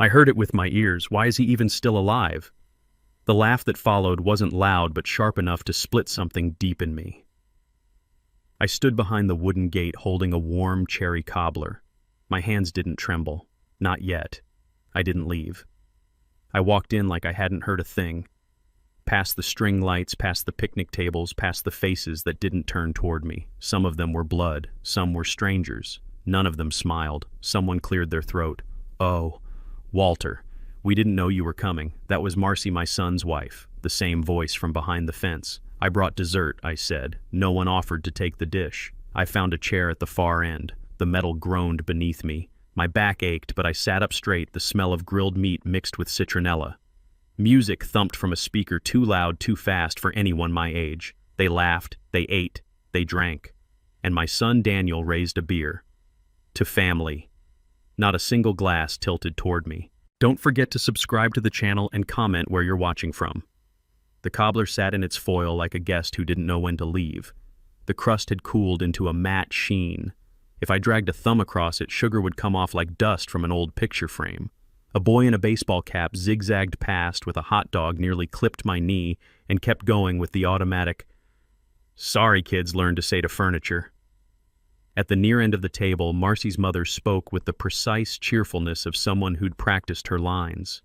I heard it with my ears. Why is he even still alive? The laugh that followed wasn't loud but sharp enough to split something deep in me. I stood behind the wooden gate holding a warm cherry cobbler. My hands didn't tremble. Not yet. I didn't leave. I walked in like I hadn't heard a thing. Past the string lights, past the picnic tables, past the faces that didn't turn toward me. Some of them were blood. Some were strangers. None of them smiled. Someone cleared their throat. "Oh, Walter, we didn't know you were coming. That was Marcy, my son's wife." The same voice from behind the fence. "I brought dessert," I said. No one offered to take the dish. I found a chair at the far end. The metal groaned beneath me. My back ached, but I sat up straight, the smell of grilled meat mixed with citronella. Music thumped from a speaker too loud, too fast for anyone my age. They laughed, they ate, they drank. And my son Daniel raised a beer. To family. Not a single glass tilted toward me. Don't forget to subscribe to the channel and comment where you're watching from. The cobbler sat in its foil like a guest who didn't know when to leave. The crust had cooled into a matte sheen. If I dragged a thumb across it, sugar would come off like dust from an old picture frame. A boy in a baseball cap zigzagged past with a hot dog, nearly clipped my knee, and kept going with the automatic, "Sorry, kids," learned to say to furniture. At the near end of the table, Marcy's mother spoke with the precise cheerfulness of someone who'd practiced her lines.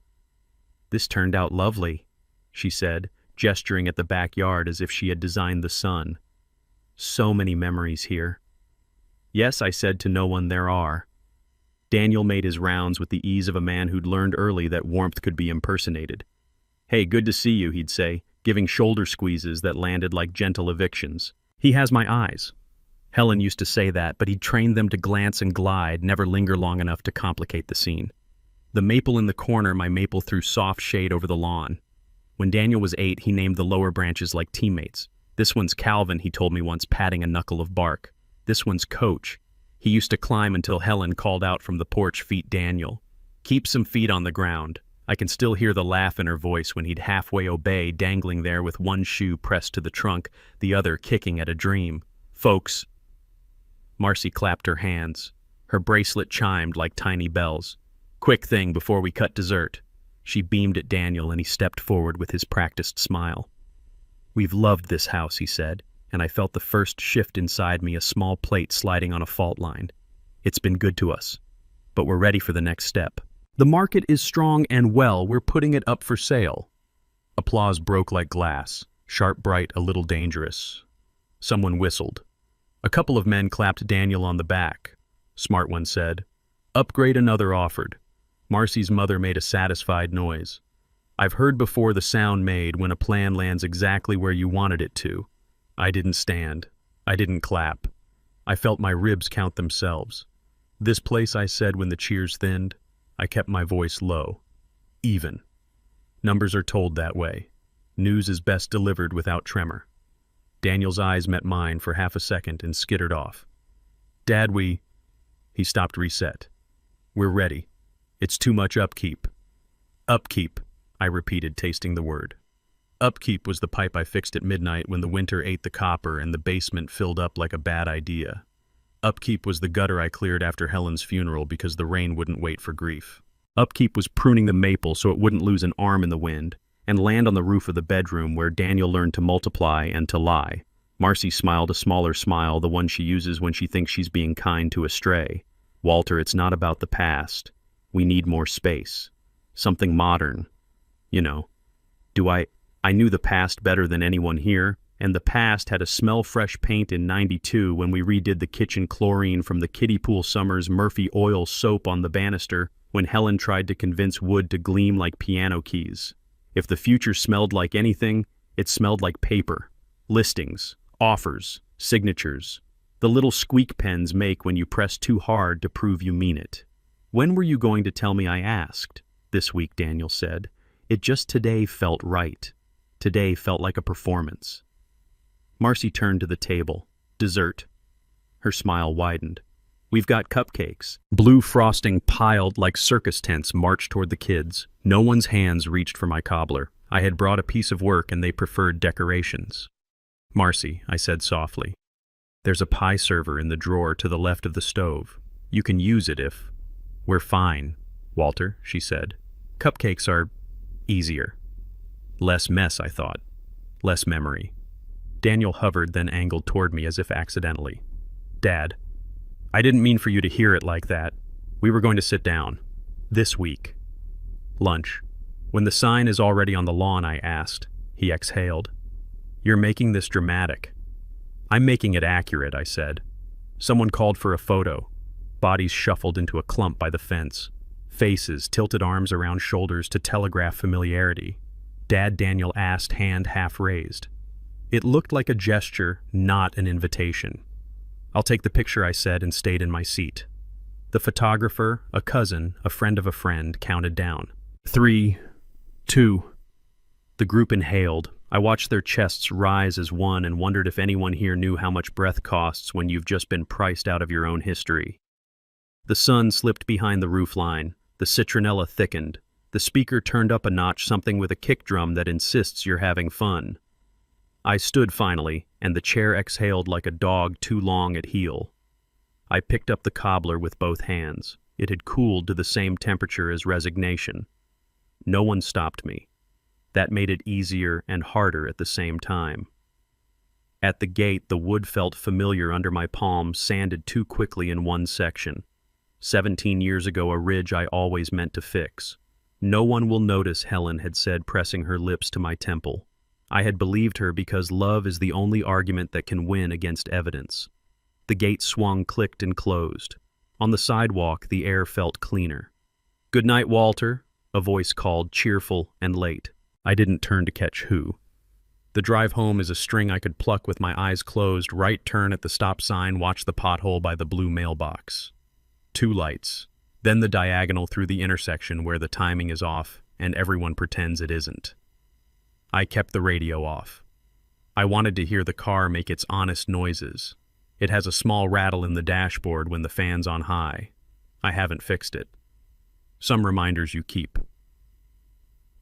"This turned out lovely," she said, gesturing at the backyard as if she had designed the sun. "So many memories here." "Yes," I said, "to no one there are." Daniel made his rounds with the ease of a man who'd learned early that warmth could be impersonated. "Hey, good to see you," he'd say, giving shoulder squeezes that landed like gentle evictions. "He has my eyes." Helen used to say that, but he'd trained them to glance and glide, never linger long enough to complicate the scene. The maple in the corner, my maple threw soft shade over the lawn. When Daniel was 8, he named the lower branches like teammates. "This one's Calvin," he told me once, patting a knuckle of bark. "This one's Coach." He used to climb until Helen called out from the porch, "Feet Daniel. Keep some feet on the ground." I can still hear the laugh in her voice when he'd halfway obey, dangling there with one shoe pressed to the trunk, the other kicking at a dream. "Folks." Marcy clapped her hands. Her bracelet chimed like tiny bells. "Quick thing before we cut dessert." She beamed at Daniel and he stepped forward with his practiced smile. "We've loved this house," he said, and I felt the first shift inside me, a small plate sliding on a fault line. "It's been good to us, but we're ready for the next step. The market is strong and well, we're putting it up for sale." Applause broke like glass, sharp, bright, a little dangerous. Someone whistled. A couple of men clapped Daniel on the back. Smart one said, "Upgrade," another offered. Marcy's mother made a satisfied noise. "I've heard before the sound made when a plan lands exactly where you wanted it to." I didn't stand. I didn't clap. I felt my ribs count themselves. "This place," I said when the cheers thinned. I kept my voice low. "Even. Numbers are told that way. News is best delivered without tremor." Daniel's eyes met mine for half a second and skittered off. "Dad, He stopped reset. "We're ready. It's too much upkeep." "Upkeep," I repeated, tasting the word. Upkeep was the pipe I fixed at midnight when the winter ate the copper and the basement filled up like a bad idea. Upkeep was the gutter I cleared after Helen's funeral because the rain wouldn't wait for grief. Upkeep was pruning the maple so it wouldn't lose an arm in the wind and land on the roof of the bedroom where Daniel learned to multiply and to lie. Marcy smiled a smaller smile, the one she uses when she thinks she's being kind to a stray. "Walter, it's not about the past. We need more space. Something modern. You know. I knew the past better than anyone here, and the past had a smell fresh paint in '92 when we redid the kitchen chlorine from the kiddie pool summer's Murphy oil soap on the banister when Helen tried to convince wood to gleam like piano keys. If the future smelled like anything, it smelled like paper. Listings, offers, signatures. The little squeak pens make when you press too hard to prove you mean it. "When were you going to tell me?" I asked. "This week," Daniel said. "It just today felt right. Today felt like a performance." Marcy turned to the table. "Dessert." Her smile widened. "We've got cupcakes." Blue frosting piled like circus tents marched toward the kids. No one's hands reached for my cobbler. I had brought a piece of work and they preferred decorations. "Marcy," I said softly, "there's a pie server in the drawer to the left of the stove. You can use it if..." "We're fine." Walter, she said. Cupcakes are easier. Less mess, I thought. Less memory. Daniel hovered, then angled toward me as if accidentally. Dad, I didn't mean for you to hear it like that. We were going to sit down. This week. Lunch. When the sign is already on the lawn, I asked. He exhaled. You're making this dramatic. I'm making it accurate, I said. Someone called for a photo. Bodies shuffled into a clump by the fence. Faces, tilted arms around shoulders to telegraph familiarity. Dad, Daniel asked, hand half raised. It looked like a gesture, not an invitation. I'll take the picture, I said, and stayed in my seat. The photographer, a cousin, a friend of a friend, counted down. 3, 2. The group inhaled. I watched their chests rise as one and wondered if anyone here knew how much breath costs when you've just been priced out of your own history. The sun slipped behind the roofline. The citronella thickened. The speaker turned up a notch, something with a kick drum that insists you're having fun. I stood finally, and the chair exhaled like a dog too long at heel. I picked up the cobbler with both hands. It had cooled to the same temperature as resignation. No one stopped me. That made it easier and harder at the same time. At the gate, the wood felt familiar under my palms, sanded too quickly in one section. 17 years ago, a ridge I always meant to fix. No one will notice, Helen had said, pressing her lips to my temple. I had believed her because love is the only argument that can win against evidence. The gate swung, clicked, and closed. On the sidewalk, the air felt cleaner. "Good night, Walter," a voice called, cheerful and late. I didn't turn to catch who. The drive home is a string I could pluck with my eyes closed. Right turn at the stop sign, watch the pothole by the blue mailbox. 2 lights. Then the diagonal through the intersection where the timing is off and everyone pretends it isn't. I kept the radio off. I wanted to hear the car make its honest noises. It has a small rattle in the dashboard when the fan's on high. I haven't fixed it. Some reminders you keep.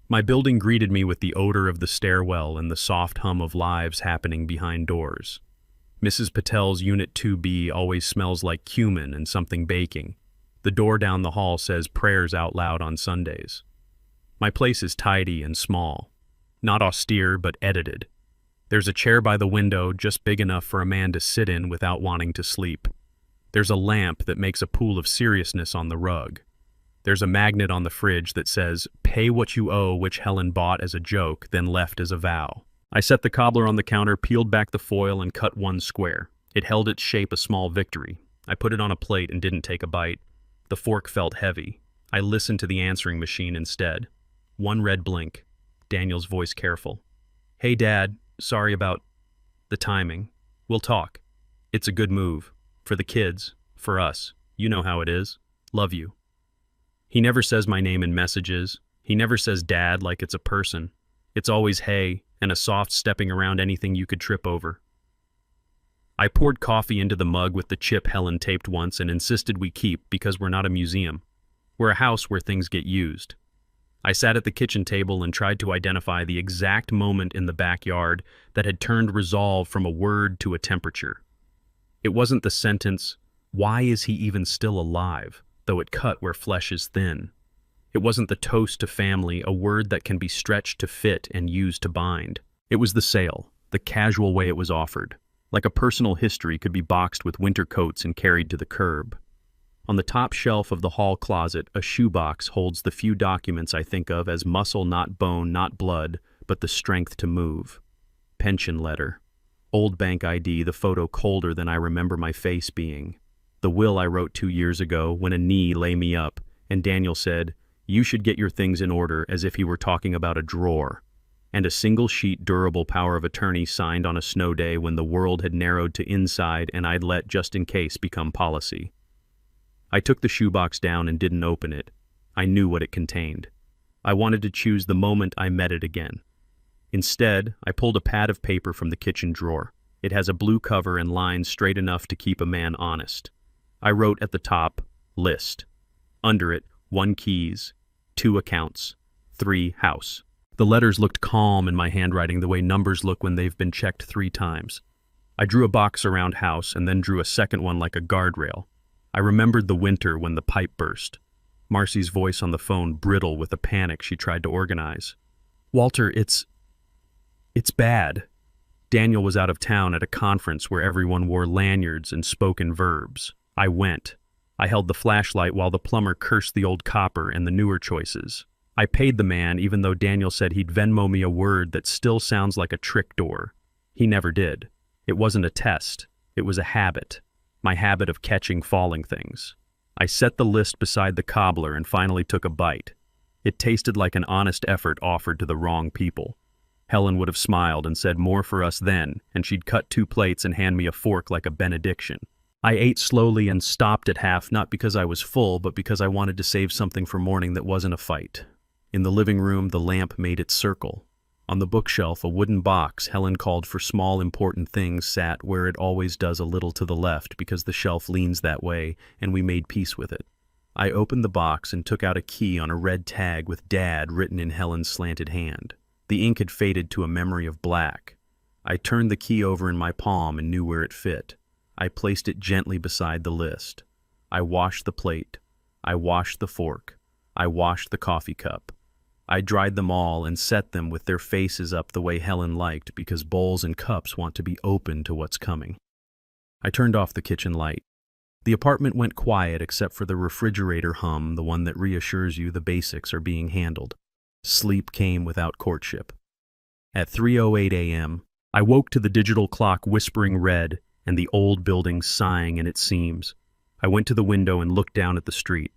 My building greeted me with the odor of the stairwell and the soft hum of lives happening behind doors. Mrs. Patel's Unit 2B always smells like cumin and something baking. The door down the hall says prayers out loud on Sundays. My place is tidy and small. Not austere, but edited. There's a chair by the window just big enough for a man to sit in without wanting to sleep. There's a lamp that makes a pool of seriousness on the rug. There's a magnet on the fridge that says, "Pay what you owe," which Helen bought as a joke, then left as a vow. I set the cobbler on the counter, peeled back the foil, and cut one square. It held its shape, a small victory. I put it on a plate and didn't take a bite. The fork felt heavy. I listened to the answering machine instead. One red blink. Daniel's voice careful. "Hey, Dad, sorry about the timing. We'll talk. It's a good move. For the kids. For us. You know how it is. Love you." He never says my name in messages. He never says Dad like it's a person. It's always hey, and a soft stepping around anything you could trip over. I poured coffee into the mug with the chip Helen taped once and insisted we keep because we're not a museum. We're a house where things get used. I sat at the kitchen table and tried to identify the exact moment in the backyard that had turned resolve from a word to a temperature. It wasn't the sentence, "Why is he even still alive?" though it cut where flesh is thin. It wasn't the toast to family, a word that can be stretched to fit and used to bind. It was the sale, the casual way it was offered, like a personal history could be boxed with winter coats and carried to the curb. On the top shelf of the hall closet, a shoebox holds the few documents I think of as muscle, not bone, not blood, but the strength to move. Pension letter. Old bank ID, the photo colder than I remember my face being. The will I wrote 2 years ago when a knee lay me up, and Daniel said, "You should get your things in order," as if he were talking about a drawer. And a single-sheet durable power of attorney signed on a snow day when the world had narrowed to inside and I'd let just in case become policy. I took the shoebox down and didn't open it. I knew what it contained. I wanted to choose the moment I met it again. Instead, I pulled a pad of paper from the kitchen drawer. It has a blue cover and lines straight enough to keep a man honest. I wrote at the top, list. Under it, 1 keys, 2 accounts, 3 house. The letters looked calm in my handwriting the way numbers look when they've been checked 3 times. I drew a box around house and then drew a second one like a guardrail. I remembered the winter when the pipe burst. Marcy's voice on the phone brittle with a panic she tried to organize. "Walter, it's bad." Daniel was out of town at a conference where everyone wore lanyards and spoke in verbs. I went. I held the flashlight while the plumber cursed the old copper and the newer choices. I paid the man even though Daniel said he'd Venmo me a word that still sounds like a trick door. He never did. It wasn't a test. It was a habit. My habit of catching falling things. I set the list beside the cobbler and finally took a bite. It tasted like an honest effort offered to the wrong people. Helen would have smiled and said more for us then, and she'd cut 2 plates and hand me a fork like a benediction. I ate slowly and stopped at half, not because I was full, but because I wanted to save something for morning that wasn't a fight. In the living room, the lamp made its circle. On the bookshelf, a wooden box Helen called for small important things sat where it always does, a little to the left because the shelf leans that way, and we made peace with it. I opened the box and took out a key on a red tag with Dad written in Helen's slanted hand. The ink had faded to a memory of black. I turned the key over in my palm and knew where it fit. I placed it gently beside the list. I washed the plate. I washed the fork. I washed the coffee cup. I dried them all and set them with their faces up the way Helen liked, because bowls and cups want to be open to what's coming. I turned off the kitchen light. The apartment went quiet except for the refrigerator hum, the one that reassures you the basics are being handled. Sleep came without courtship. At 3:08 a.m., I woke to the digital clock whispering red and the old building sighing in its seams. I went to the window and looked down at the street.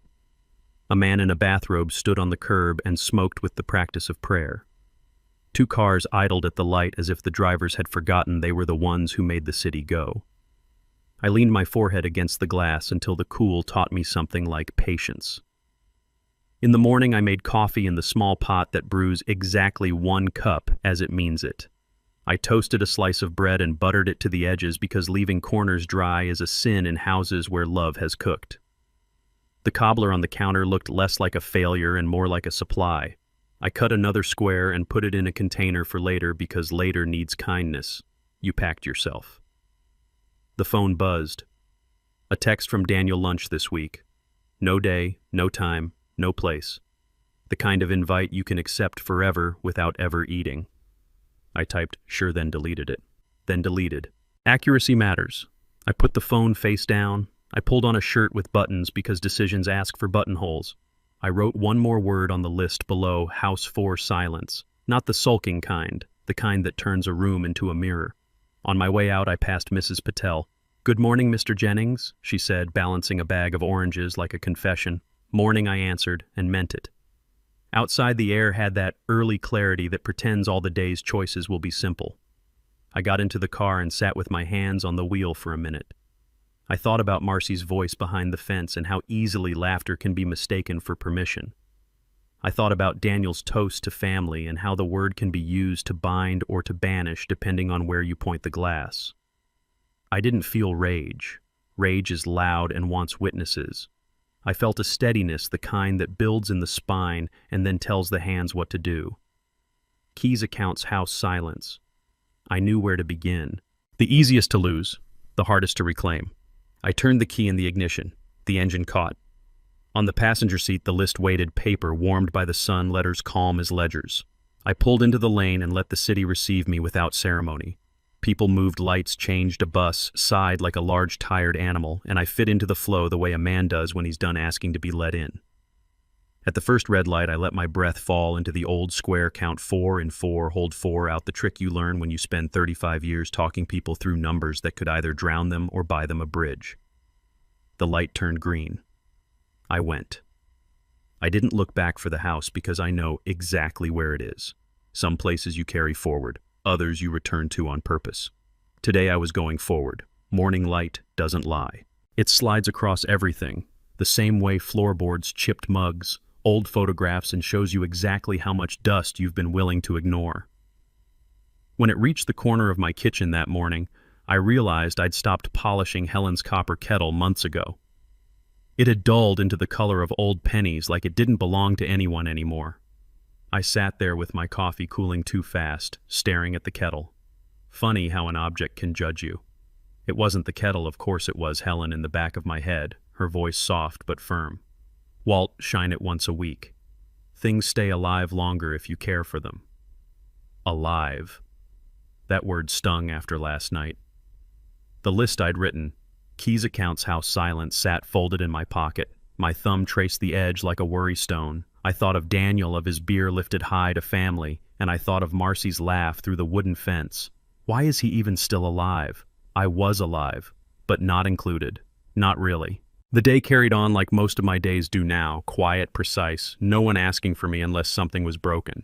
A man in a bathrobe stood on the curb and smoked with the practice of prayer. 2 cars idled at the light as if the drivers had forgotten they were the ones who made the city go. I leaned my forehead against the glass until the cool taught me something like patience. In the morning, I made coffee in the small pot that brews exactly 1 cup as it means it. I toasted a slice of bread and buttered it to the edges because leaving corners dry is a sin in houses where love has cooked. The cobbler on the counter looked less like a failure and more like a supply. I cut another square and put it in a container for later because later needs kindness. You packed yourself. The phone buzzed. A text from Daniel Lunch this week. No day, no time, no place. The kind of invite you can accept forever without ever eating. I typed sure, then deleted it. Then deleted. Accuracy matters. I put the phone face down. I pulled on a shirt with buttons because decisions ask for buttonholes. I wrote one more word on the list below, House 4 silence. Not the sulking kind, the kind that turns a room into a mirror. On my way out, I passed Mrs. Patel. "Good morning, Mr. Jennings," she said, balancing a bag of oranges like a confession. "Morning," I answered, and meant it. Outside, the air had that early clarity that pretends all the day's choices will be simple. I got into the car and sat with my hands on the wheel for a minute. I thought about Marcy's voice behind the fence and how easily laughter can be mistaken for permission. I thought about Daniel's toast to family and how the word can be used to bind or to banish depending on where you point the glass. I didn't feel rage. Rage is loud and wants witnesses. I felt a steadiness, the kind that builds in the spine and then tells the hands what to do. Keyes accounts house silence. I knew where to begin. The easiest to lose, the hardest to reclaim. I turned the key in the ignition. The engine caught. On the passenger seat, the list waited, paper warmed by the sun, letters calm as ledgers. I pulled into the lane and let the city receive me without ceremony. People moved, lights changed, a bus sighed like a large tired animal, and I fit into the flow the way a man does when he's done asking to be let in. At the first red light, I let my breath fall into the old square count 4 and 4, hold 4 out, the trick you learn when you spend 35 years talking people through numbers that could either drown them or buy them a bridge. The light turned green. I went. I didn't look back for the house because I know exactly where it is. Some places you carry forward, others you return to on purpose. Today I was going forward. Morning light doesn't lie. It slides across everything, the same way floorboards, chipped mugs, old photographs, and shows you exactly how much dust you've been willing to ignore. When it reached the corner of my kitchen that morning, I realized I'd stopped polishing Helen's copper kettle months ago. It had dulled into the color of old pennies, like it didn't belong to anyone anymore. I sat there with my coffee cooling too fast, staring at the kettle. Funny how an object can judge you. It wasn't the kettle, of course it was Helen in the back of my head, her voice soft but firm. Walt, shine it once a week. Things stay alive longer if you care for them. Alive. That word stung after last night. The list I'd written, Key's account's house silence sat folded in my pocket. My thumb traced the edge like a worry stone. I thought of Daniel, of his beer lifted high to family, and I thought of Marcy's laugh through the wooden fence. Why is he even still alive? I was alive, but not included. Not really. The day carried on like most of my days do now, quiet, precise, no one asking for me unless something was broken.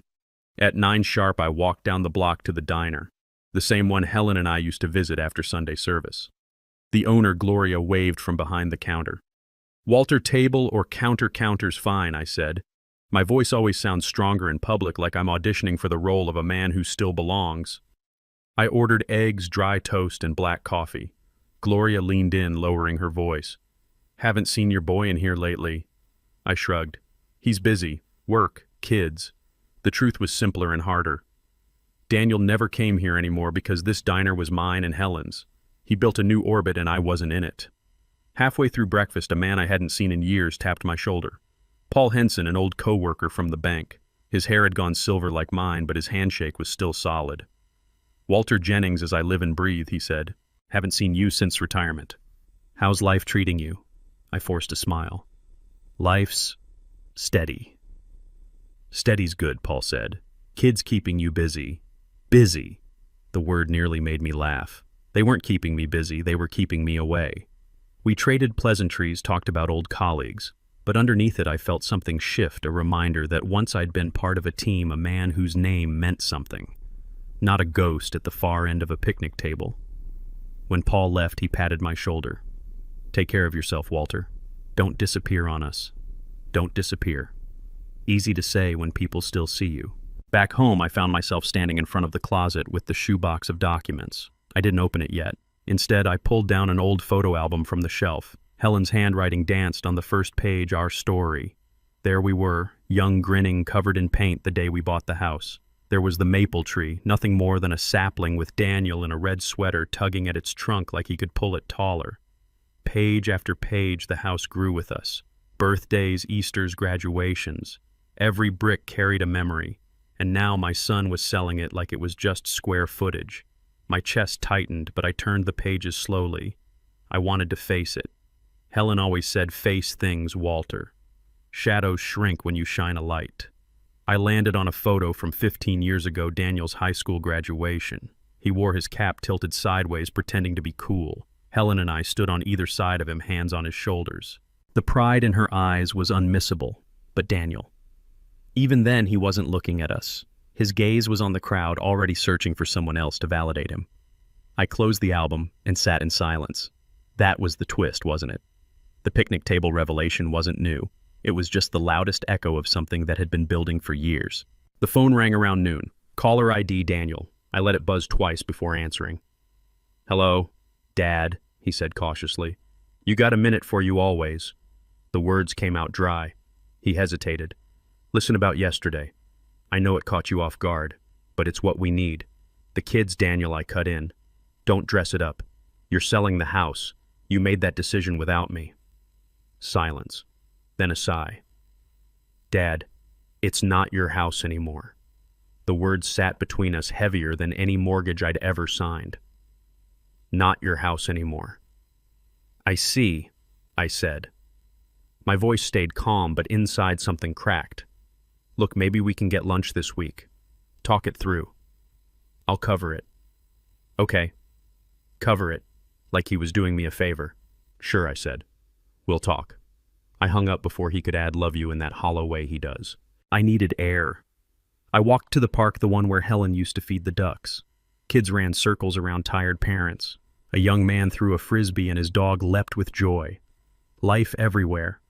At 9 sharp, I walked down the block to the diner, the same one Helen and I used to visit after Sunday service. The owner, Gloria, waved from behind the counter. "Walter, table or counter's fine," I said. My voice always sounds stronger in public, like I'm auditioning for the role of a man who still belongs. I ordered eggs, dry toast, and black coffee. Gloria leaned in, lowering her voice. "Haven't seen your boy in here lately." I shrugged. "He's busy. Work, kids." The truth was simpler and harder. Daniel never came here anymore because this diner was mine and Helen's. He built a new orbit and I wasn't in it. Halfway through breakfast, a man I hadn't seen in years tapped my shoulder. Paul Henson, an old co-worker from the bank. His hair had gone silver like mine, but his handshake was still solid. "Walter Jennings, as I live and breathe," he said. "Haven't seen you since retirement. How's life treating you?" I forced a smile. "Life's steady." "Steady's good," Paul said. "Kids keeping you busy." Busy. The word nearly made me laugh. They weren't keeping me busy, they were keeping me away. We traded pleasantries, talked about old colleagues, but underneath it I felt something shift, a reminder that once I'd been part of a team, a man whose name meant something. Not a ghost at the far end of a picnic table. When Paul left, he patted my shoulder. "Take care of yourself, Walter. Don't disappear on us. Don't disappear." Easy to say when people still see you. Back home, I found myself standing in front of the closet with the shoebox of documents. I didn't open it yet. Instead, I pulled down an old photo album from the shelf. Helen's handwriting danced on the first page, our story. There we were, young, grinning, covered in paint the day we bought the house. There was the maple tree, nothing more than a sapling with Daniel in a red sweater tugging at its trunk like he could pull it taller. Page after page, the house grew with us. Birthdays, Easters, graduations. Every brick carried a memory. And now my son was selling it like it was just square footage. My chest tightened, but I turned the pages slowly. I wanted to face it. Helen always said, "Face things, Walter. Shadows shrink when you shine a light." I landed on a photo from 15 years ago, Daniel's high school graduation. He wore his cap tilted sideways, pretending to be cool. Helen and I stood on either side of him, hands on his shoulders. The pride in her eyes was unmissable, but Daniel. Even then, he wasn't looking at us. His gaze was on the crowd, already searching for someone else to validate him. I closed the album and sat in silence. That was the twist, wasn't it? The picnic table revelation wasn't new. It was just the loudest echo of something that had been building for years. The phone rang around noon. Caller ID Daniel. I let it buzz twice before answering. "Hello, Dad," he said cautiously. "You got a minute for you always." The words came out dry. He hesitated. "Listen about yesterday. I know it caught you off guard, but it's what we need. The kids, Daniel," I cut in. "Don't dress it up. You're selling the house. You made that decision without me." Silence. Then a sigh. "Dad, it's not your house anymore." The words sat between us heavier than any mortgage I'd ever signed. "Not your house anymore." "I see," I said. My voice stayed calm, but inside something cracked. "Look, maybe we can get lunch this week. Talk it through. I'll cover it." "Okay. Cover it." Like he was doing me a favor. "Sure," I said. "We'll talk." I hung up before he could add "love you" in that hollow way he does. I needed air. I walked to the park, the one where Helen used to feed the ducks. Kids ran circles around tired parents. A young man threw a frisbee and his dog leapt with joy. Life everywhere.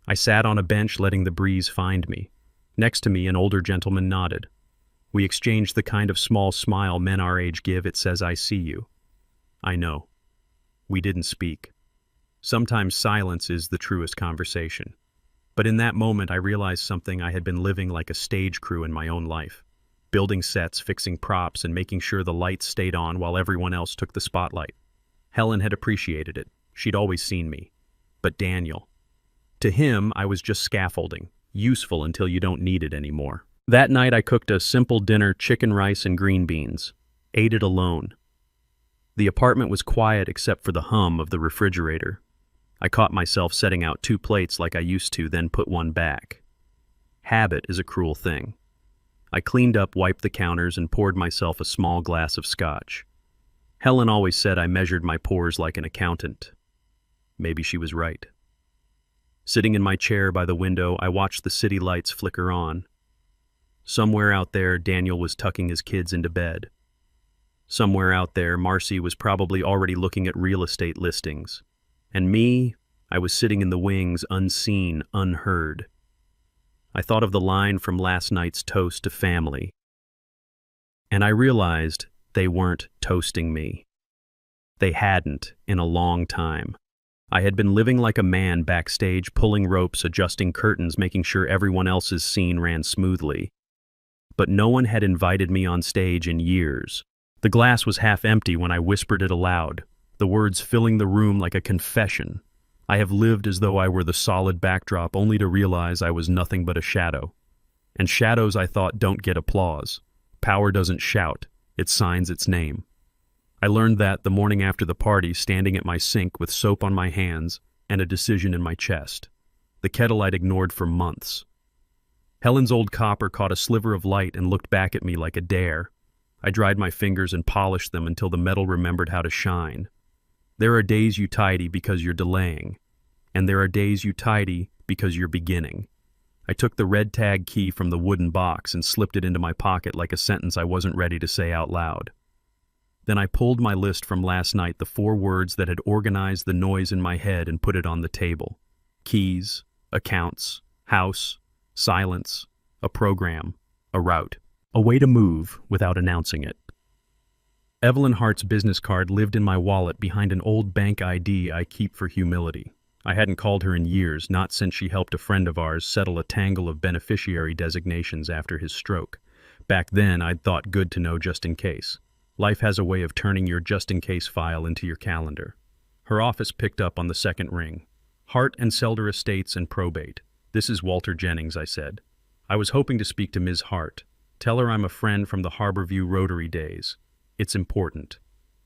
I sat on a bench, letting the breeze find me. Next to me, an older gentleman nodded. We exchanged the kind of small smile men our age give. It says, "I see you." I know. We didn't speak. Sometimes silence is the truest conversation. But in that moment, I realized something. I had been living like a stage crew in my own life. Building sets, fixing props, and making sure the lights stayed on while everyone else took the spotlight. Helen had appreciated it. She'd always seen me. But Daniel. To him, I was just scaffolding, useful until you don't need it anymore. That night I cooked a simple dinner, chicken rice and green beans. Ate it alone. The apartment was quiet except for the hum of the refrigerator. I caught myself setting out 2 plates like I used to, then put one back. Habit is a cruel thing. I cleaned up, wiped the counters, and poured myself a small glass of scotch. Helen always said I measured my pores like an accountant. Maybe she was right. Sitting in my chair by the window, I watched the city lights flicker on. Somewhere out there, Daniel was tucking his kids into bed. Somewhere out there, Marcy was probably already looking at real estate listings. And me, I was sitting in the wings, unseen, unheard. I thought of the line from last night's toast to family. And I realized they weren't toasting me. They hadn't in a long time. I had been living like a man backstage, pulling ropes, adjusting curtains, making sure everyone else's scene ran smoothly. But no one had invited me on stage in years. The glass was half empty when I whispered it aloud, the words filling the room like a confession. I have lived as though I were the solid backdrop, only to realize I was nothing but a shadow. And shadows, I thought, don't get applause. Power doesn't shout, it signs its name. I learned that the morning after the party, standing at my sink with soap on my hands and a decision in my chest. The kettle I'd ignored for months. Helen's old copper caught a sliver of light and looked back at me like a dare. I dried my fingers and polished them until the metal remembered how to shine. There are days you tidy because you're delaying, and there are days you tidy because you're beginning. I took the red tag key from the wooden box and slipped it into my pocket like a sentence I wasn't ready to say out loud. Then I pulled my list from last night, the 4 words that had organized the noise in my head, and put it on the table. Keys, accounts, house, silence, a program, a route. A way to move without announcing it. Evelyn Hart's business card lived in my wallet behind an old bank ID I keep for humility. I hadn't called her in years, not since she helped a friend of ours settle a tangle of beneficiary designations after his stroke. Back then, I'd thought good to know just in case. Life has a way of turning your just-in-case file into your calendar. Her office picked up on the second ring. Hart and Selder Estates and Probate. This is Walter Jennings, I said. I was hoping to speak to Ms. Hart. Tell her I'm a friend from the Harborview Rotary days. It's important.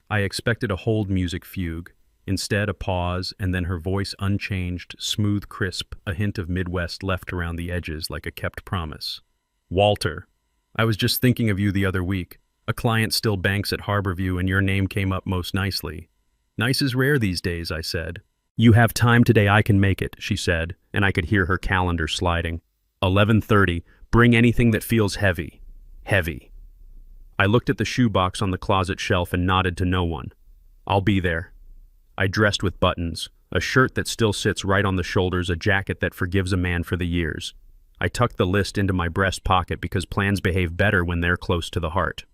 I expected a hold music fugue. Instead, a pause, and then her voice unchanged, smooth, crisp, a hint of Midwest left around the edges like a kept promise. Walter, I was just thinking of you the other week. A client still banks at Harborview and your name came up most nicely. Nice is rare these days, I said. You have time today, I can make it, she said, and I could hear her calendar sliding. 11:30, bring anything that feels heavy. Heavy. I looked at the shoebox on the closet shelf and nodded to no one. I'll be there. I dressed with buttons, a shirt that still sits right on the shoulders, a jacket that forgives a man for the years. I tucked the list into my breast pocket because plans behave better when they're close to the heart.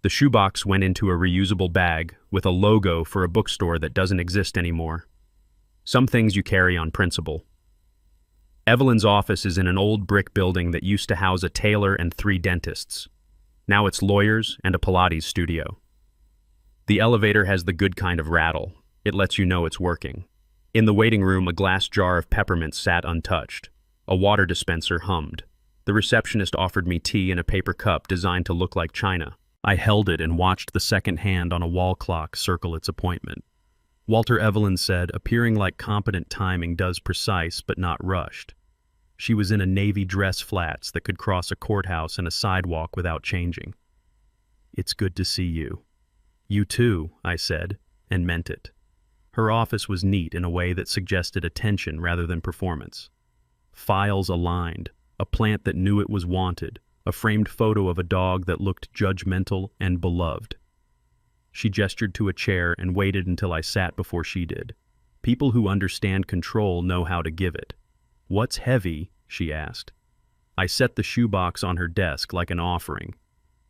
The shoebox went into a reusable bag with a logo for a bookstore that doesn't exist anymore. Some things you carry on principle. Evelyn's office is in an old brick building that used to house a tailor and 3 dentists. Now it's lawyers and a Pilates studio. The elevator has the good kind of rattle. It lets you know it's working. In the waiting room, a glass jar of peppermints sat untouched. A water dispenser hummed. The receptionist offered me tea in a paper cup designed to look like china. I held it and watched the second hand on a wall clock circle its appointment. Walter, Evelyn said, appearing like competent timing does precise but not rushed. She was in a navy dress flats that could cross a courthouse and a sidewalk without changing. It's good to see you. You too, I said, and meant it. Her office was neat in a way that suggested attention rather than performance. Files aligned, a plant that knew it was wanted, a framed photo of a dog that looked judgmental and beloved. She gestured to a chair and waited until I sat before she did. People who understand control know how to give it. What's heavy? She asked. I set the shoebox on her desk like an offering.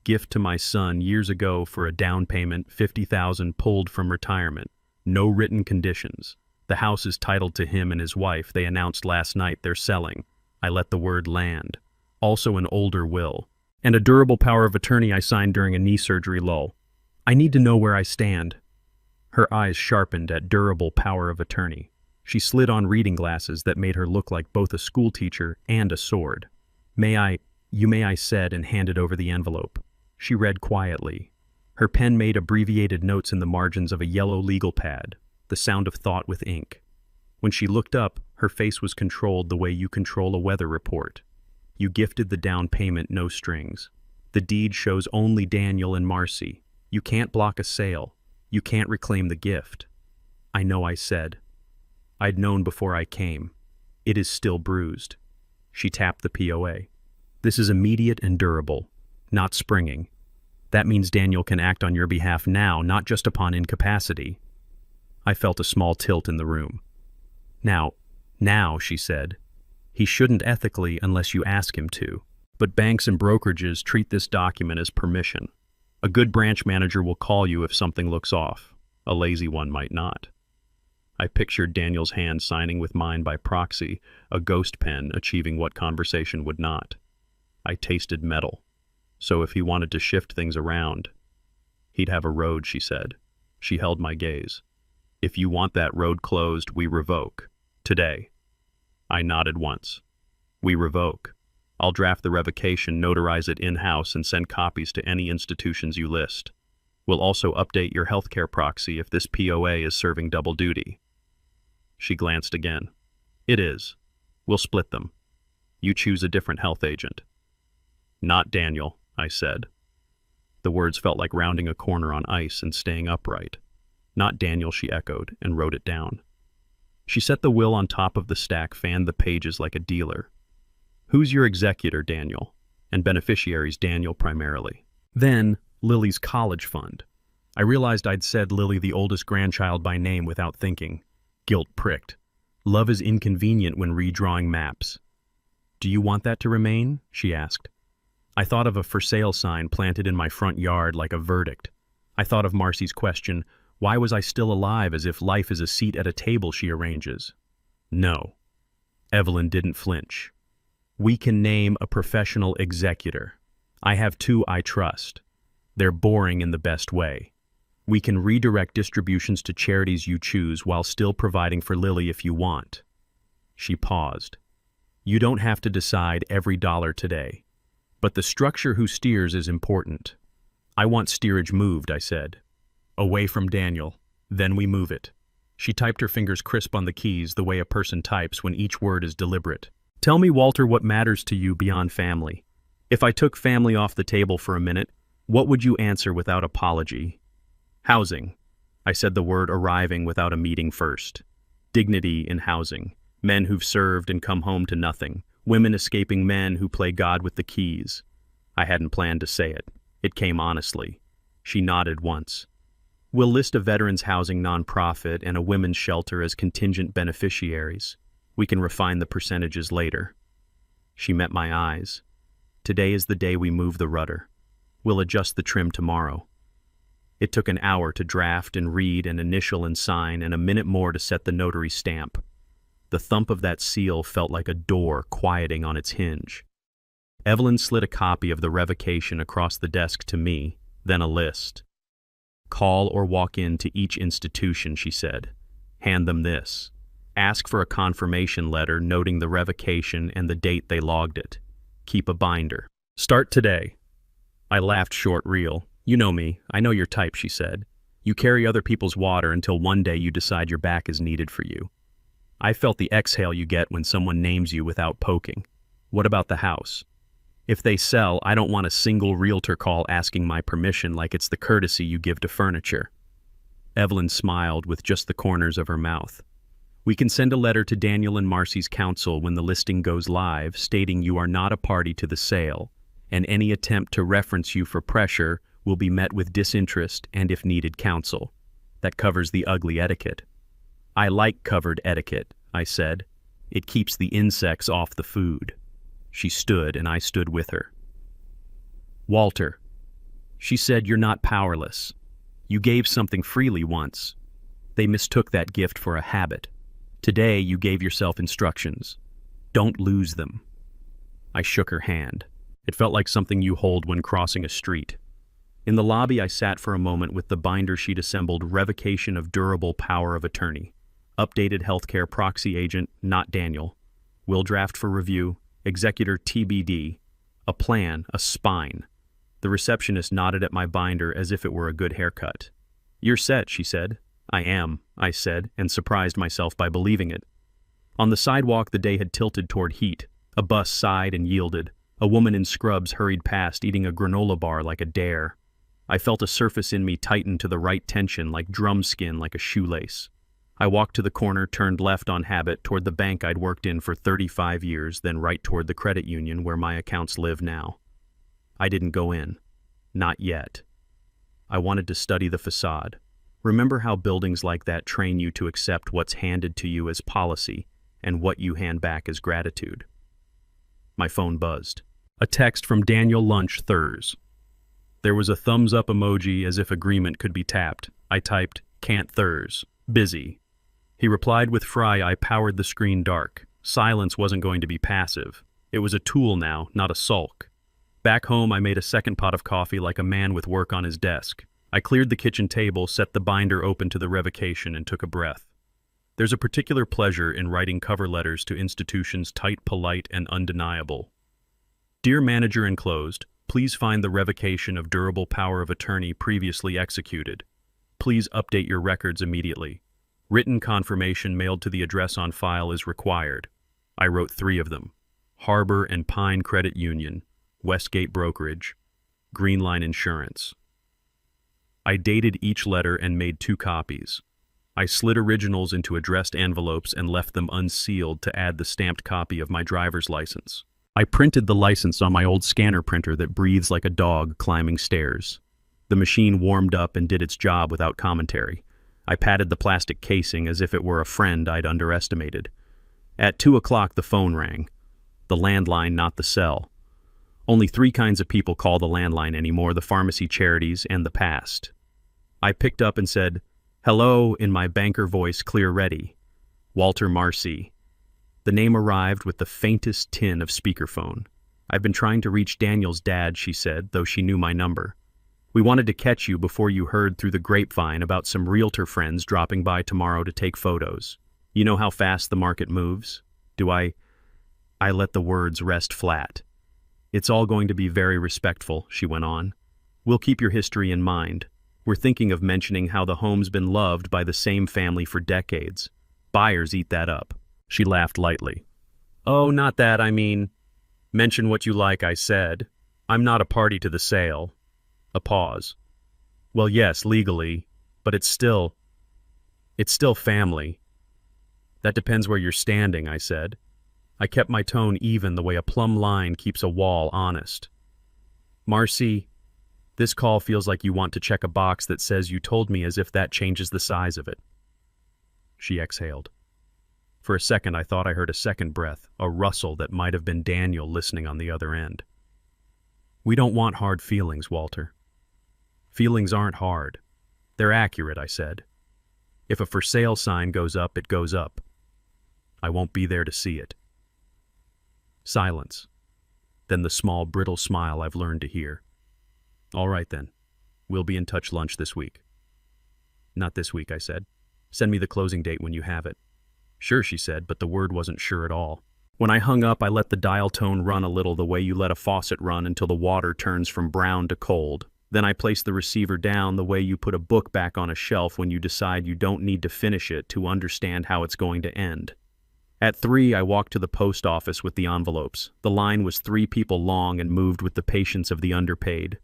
Gift to my son years ago for a down payment, $50,000 pulled from retirement. No written conditions. The house is titled to him and his wife. They announced last night they're selling. I let the word land. Also an older will. And a durable power of attorney I signed during a knee surgery lull. I need to know where I stand. Her eyes sharpened at durable power of attorney. She slid on reading glasses that made her look like both a schoolteacher and a sword. You may, I said, and handed over the envelope. She read quietly. Her pen made abbreviated notes in the margins of a yellow legal pad, the sound of thought with ink. When she looked up, her face was controlled the way you control a weather report. You gifted the down payment, no strings. The deed shows only Daniel and Marcy. You can't block a sale. You can't reclaim the gift. I know, I said. I'd known before I came. It is still bruised. She tapped the POA. This is immediate and durable, not springing. That means Daniel can act on your behalf now, not just upon incapacity. I felt a small tilt in the room. Now, she said. He shouldn't ethically unless you ask him to. But banks and brokerages treat this document as permission. A good branch manager will call you if something looks off. A lazy one might not. I pictured Daniel's hand signing with mine by proxy, a ghost pen achieving what conversation would not. I tasted metal. So if he wanted to shift things around, he'd have a road, she said. She held my gaze. If you want that road closed, we revoke. Today. I nodded once. We revoke. I'll draft the revocation, notarize it in-house, and send copies to any institutions you list. We'll also update your healthcare proxy if this POA is serving double duty. She glanced again. It is. We'll split them. You choose a different health agent. Not Daniel, I said. The words felt like rounding a corner on ice and staying upright. Not Daniel, she echoed, and wrote it down. She set the will on top of the stack, fanned the pages like a dealer. Who's your executor, Daniel? And beneficiaries, Daniel primarily. Then, Lily's college fund. I realized I'd said Lily the oldest grandchild by name without thinking. Guilt pricked. Love is inconvenient when redrawing maps. Do you want that to remain? She asked. I thought of a for sale sign planted in my front yard like a verdict. I thought of Marcy's question, why was I still alive, as if life is a seat at a table she arranges? No. Evelyn didn't flinch. We can name a professional executor. I have two I trust. They're boring in the best way. We can redirect distributions to charities you choose while still providing for Lily if you want. She paused. You don't have to decide every dollar today. But the structure who steers is important. I want steerage moved, I said. Away from Daniel. Then we move it. She typed her fingers crisp on the keys the way a person types when each word is deliberate. Tell me, Walter, what matters to you beyond family. If I took family off the table for a minute, what would you answer without apology? Housing. I said the word arriving without a meeting first. Dignity in housing. Men who've served and come home to nothing. Women escaping men who play God with the keys. I hadn't planned to say it. It came honestly. She nodded once. We'll list a veterans housing nonprofit and a women's shelter as contingent beneficiaries. We can refine the percentages later. She met my eyes. Today is the day we move the rudder. We'll adjust the trim tomorrow. It took an hour to draft and read and initial and sign, and a minute more to set the notary stamp. The thump of that seal felt like a door quieting on its hinge. Evelyn slid a copy of the revocation across the desk to me, then a list. Call or walk in to each institution, she said. Hand them this. Ask for a confirmation letter noting the revocation and the date they logged it. Keep a binder. Start today. I laughed short reel. You know me. I know your type, she said. You carry other people's water until one day you decide your back is needed for you. I felt the exhale you get when someone names you without poking. What about the house? If they sell, I don't want a single realtor call asking my permission like it's the courtesy you give to furniture. Evelyn smiled with just the corners of her mouth. We can send a letter to Daniel and Marcy's counsel when the listing goes live, stating you are not a party to the sale, and any attempt to reference you for pressure will be met with disinterest and, if needed, counsel. That covers the ugly etiquette. I like covered etiquette, I said. It keeps the insects off the food. She stood, and I stood with her. Walter, she said, you're not powerless. You gave something freely once. They mistook that gift for a habit. Today, you gave yourself instructions. Don't lose them. I shook her hand. It felt like something you hold when crossing a street. In the lobby, I sat for a moment with the binder she'd assembled, Revocation of Durable Power of Attorney. Updated healthcare proxy agent, not Daniel. Will draft for review. Executor TBD. A plan, a spine. The receptionist nodded at my binder as if it were a good haircut. "You're set," she said. "I am," I said, and surprised myself by believing it. On the sidewalk, the day had tilted toward heat. A bus sighed and yielded. A woman in scrubs hurried past, eating a granola bar like a dare. I felt a surface in me tighten to the right tension, like drum skin, like a shoelace. I walked to the corner, turned left on habit toward the bank I'd worked in for 35 years, then right toward the credit union where my accounts live now. I didn't go in. Not yet. I wanted to study the facade. Remember how buildings like that train you to accept what's handed to you as policy and what you hand back as gratitude. My phone buzzed. A text from Daniel Lunch, Thurs. There was a thumbs-up emoji as if agreement could be tapped. I typed, "Can't Thurs. Busy." He replied with Fry. I powered the screen dark. Silence wasn't going to be passive. It was a tool now, not a sulk. Back home, I made a second pot of coffee like a man with work on his desk. I cleared the kitchen table, set the binder open to the revocation, and took a breath. There's a particular pleasure in writing cover letters to institutions tight, polite, and undeniable. Dear Manager enclosed, please find the revocation of durable power of attorney previously executed. Please update your records immediately. Written confirmation mailed to the address on file is required. I wrote 3 of them. Harbor and Pine Credit Union, Westgate Brokerage, Green Line Insurance. I dated each letter and made 2 copies. I slid originals into addressed envelopes and left them unsealed to add the stamped copy of my driver's license. I printed the license on my old scanner printer that breathes like a dog climbing stairs. The machine warmed up and did its job without commentary. I patted the plastic casing as if it were a friend I'd underestimated. At 2 o'clock, the phone rang. The landline, not the cell. Only 3 kinds of people call the landline anymore: the pharmacy charities and the past. I picked up and said, "Hello," in my banker voice, clear ready. Walter Marcy. The name arrived with the faintest tin of speakerphone. "I've been trying to reach Daniel's dad," she said, though she knew my number. "We wanted to catch you before you heard through the grapevine about some realtor friends dropping by tomorrow to take photos. You know how fast the market moves?" I let the words rest flat. "It's all going to be very respectful," she went on. "We'll keep your history in mind. We're thinking of mentioning how the home's been loved by the same family for decades. Buyers eat that up." She laughed lightly. "Oh, not that, I mean, mention what you like," I said. "I'm not a party to the sale." A pause. "Well, yes, legally, but it's still family." "That depends where you're standing," I said. I kept my tone even, the way a plumb line keeps a wall honest. "Marcy, this call feels like you want to check a box that says you told me, as if that changes the size of it." She exhaled. For a second, I thought I heard a second breath, a rustle that might have been Daniel listening on the other end. "We don't want hard feelings, Walter." "Feelings aren't hard. They're accurate," I said. "If a for sale sign goes up, it goes up. I won't be there to see it." Silence. Then the small, brittle smile I've learned to hear. "All right, then. We'll be in touch lunch this week." "Not this week," I said. "Send me the closing date when you have it." "Sure," she said, but the word wasn't sure at all. When I hung up, I let the dial tone run a little, the way you let a faucet run until the water turns from brown to cold. Then I placed the receiver down, the way you put a book back on a shelf when you decide you don't need to finish it to understand how it's going to end. At 3, I walked to the post office with the envelopes. The line was 3 people long and moved with the patience of the underpaid.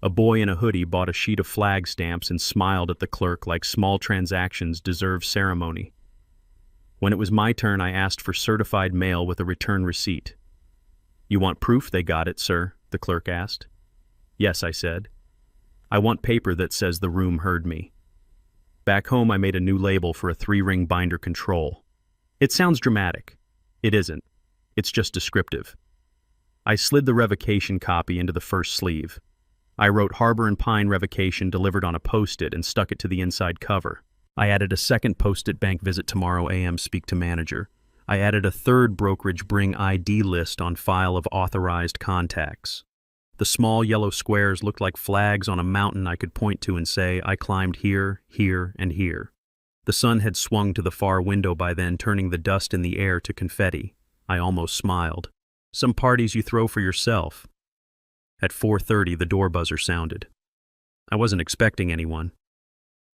A boy in a hoodie bought a sheet of flag stamps and smiled at the clerk like small transactions deserve ceremony. When it was my turn, I asked for certified mail with a return receipt. "You want proof they got it, sir?" the clerk asked. "Yes," I said. "I want paper that says the room heard me." Back home, I made a new label for a 3-ring binder control. It sounds dramatic. It isn't. It's just descriptive. I slid the revocation copy into the first sleeve. I wrote Harbor and Pine revocation delivered on a post-it and stuck it to the inside cover. I added a second post-it bank visit tomorrow AM speak to manager. I added a 3rd brokerage bring ID list on file of authorized contacts. The small yellow squares looked like flags on a mountain I could point to and say, I climbed here, here, and here. The sun had swung to the far window by then, turning the dust in the air to confetti. I almost smiled. Some parties you throw for yourself. At 4:30, the door buzzer sounded. I wasn't expecting anyone.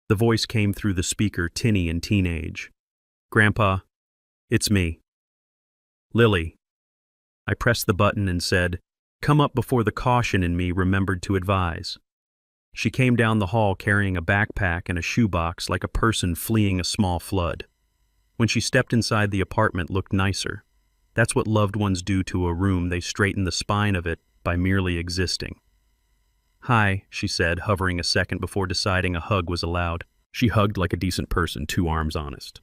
The voice came through the speaker, tinny and teenage. "Grandpa, it's me." "Lily." I pressed the button and said, "Come up before the caution in me remembered to advise." She came down the hall carrying a backpack and a shoebox like a person fleeing a small flood. When she stepped inside, the apartment looked nicer. That's what loved ones do to a room. They straighten the spine of it by merely existing. "Hi," she said, hovering a second before deciding a hug was allowed. She hugged like a decent person, 2 arms honest.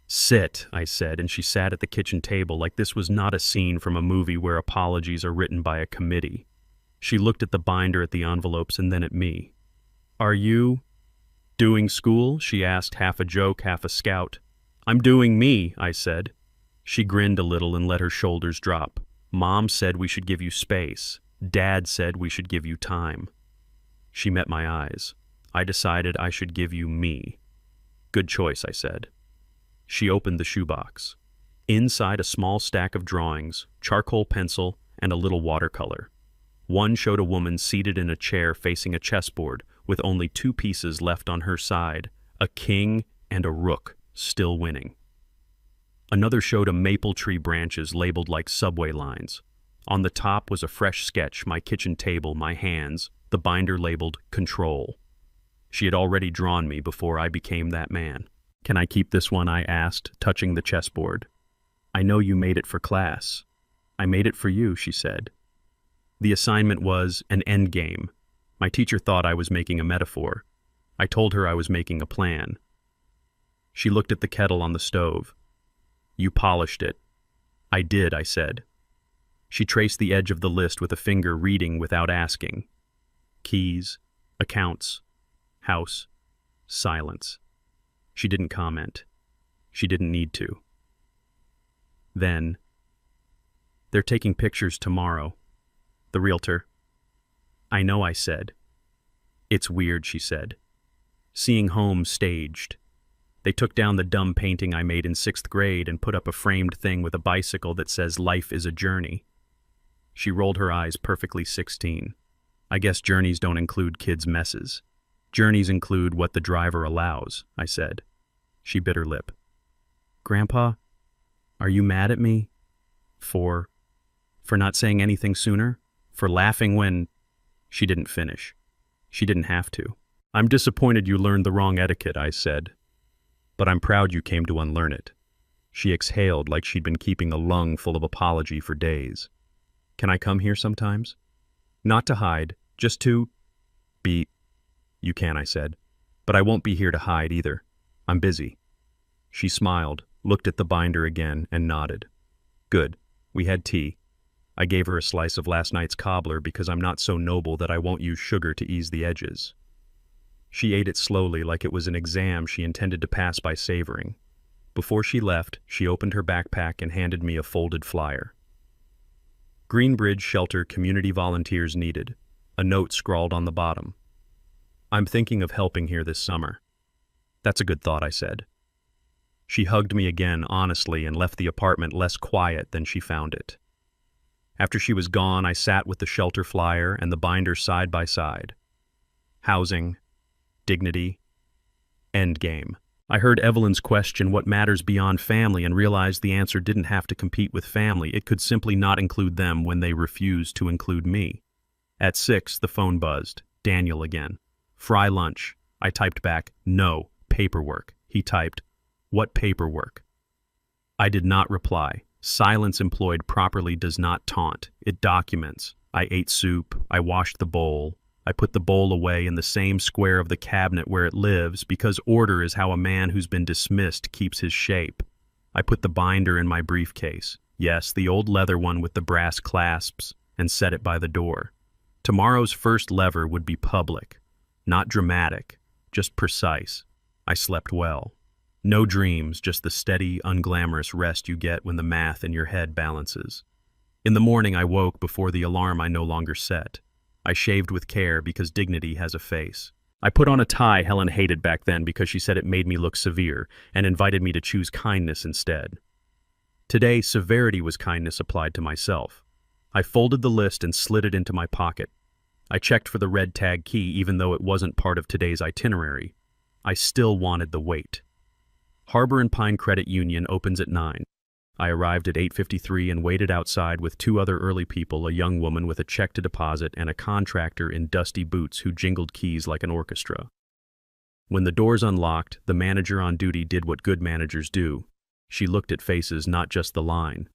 "Sit," I said, and she sat at the kitchen table like this was not a scene from a movie where apologies are written by a committee. She looked at the binder, at the envelopes, and then at me. "Are you doing school?" she asked, half a joke, half a scout. "I'm doing me," I said. She grinned a little and let her shoulders drop. "Mom said we should give you space. Dad said we should give you time." She met my eyes. "I decided I should give you me." "Good choice," I said. She opened the shoebox. Inside, a small stack of drawings, charcoal pencil, and a little watercolor. One showed a woman seated in a chair facing a chessboard with only 2 pieces left on her side, a king and a rook, still winning. Another showed a maple tree branches labeled like subway lines. On the top was a fresh sketch, my kitchen table, my hands, the binder labeled Control. She had already drawn me before I became that man. "Can I keep this one?" I asked, touching the chessboard. "I know you made it for class." "I made it for you," she said. The assignment was an end game. My teacher thought I was making a metaphor. I told her I was making a plan. She looked at the kettle on the stove. "You polished it." "I did," I said. She traced the edge of the list with a finger, reading without asking. Keys, accounts, house, silence. She didn't comment. She didn't need to. Then, "They're taking pictures tomorrow." The realtor. "I know," I said. "It's weird," she said. "Seeing home staged. They took down the dumb painting I made in 6th grade and put up a framed thing with a bicycle that says life is a journey." She rolled her eyes, perfectly 16. "I guess journeys don't include kids' messes. Journeys include what the driver allows," I said. She bit her lip. "Grandpa, are you mad at me? For not saying anything sooner? For laughing when—" She didn't finish. She didn't have to. "I'm disappointed you learned the wrong etiquette," I said. "But I'm proud you came to unlearn it." She exhaled like she'd been keeping a lung full of apology for days. "Can I come here sometimes? Not to hide, just to be—" "You can," I said. "But I won't be here to hide either. I'm busy." She smiled, looked at the binder again, and nodded. "Good. We had tea. I gave her a slice of last night's cobbler because I'm not so noble that I won't use sugar to ease the edges." She ate it slowly like it was an exam she intended to pass by savoring. Before she left, she opened her backpack and handed me a folded flyer. "Greenbridge Shelter Community Volunteers Needed." A note scrawled on the bottom. "I'm thinking of helping here this summer." "That's a good thought," I said. She hugged me again, honestly, and left the apartment less quiet than she found it. After she was gone, I sat with the shelter flyer and the binder side by side. Housing, dignity, endgame. I heard Evelyn's question, what matters beyond family, and realized the answer didn't have to compete with family. It could simply not include them when they refused to include me. At 6, the phone buzzed. Daniel again. "Fry lunch." I typed back, "No, paperwork." He typed, "What paperwork?" I did not reply. Silence employed properly does not taunt. It documents. I ate soup. I washed the bowl. I put the bowl away in the same square of the cabinet where it lives, because order is how a man who's been dismissed keeps his shape. I put the binder in my briefcase. Yes, the old leather one with the brass clasps, and set it by the door. Tomorrow's first lever would be public. Not dramatic, just precise. I slept well. No dreams, just the steady, unglamorous rest you get when the math in your head balances. In the morning, I woke before the alarm I no longer set. I shaved with care because dignity has a face. I put on a tie Helen hated back then because she said it made me look severe and invited me to choose kindness instead. Today, severity was kindness applied to myself. I folded the list and slid it into my pocket. I checked for the red tag key even though it wasn't part of today's itinerary. I still wanted the wait. Harbor and Pine Credit Union opens at 9. I arrived at 8:53 and waited outside with two other early people, a young woman with a check to deposit and a contractor in dusty boots who jingled keys like an orchestra. When the doors unlocked, the manager on duty did what good managers do. She looked at faces, not just the line.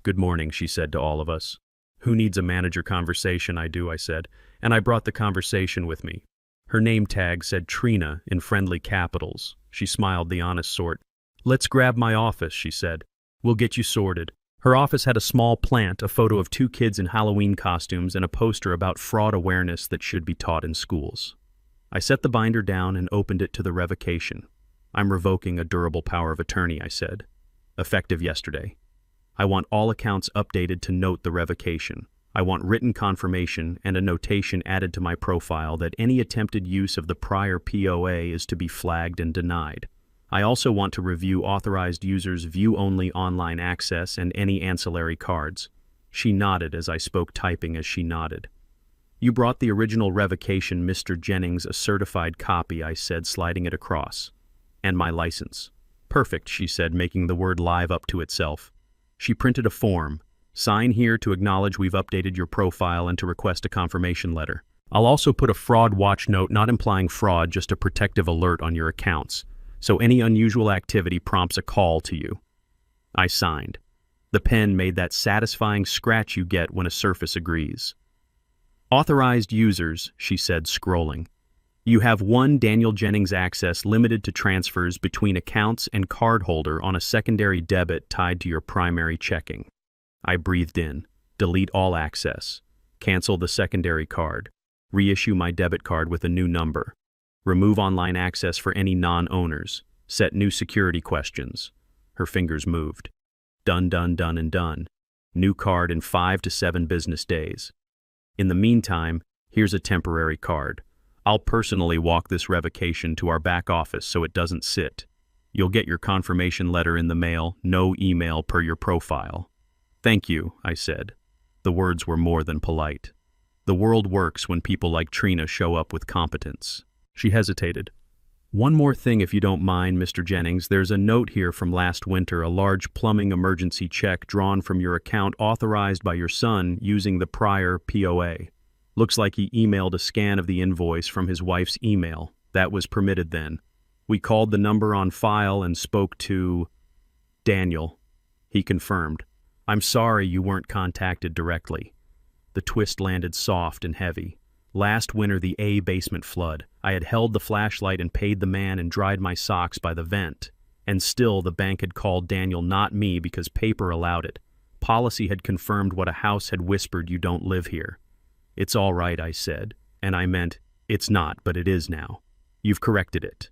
"Good morning," she said to all of us. "Who needs a manager conversation?" "I do," I said, and I brought the conversation with me. Her name tag said Trina in friendly capitals. She smiled the honest sort. "Let's grab my office," she said. "We'll get you sorted." Her office had a small plant, a photo of two kids in Halloween costumes, and a poster about fraud awareness that should be taught in schools. I set the binder down and opened it to the revocation. "I'm revoking a durable power of attorney," I said. "Effective yesterday. I want all accounts updated to note the revocation. I want written confirmation and a notation added to my profile that any attempted use of the prior POA is to be flagged and denied. I also want to review authorized users' view-only online access and any ancillary cards." She nodded as I spoke, typing as she nodded. "You brought the original revocation, Mr. Jennings, a certified copy," I said, sliding it across. "And my license." "Perfect," she said, making the word live up to itself. She printed a form. "Sign here to acknowledge we've updated your profile and to request a confirmation letter. I'll also put a fraud watch note, not implying fraud, just a protective alert on your accounts. So any unusual activity prompts a call to you." I signed. The pen made that satisfying scratch you get when a surface agrees. "Authorized users," she said, scrolling. "You have one Daniel Jennings access limited to transfers between accounts and cardholder on a secondary debit tied to your primary checking." I breathed in. Delete all access. Cancel the secondary card. Reissue my debit card with a new number. Remove online access for any non-owners. Set new security questions. Her fingers moved. Done, done, done, and done. New card in 5 to 7 business days. In the meantime, here's a temporary card. I'll personally walk this revocation to our back office so it doesn't sit. You'll get your confirmation letter in the mail, no email per your profile. "Thank you," I said. The words were more than polite. The world works when people like Trina show up with competence. She hesitated. "One more thing, if you don't mind, Mr. Jennings. There's a note here from last winter, a large plumbing emergency check drawn from your account authorized by your son using the prior POA. Looks like he emailed a scan of the invoice from his wife's email. That was permitted then. We called the number on file and spoke to Daniel. He confirmed. I'm sorry you weren't contacted directly." The twist landed soft and heavy. Last winter, the A basement flood. I had held the flashlight and paid the man and dried my socks by the vent. And still, the bank had called Daniel, not me, because paper allowed it. Policy had confirmed what a house had whispered: "You don't live here." "It's all right," I said. And I meant, it's not, but it is now. You've corrected it.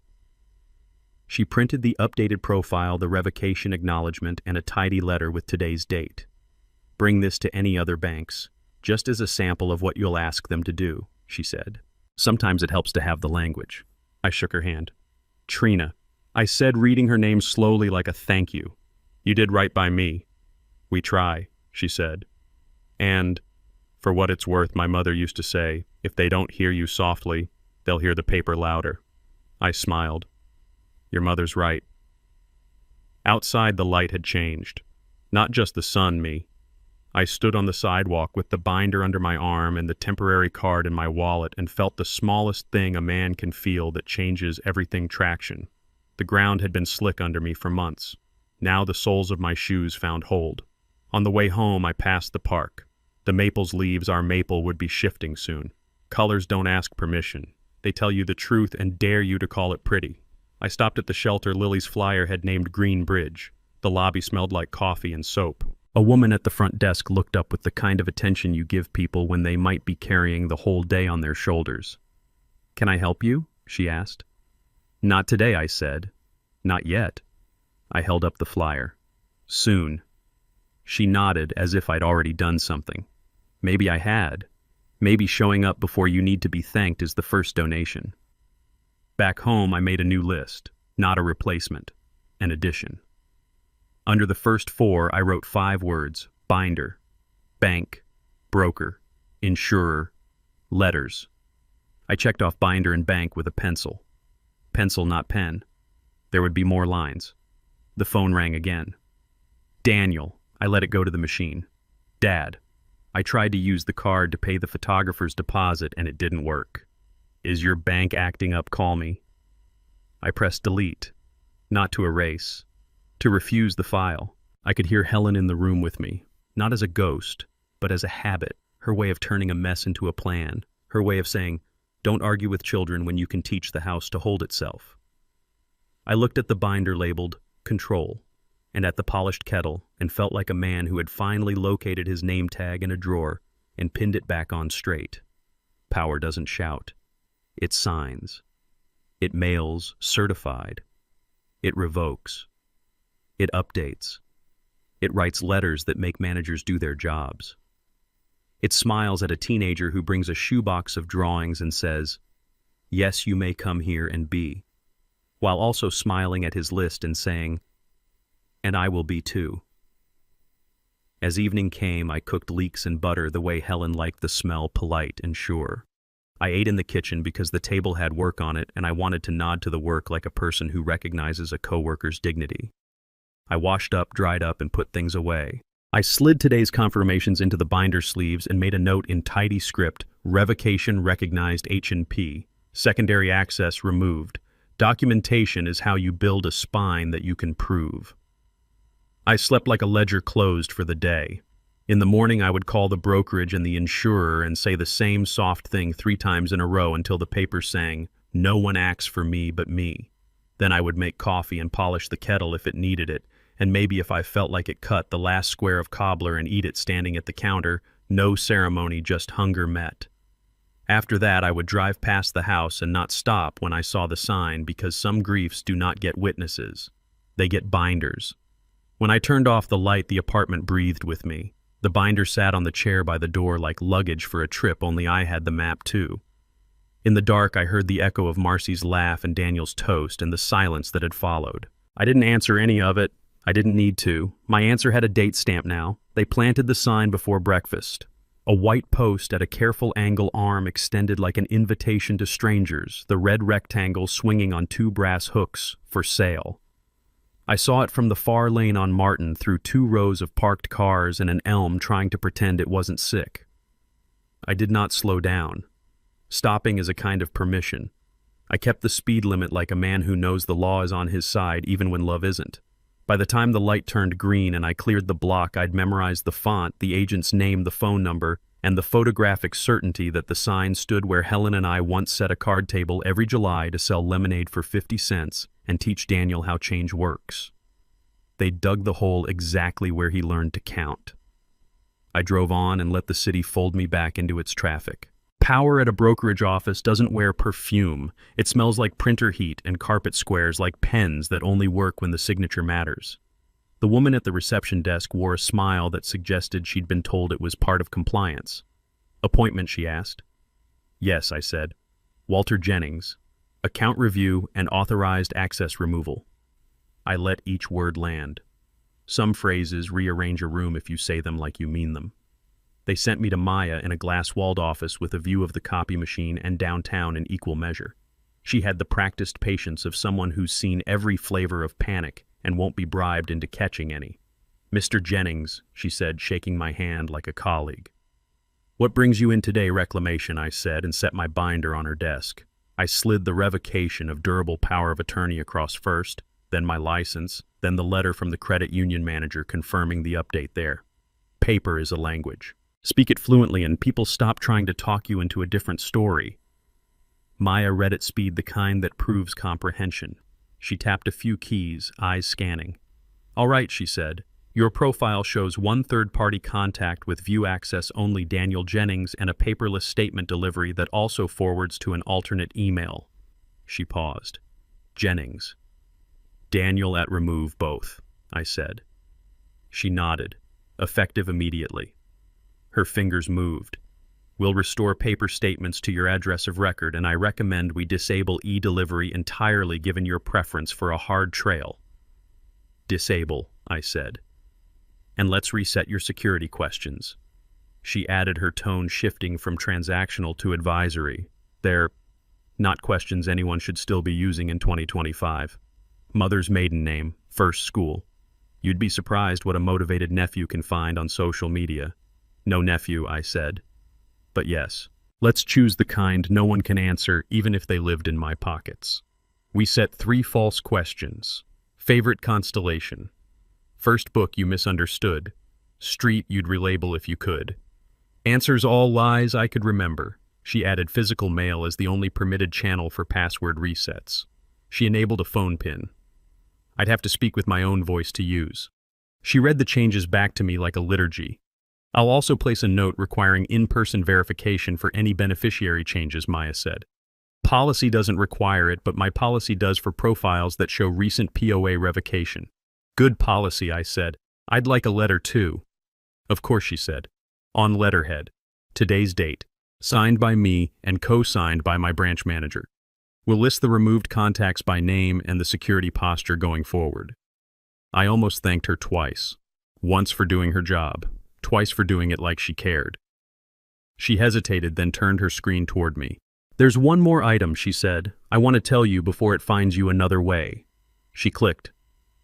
She printed the updated profile, the revocation acknowledgement, and a tidy letter with today's date. "Bring this to any other banks, just as a sample of what you'll ask them to do," she said. "Sometimes it helps to have the language." I shook her hand. "Trina," I said, reading her name slowly like a thank you. "You did right by me." "We try," she said. "And, for what it's worth, my mother used to say, if they don't hear you softly, they'll hear the paper louder." I smiled. "Your mother's right." Outside, the light had changed. Not just the sun, me. I stood on the sidewalk with the binder under my arm and the temporary card in my wallet and felt the smallest thing a man can feel that changes everything: traction. The ground had been slick under me for months. Now the soles of my shoes found hold. On the way home, I passed the park. The maple's leaves, our maple, would be shifting soon. Colors don't ask permission. They tell you the truth and dare you to call it pretty. I stopped at the shelter Lily's flyer had named Green Bridge. The lobby smelled like coffee and soap. A woman at the front desk looked up with the kind of attention you give people when they might be carrying the whole day on their shoulders. "Can I help you?" she asked. "Not today," I said. "Not yet." I held up the flyer. "Soon." She nodded as if I'd already done something. Maybe I had. Maybe showing up before you need to be thanked is the first donation. Back home, I made a new list, not a replacement, an addition. Under the first 4, I wrote 5 words: binder, bank, broker, insurer, letters. I checked off binder and bank with a pencil. Pencil, not pen. There would be more lines. The phone rang again. Daniel. I let it go to the machine. Dad. I tried to use the card to pay the photographer's deposit and it didn't work. Is your bank acting up? Call me. I pressed delete. Not to erase. To refuse the file. I could hear Helen in the room with me. Not as a ghost, but as a habit. Her way of turning a mess into a plan. Her way of saying, don't argue with children when you can teach the house to hold itself. I looked at the binder labeled Control and at the polished kettle and felt like a man who had finally located his name tag in a drawer and pinned it back on straight. Power doesn't shout. It signs. It mails certified. It revokes. It updates. It writes letters that make managers do their jobs. It smiles at a teenager who brings a shoebox of drawings and says, yes, you may come here and be, while also smiling at his list and saying, and I will be too. As evening came, I cooked leeks and butter the way Helen liked the smell, polite and sure. I ate in the kitchen because the table had work on it and I wanted to nod to the work like a person who recognizes a coworker's dignity. I washed up, dried up, and put things away. I slid today's confirmations into the binder sleeves and made a note in tidy script: revocation recognized H&P, secondary access removed. Documentation is how you build a spine that you can prove. I slept like a ledger closed for the day. In the morning, I would call the brokerage and the insurer and say the same soft thing 3 times in a row until the paper sang, no one acts for me but me. Then I would make coffee and polish the kettle if it needed it, and maybe if I felt like it, cut the last square of cobbler and eat it standing at the counter. No ceremony, just hunger met. After that, I would drive past the house and not stop when I saw the sign, because some griefs do not get witnesses. They get binders. When I turned off the light, the apartment breathed with me. The binder sat on the chair by the door like luggage for a trip, only I had the map too. In the dark, I heard the echo of Marcy's laugh and Daniel's toast and the silence that had followed. I didn't answer any of it. I didn't need to. My answer had a date stamp now. They planted the sign before breakfast. A white post at a careful angle, arm extended like an invitation to strangers, the red rectangle swinging on 2 brass hooks, for sale. I saw it from the far lane on Martin, through 2 rows of parked cars and an elm trying to pretend it wasn't sick. I did not slow down. Stopping is a kind of permission. I kept the speed limit like a man who knows the law is on his side even when love isn't. By the time the light turned green and I cleared the block, I'd memorized the font, the agent's name, the phone number, and the photographic certainty that the sign stood where Helen and I once set a card table every July to sell lemonade for 50 cents and teach Daniel how change works. They dug the hole exactly where he learned to count. I drove on and let the city fold me back into its traffic. Power at a brokerage office doesn't wear perfume. It smells like printer heat and carpet squares, like pens that only work when the signature matters. The woman at the reception desk wore a smile that suggested she'd been told it was part of compliance. Appointment, she asked. Yes, I said. Walter Jennings. Account review and authorized access removal. I let each word land. Some phrases rearrange a room if you say them like you mean them. They sent me to Maya in a glass-walled office with a view of the copy machine and downtown in equal measure. She had the practiced patience of someone who's seen every flavor of panic and won't be bribed into catching any. Mr. Jennings, she said, shaking my hand like a colleague. What brings you in today, reclamation, I said, and set my binder on her desk. I slid the revocation of durable power of attorney across first, then my license, then the letter from the credit union manager confirming the update there. Paper is a language. Speak it fluently and people stop trying to talk you into a different story. Maya read at speed, the kind that proves comprehension. She tapped a few keys, eyes scanning. All right, she said. Your profile shows 1 third-party contact with view access only, Daniel Jennings, and a paperless statement delivery that also forwards to an alternate email. She paused. Jennings. Daniel at remove both, I said. She nodded. Effective immediately. Her fingers moved. We'll restore paper statements to your address of record, and I recommend we disable e-delivery entirely given your preference for a hard trail. Disable, I said. And let's reset your security questions. She added, her tone shifting from transactional to advisory. They're not questions anyone should still be using in 2025. Mother's maiden name, first school. You'd be surprised what a motivated nephew can find on social media. No nephew, I said. But yes, let's choose the kind no one can answer even if they lived in my pockets. We set 3 false questions. Favorite constellation. First book you misunderstood. Street you'd relabel if you could. Answers all lies I could remember. She added physical mail as the only permitted channel for password resets. She enabled a phone pin. I'd have to speak with my own voice to use. She read the changes back to me like a liturgy. I'll also place a note requiring in-person verification for any beneficiary changes, Maya said. Policy doesn't require it, but my policy does for profiles that show recent POA revocation. Good policy, I said. I'd like a letter too. Of course, she said. On letterhead. Today's date. Signed by me and co-signed by my branch manager. We'll list the removed contacts by name and the security posture going forward. I almost thanked her twice. Once for doing her job. Twice for doing it like she cared. She hesitated, then turned her screen toward me. There's one more item, she said. I want to tell you before it finds you another way. She clicked.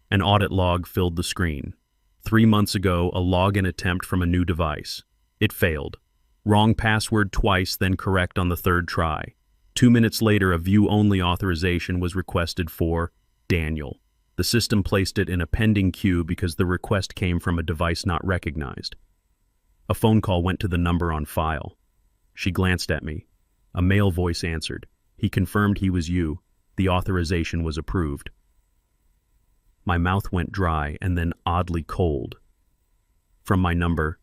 An audit log filled the screen. 3 months ago, a login attempt from a new device. It failed. Wrong password twice, then correct on the 3rd try. 2 minutes later, a view-only authorization was requested for Daniel. The system placed it in a pending queue because the request came from a device not recognized. A phone call went to the number on file. She glanced at me. A male voice answered. He confirmed he was you. The authorization was approved. My mouth went dry and then oddly cold. From my number,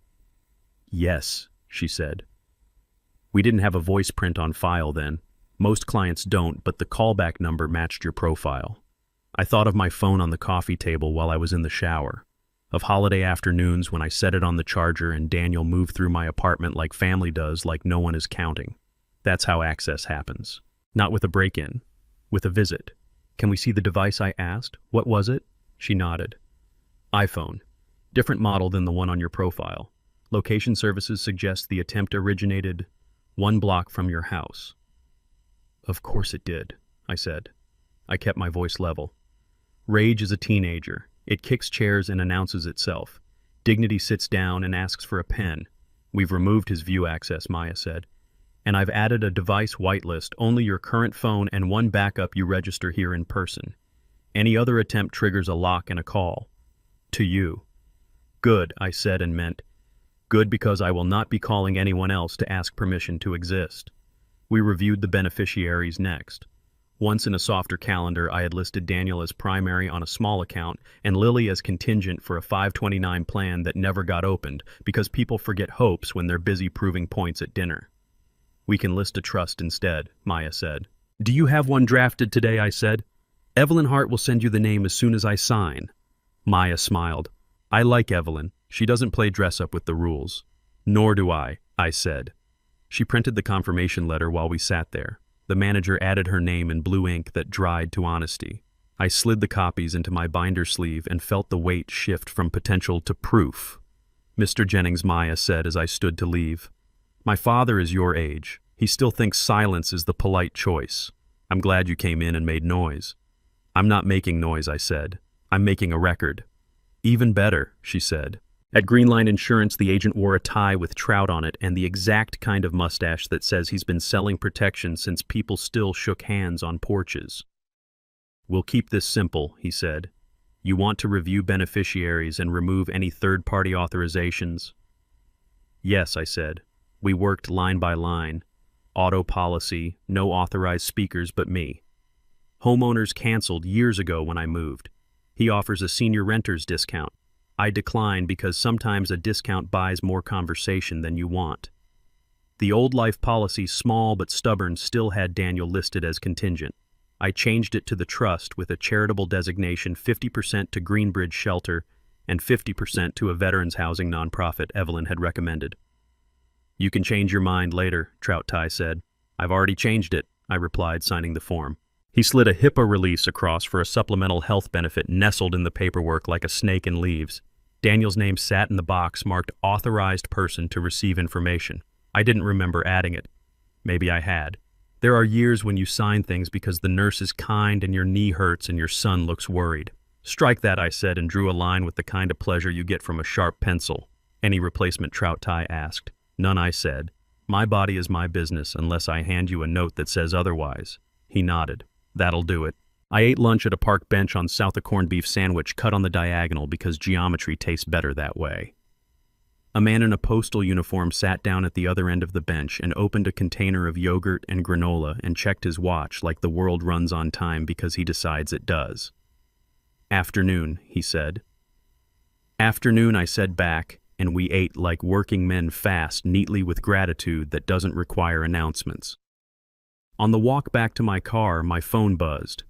yes, she said. We didn't have a voice print on file then. Most clients don't, but the callback number matched your profile. I thought of my phone on the coffee table while I was in the shower. Of holiday afternoons when I set it on the charger and Daniel moved through my apartment like family does, like no one is counting. That's how access happens. Not with a break-in. With a visit. Can we see the device, I asked? What was it? She nodded. iPhone. Different model than the one on your profile. Location services suggest the attempt originated 1 block from your house. Of course it did, I said. I kept my voice level. Rage is a teenager. It kicks chairs and announces itself. Dignity sits down and asks for a pen. We've removed his view access, Maya said. And I've added a device whitelist, only your current phone and 1 backup you register here in person. Any other attempt triggers a lock and a call. To you. Good, I said and meant. Good, because I will not be calling anyone else to ask permission to exist. We reviewed the beneficiaries next. Once in a softer calendar, I had listed Daniel as primary on a small account and Lily as contingent for a 529 plan that never got opened because people forget hopes when they're busy proving points at dinner. We can list a trust instead, Maya said. Do you have one drafted today, I said. Evelyn Hart will send you the name as soon as I sign. Maya smiled. I like Evelyn. She doesn't play dress-up with the rules. Nor do I said. She printed the confirmation letter while we sat there. The manager added her name in blue ink that dried to honesty. I slid the copies into my binder sleeve and felt the weight shift from potential to proof. Mr. Jennings, Maya said as I stood to leave. My father is your age. He still thinks silence is the polite choice. I'm glad you came in and made noise. I'm not making noise, I said. I'm making a record. Even better, she said. At Greenline Insurance, the agent wore a tie with trout on it and the exact kind of mustache that says he's been selling protection since people still shook hands on porches. We'll keep this simple, he said. You want to review beneficiaries and remove any third-party authorizations? Yes, I said. We worked line by line. Auto policy, no authorized speakers but me. Homeowners canceled years ago when I moved. He offers a senior renter's discount. I decline because sometimes a discount buys more conversation than you want. The old life policy, small but stubborn, still had Daniel listed as contingent. I changed it to the trust with a charitable designation, 50% to Greenbridge Shelter and 50% to a veterans housing nonprofit Evelyn had recommended. You can change your mind later, Trout Tai said. I've already changed it, I replied, signing the form. He slid a HIPAA release across for a supplemental health benefit nestled in the paperwork like a snake in leaves. Daniel's name sat in the box marked authorized person to receive information. I didn't remember adding it. Maybe I had. There are years when you sign things because the nurse is kind and your knee hurts and your son looks worried. Strike that, I said, and drew a line with the kind of pleasure you get from a sharp pencil. Any replacement, Trout Tai asked. None, I said. My body is my business unless I hand you a note that says otherwise. He nodded. That'll do it. I ate lunch at a park bench on South a corned beef sandwich cut on the diagonal because geometry tastes better that way. A man in a postal uniform sat down at the other end of the bench and opened a container of yogurt and granola and checked his watch like the world runs on time because he decides it does. Afternoon, he said. Afternoon, I said back, and we ate like working men fast, neatly with gratitude that doesn't require announcements. On the walk back to my car, my phone buzzed.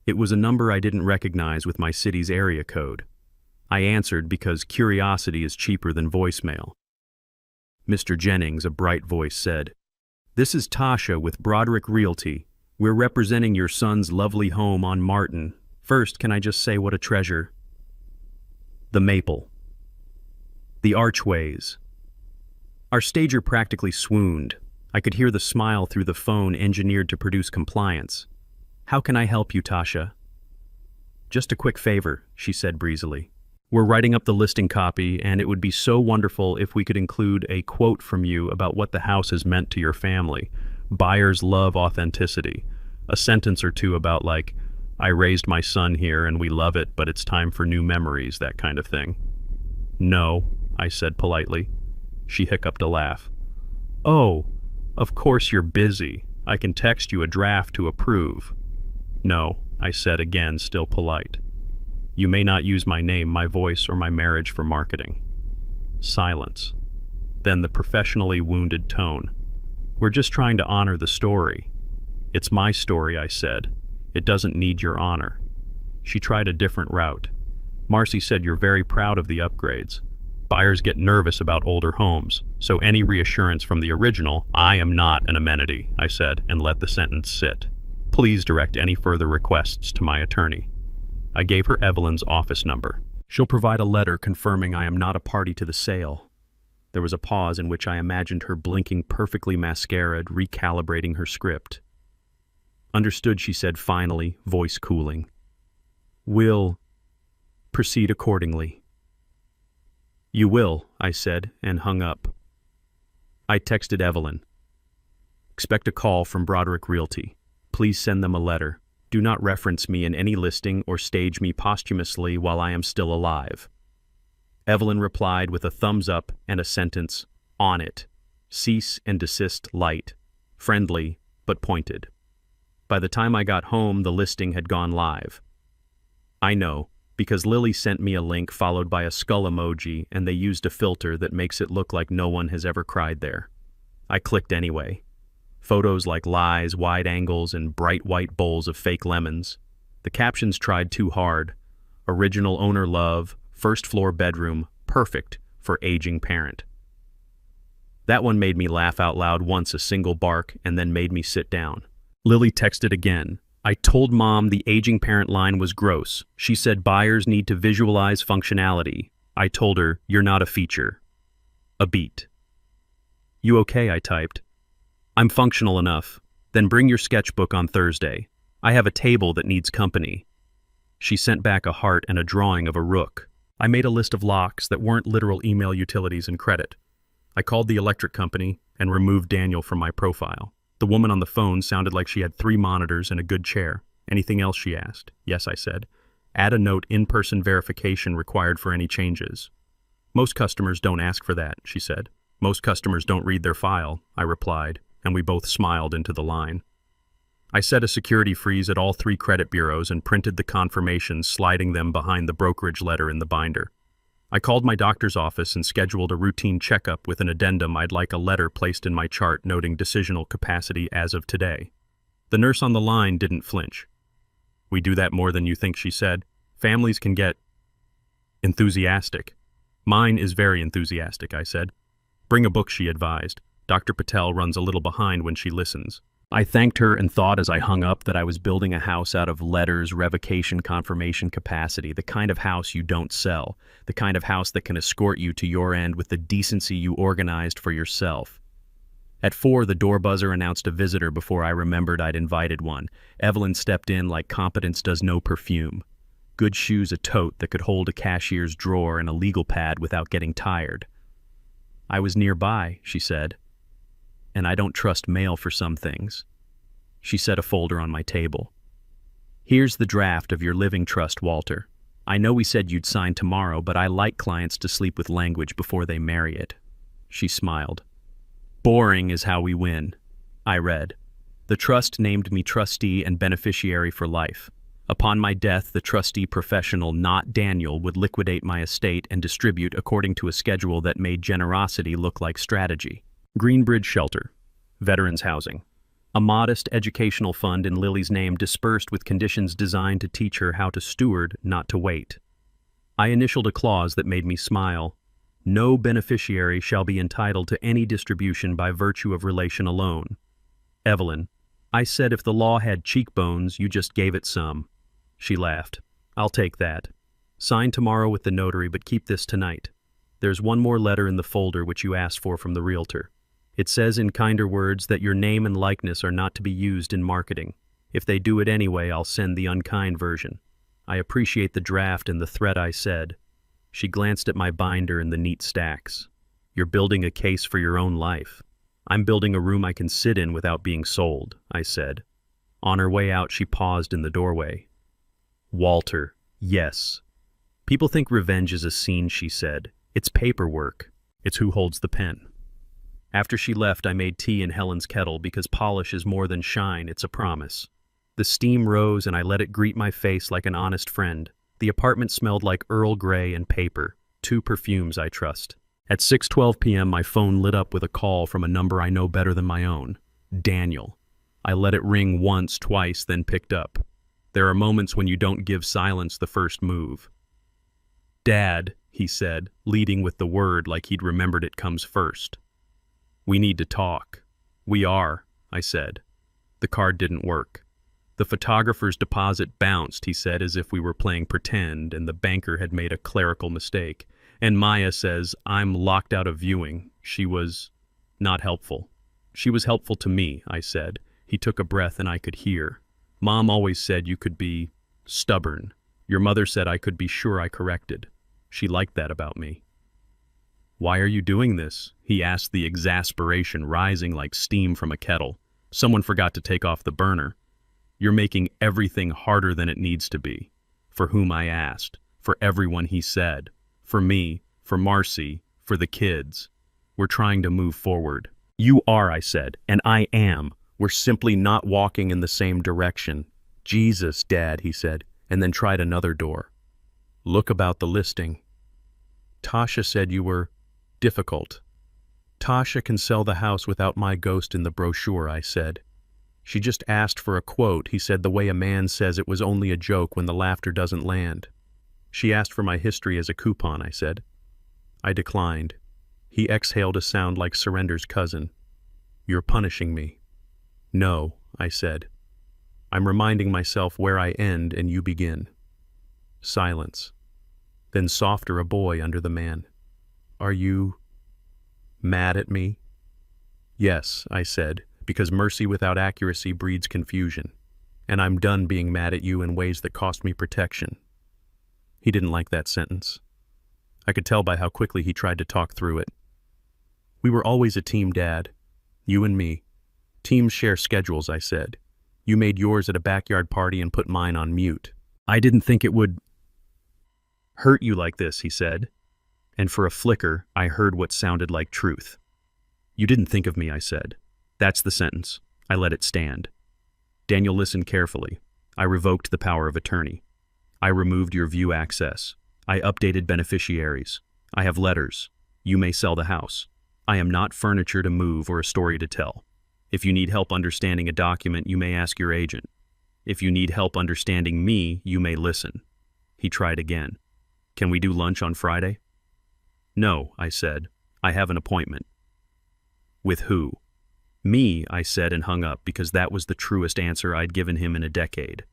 It was a number I didn't recognize with my city's area code. I answered because curiosity is cheaper than voicemail. Mr. Jennings, a bright voice said, "This is Tasha with Broderick Realty. We're representing your son's lovely home on Martin. First, can I just say what a treasure? The maple. The archways." Our stager practically swooned. I could hear the smile through the phone engineered to produce compliance. "How can I help you, Tasha?" "Just a quick favor," she said breezily. "We're writing up the listing copy, and it would be so wonderful if we could include a quote from you about what the house has meant to your family. Buyers love authenticity. A sentence or two about like, I raised my son here and we love it, but it's time for new memories, that kind of thing." "No," I said politely. She hiccuped a laugh. "Oh, of course you're busy. I can text you a draft to approve." "No," I said again, still polite. "You may not use my name, my voice, or my marriage for marketing." Silence. Then the professionally wounded tone. "We're just trying to honor the story." "It's my story," I said. "It doesn't need your honor." She tried a different route. "Marcy said you're very proud of the upgrades. Buyers get nervous about older homes, so any reassurance from the original, I am not an amenity," I said, and let the sentence sit. "Please direct any further requests to my attorney." I gave her Evelyn's office number. "She'll provide a letter confirming I am not a party to the sale." There was a pause in which I imagined her blinking perfectly mascaraed, recalibrating her script. "Understood," she said finally, voice cooling. "Will proceed accordingly." "You will," I said, and hung up. I texted Evelyn. "Expect a call from Broderick Realty. Please send them a letter. Do not reference me in any listing or stage me posthumously while I am still alive." Evelyn replied with a thumbs up and a sentence, "On it. Cease and desist light. Friendly, but pointed." By the time I got home, the listing had gone live. I know, because Lily sent me a link followed by a skull emoji, and they used a filter that makes it look like no one has ever cried there. I clicked anyway. Photos like lies, wide angles, and bright white bowls of fake lemons. The captions tried too hard. Original owner love, first floor bedroom, perfect for aging parent. That one made me laugh out loud once, a single bark, and then made me sit down. Lily texted again. "I told Mom the aging parent line was gross. She said buyers need to visualize functionality. I told her, you're not a feature. A beat." "You okay?" I typed. "I'm functional enough. Then bring your sketchbook on Thursday. I have a table that needs company." She sent back a heart and a drawing of a rook. I made a list of locks that weren't literal email utilities and credit. I called the electric company and removed Daniel from my profile. The woman on the phone sounded like she had 3 monitors and a good chair. "Anything else?" she asked. "Yes," I said. "Add a note, in-person verification required for any changes." "Most customers don't ask for that," she said. "Most customers don't read their file," I replied, and we both smiled into the line. I set a security freeze at all 3 credit bureaus and printed the confirmations, sliding them behind the brokerage letter in the binder. I called my doctor's office and scheduled a routine checkup with an addendum I'd like a letter placed in my chart noting decisional capacity as of today. The nurse on the line didn't flinch. "We do that more than you think," she said. "Families can get enthusiastic." "Mine is very enthusiastic," I said. Bring a book, she advised. Dr. Patel runs a little behind when she listens. I thanked her and thought as I hung up that I was building a house out of letters, revocation, confirmation capacity, the kind of house you don't sell, the kind of house that can escort you to your end with the decency you organized for yourself. At 4, the door buzzer announced a visitor before I remembered I'd invited one. Evelyn stepped in like competence does no perfume. Good shoes, a tote that could hold a cashier's drawer, and a legal pad without getting tired. I was nearby, she said, and I don't trust mail for some things. She set a folder on my table. Here's the draft of your living trust, Walter. I know we said you'd sign tomorrow, but I like clients to sleep with language before they marry it. She smiled. Boring is how we win. I read. The trust named me trustee and beneficiary for life. Upon my death, the trustee professional, not Daniel, would liquidate my estate and distribute according to a schedule that made generosity look like strategy. Greenbridge Shelter, Veterans Housing. A modest educational fund in Lily's name dispersed with conditions designed to teach her how to steward, not to wait. I initialed a clause that made me smile. No beneficiary shall be entitled to any distribution by virtue of relation alone. Evelyn, I said if the law had cheekbones, you just gave it some. She laughed. I'll take that. Sign tomorrow with the notary, but keep this tonight. There's one more letter in the folder which you asked for from the realtor. It says in kinder words that your name and likeness are not to be used in marketing. If they do it anyway, I'll send the unkind version. I appreciate the draft and the threat, I said. She glanced at my binder and the neat stacks. You're building a case for your own life. I'm building a room I can sit in without being sold, I said. On her way out, she paused in the doorway. Walter, yes. People think revenge is a scene, she said. It's paperwork. It's who holds the pen. After she left, I made tea in Helen's kettle because polish is more than shine, it's a promise. The steam rose and I let it greet my face like an honest friend. The apartment smelled like Earl Grey and paper, 2 perfumes I trust. At 6:12 p.m., my phone lit up with a call from a number I know better than my own. Daniel. I let it ring once, twice, then picked up. There are moments when you don't give silence the first move. Dad, he said, leading with the word like he'd remembered it comes first. We need to talk. We are, I said. The card didn't work. The photographer's deposit bounced, he said, as if we were playing pretend and the banker had made a clerical mistake. And Maya says, I'm locked out of viewing. She was not helpful. She was helpful to me, I said. He took a breath and I could hear. Mom always said you could be stubborn. Your mother said I could be sure I corrected. She liked that about me. Why are you doing this? He asked, the exasperation rising like steam from a kettle. Someone forgot to take off the burner. You're making everything harder than it needs to be. For whom, I asked. For everyone, he said. For me, for Marcy, for the kids. We're trying to move forward. You are, I said, and I am. We're simply not walking in the same direction. Jesus, Dad, he said, and then tried another door. Look about the listing. Tasha said you were difficult. Tasha can sell the house without my ghost in the brochure, I said. She just asked for a quote, he said, the way a man says it was only a joke when the laughter doesn't land. She asked for my history as a coupon, I said. I declined. He exhaled a sound like Surrender's cousin. You're punishing me. No, I said. I'm reminding myself where I end and you begin. Silence. Then softer, a boy under the man. Are you mad at me? Yes, I said, because mercy without accuracy breeds confusion, and I'm done being mad at you in ways that cost me protection. He didn't like that sentence. I could tell by how quickly he tried to talk through it. We were always a team, Dad. You and me. Teams share schedules, I said. You made yours at a backyard party and put mine on mute. I didn't think it would hurt you like this, he said. And for a flicker, I heard what sounded like truth. You didn't think of me, I said. That's the sentence. I let it stand. Daniel listened carefully. I revoked the power of attorney. I removed your view access. I updated beneficiaries. I have letters. You may sell the house. I am not furniture to move or a story to tell. If you need help understanding a document, you may ask your agent. If you need help understanding me, you may listen. He tried again. Can we do lunch on Friday? No, I said. I have an appointment. With who? Me, I said and hung up because that was the truest answer I'd given him in a decade.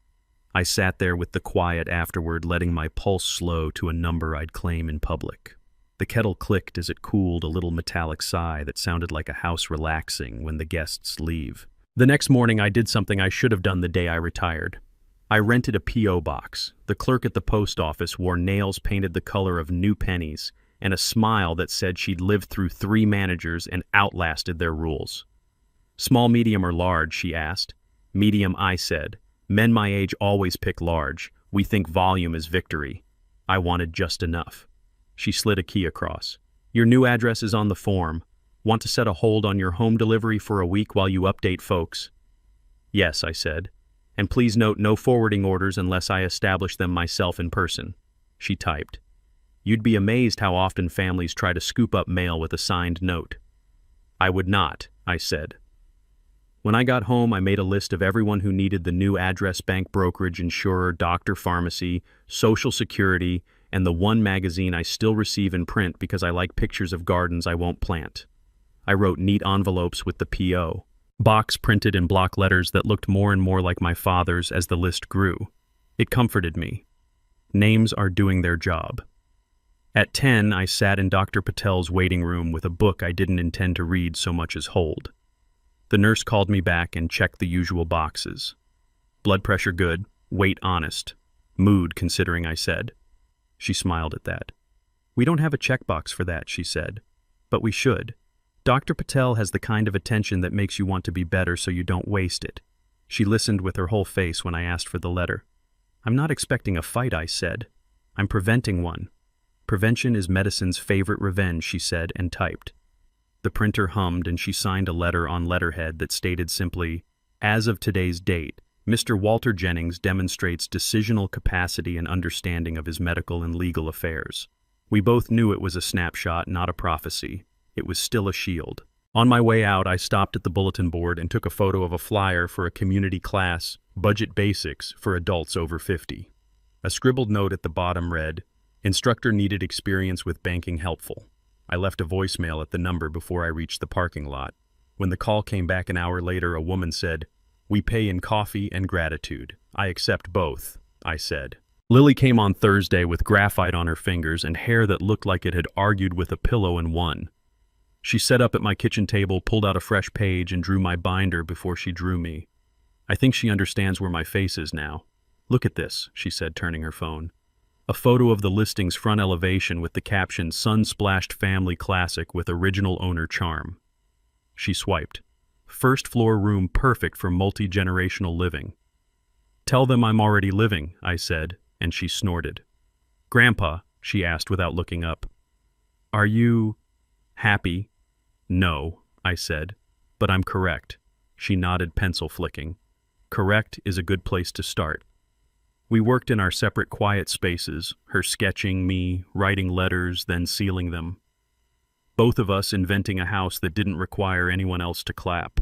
I sat there with the quiet afterward, letting my pulse slow to a number I'd claim in public. The kettle clicked as it cooled, a little metallic sigh that sounded like a house relaxing when the guests leave. The next morning I did something I should have done the day I retired. I rented a P.O. box. The clerk at the post office wore nails painted the color of new pennies and a smile that said she'd lived through 3 managers and outlasted their rules. Small, medium, or large, she asked. Medium, I said. Men my age always pick large. We think volume is victory. I wanted just enough. She slid a key across. Your new address is on the form. Want to set a hold on your home delivery for a week while you update folks? Yes, I said. And please note no forwarding orders unless I establish them myself in person. She typed. You'd be amazed how often families try to scoop up mail with a signed note. I would not, I said. When I got home, I made a list of everyone who needed the new address, bank, brokerage, insurer, doctor, pharmacy, Social Security, and the one magazine I still receive in print because I like pictures of gardens I won't plant. I wrote neat envelopes with the P.O. box printed in block letters that looked more and more like my father's as the list grew. It comforted me. Names are doing their job. At 10, I sat in Dr. Patel's waiting room with a book I didn't intend to read so much as hold. The nurse called me back and checked the usual boxes. Blood pressure good, weight honest, mood considering, I said. She smiled at that. We don't have a checkbox for that, she said. But we should. Dr. Patel has the kind of attention that makes you want to be better so you don't waste it. She listened with her whole face when I asked for the letter. I'm not expecting a fight, I said. I'm preventing one. Prevention is medicine's favorite revenge, she said and typed. The printer hummed and she signed a letter on letterhead that stated simply, as of today's date, Mr. Walter Jennings demonstrates decisional capacity and understanding of his medical and legal affairs. We both knew it was a snapshot, not a prophecy. It was still a shield. On my way out, I stopped at the bulletin board and took a photo of a flyer for a community class, Budget Basics, for adults over 50. A scribbled note at the bottom read, Instructor needed experience with banking helpful. I left a voicemail at the number before I reached the parking lot. When the call came back an hour later, a woman said, We pay in coffee and gratitude. I accept both, I said. Lily came on Thursday with graphite on her fingers and hair that looked like it had argued with a pillow and won. She sat up at my kitchen table, pulled out a fresh page, and drew my binder before she drew me. I think she understands where my face is now. Look at this, she said, turning her phone. A photo of the listing's front elevation with the caption, Sun-splashed family classic with original owner charm. She swiped. First floor room perfect for multi-generational living. Tell them I'm already living, I said, and she snorted. Grandpa, she asked without looking up. Are you happy? No, I said, but I'm correct. She nodded, pencil flicking. Correct is a good place to start. We worked in our separate quiet spaces, her sketching, me writing letters, then sealing them. Both of us inventing a house that didn't require anyone else to clap.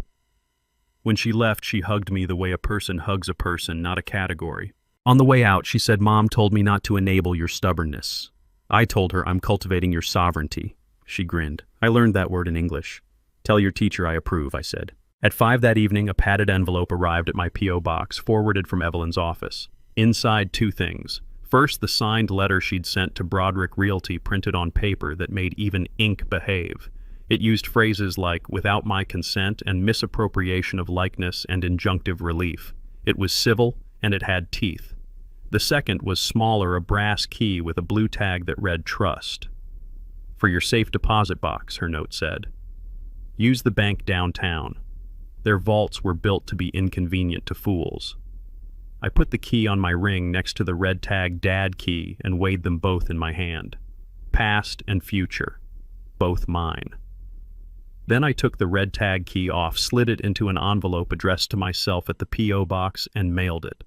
When she left, she hugged me the way a person hugs a person, not a category. On the way out, she said, Mom told me not to enable your stubbornness. I told her I'm cultivating your sovereignty. She grinned. I learned that word in English. Tell your teacher I approve, I said. At 5 that evening, a padded envelope arrived at my P.O. box, forwarded from Evelyn's office. Inside 2 things. First, the signed letter she'd sent to Broderick Realty printed on paper that made even ink behave. It used phrases like, without my consent, and misappropriation of likeness and injunctive relief. It was civil, and it had teeth. The second was smaller, a brass key with a blue tag that read trust. For your safe deposit box, her note said. Use the bank downtown. Their vaults were built to be inconvenient to fools. I put the key on my ring next to the red tag Dad key and weighed them both in my hand. Past and future. Both mine. Then I took the red tag key off, slid it into an envelope addressed to myself at the P.O. box, and mailed it.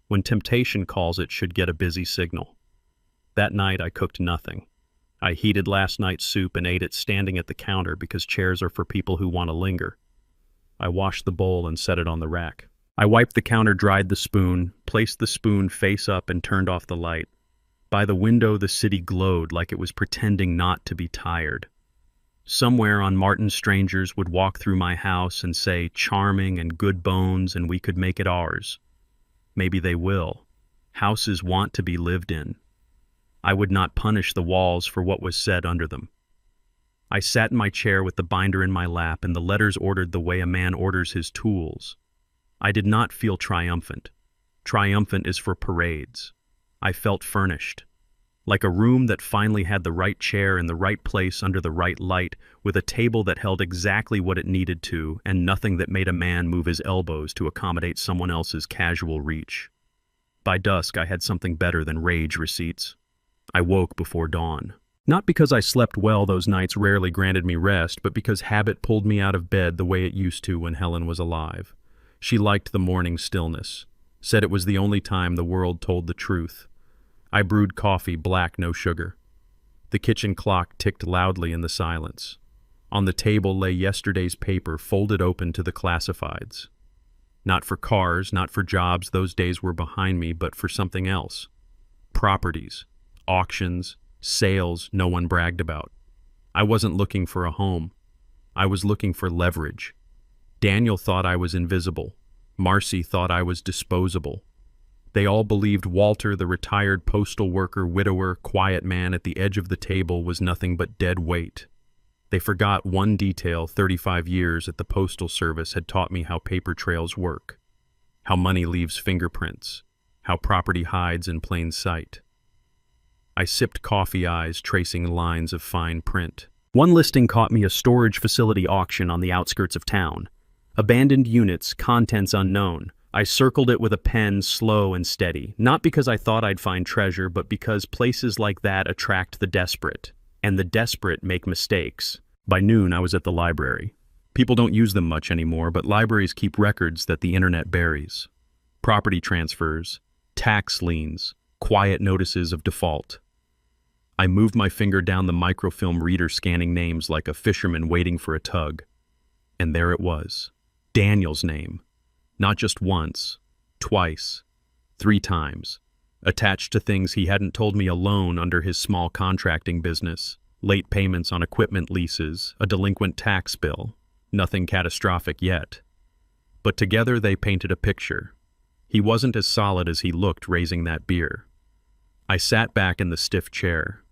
When temptation calls, it should get a busy signal. That night I cooked nothing. I heated last night's soup and ate it standing at the counter because chairs are for people who want to linger. I washed the bowl and set it on the rack. I wiped the counter, dried the spoon, placed the spoon face up, and turned off the light. By the window, the city glowed like it was pretending not to be tired. Somewhere on Martin strangers would walk through my house and say charming and good bones and we could make it ours. Maybe they will. Houses want to be lived in. I would not punish the walls for what was said under them. I sat in my chair with the binder in my lap and the letters ordered the way a man orders his tools. I did not feel triumphant. Triumphant is for parades. I felt furnished. Like a room that finally had the right chair in the right place under the right light, with a table that held exactly what it needed to, and nothing that made a man move his elbows to accommodate someone else's casual reach. By dusk, I had something better than rage receipts. I woke before dawn. Not because I slept well those nights rarely granted me rest, but because habit pulled me out of bed the way it used to when Helen was alive. She liked the morning stillness, said it was the only time the world told the truth. I brewed coffee black, no sugar. The kitchen clock ticked loudly in the silence. On the table lay yesterday's paper folded open to the classifieds. Not for cars, not for jobs, those days were behind me, but for something else. Properties, auctions, sales no one bragged about. I wasn't looking for a home. I was looking for leverage. Daniel thought I was invisible. Marcy thought I was disposable. They all believed Walter, the retired postal worker, widower, quiet man at the edge of the table, was nothing but dead weight. They forgot one detail 35 years at the Postal Service had taught me: how paper trails work, how money leaves fingerprints, how property hides in plain sight. I sipped coffee, eyes tracing lines of fine print. One listing caught me: a storage facility auction on the outskirts of town. Abandoned units, contents unknown. I circled it with a pen, slow and steady, not because I thought I'd find treasure, but because places like that attract the desperate, and the desperate make mistakes. By noon, I was at the library. People don't use them much anymore, but libraries keep records that the internet buries. Property transfers, tax liens, quiet notices of default. I moved my finger down the microfilm reader, scanning names like a fisherman waiting for a tug. And there it was. Daniel's name. Not just once, twice, 3 times, attached to things he hadn't told me: a loan under his small contracting business, late payments on equipment leases, a delinquent tax bill. Nothing catastrophic yet. But together they painted a picture. He wasn't as solid as he looked raising that beer. I sat back in the stiff chair.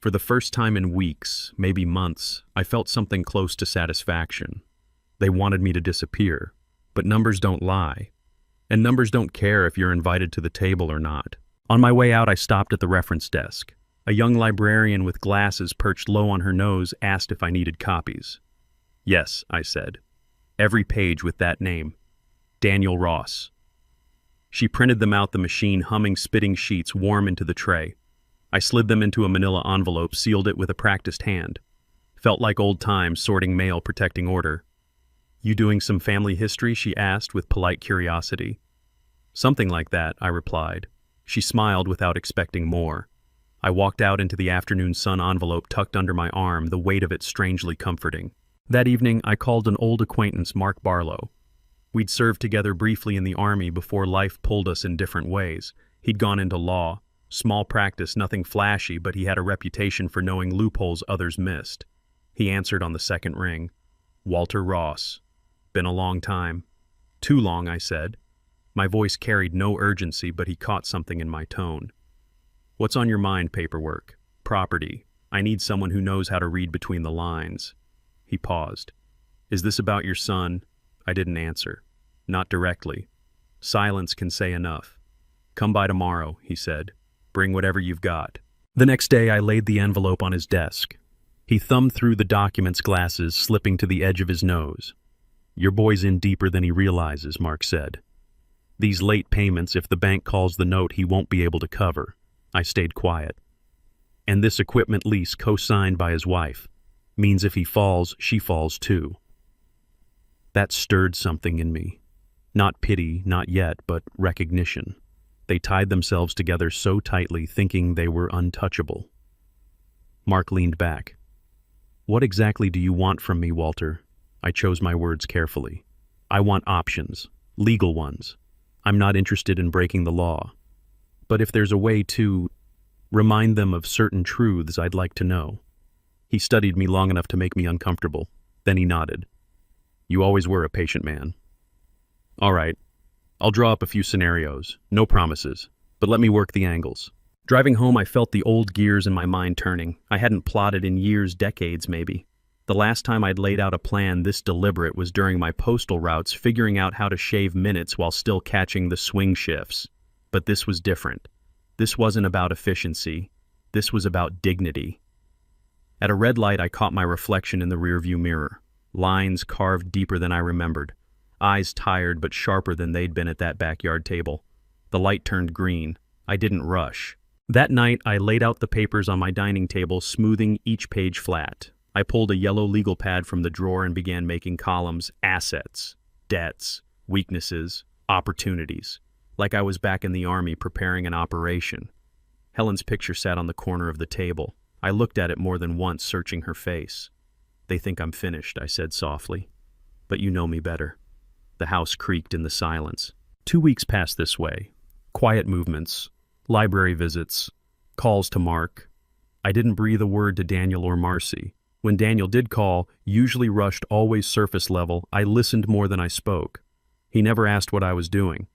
For the first time in weeks, maybe months, I felt something close to satisfaction. They wanted me to disappear. But numbers don't lie. And numbers don't care if you're invited to the table or not. On my way out, I stopped at the reference desk. A young librarian with glasses perched low on her nose asked if I needed copies. Yes, I said. Every page with that name. Daniel Ross. She printed them out the machine, humming, spitting sheets warm into the tray. I slid them into a manila envelope, sealed it with a practiced hand. Felt like old times, sorting mail, protecting order. You doing some family history? She asked with polite curiosity. Something like that, I replied. She smiled without expecting more. I walked out into the afternoon sun, envelope tucked under my arm, the weight of it strangely comforting. That evening, I called an old acquaintance, Mark Barlow. We'd served together briefly in the Army before life pulled us in different ways. He'd gone into law. Small practice, nothing flashy, but he had a reputation for knowing loopholes others missed. He answered on the second ring. Walter Ross. Been a long time. Too long, I said. My voice carried no urgency, but he caught something in my tone. What's on your mind? Paperwork. Property. I need someone who knows how to read between the lines. He paused. Is this about your son? I didn't answer. Not directly. Silence can say enough. Come by tomorrow, he said. Bring whatever you've got. The next day, I laid the envelope on his desk. He thumbed through the documents, glasses slipping to the edge of his nose. Your boy's in deeper than he realizes, Mark said. These late payments, if the bank calls the note, he won't be able to cover. I stayed quiet. And this equipment lease, co-signed by his wife, means if he falls, she falls too. That stirred something in me. Not pity, not yet, but recognition. They tied themselves together so tightly, thinking they were untouchable. Mark leaned back. What exactly do you want from me, Walter? I chose my words carefully. I want options, legal ones. I'm not interested in breaking the law. But if there's a way to remind them of certain truths, I'd like to know. He studied me long enough to make me uncomfortable. Then he nodded. You always were a patient man. All right, I'll draw up a few scenarios. No promises, but let me work the angles. Driving home, I felt the old gears in my mind turning. I hadn't plotted in years, decades maybe. The last time I'd laid out a plan this deliberate was during my postal routes, figuring out how to shave minutes while still catching the swing shifts. But this was different. This wasn't about efficiency. This was about dignity. At a red light, I caught my reflection in the rearview mirror. Lines carved deeper than I remembered. Eyes tired but sharper than they'd been at that backyard table. The light turned green. I didn't rush. That night, I laid out the papers on my dining table, smoothing each page flat. I pulled a yellow legal pad from the drawer and began making columns: assets, debts, weaknesses, opportunities. Like I was back in the army preparing an operation. Helen's picture sat on the corner of the table. I looked at it more than once, searching her face. They think I'm finished, I said softly. But you know me better. The house creaked in the silence. 2 weeks passed this way. Quiet movements, library visits, calls to Mark. I didn't breathe a word to Daniel or Marcy. When Daniel did call, usually rushed, always surface level, I listened more than I spoke. He never asked what I was doing.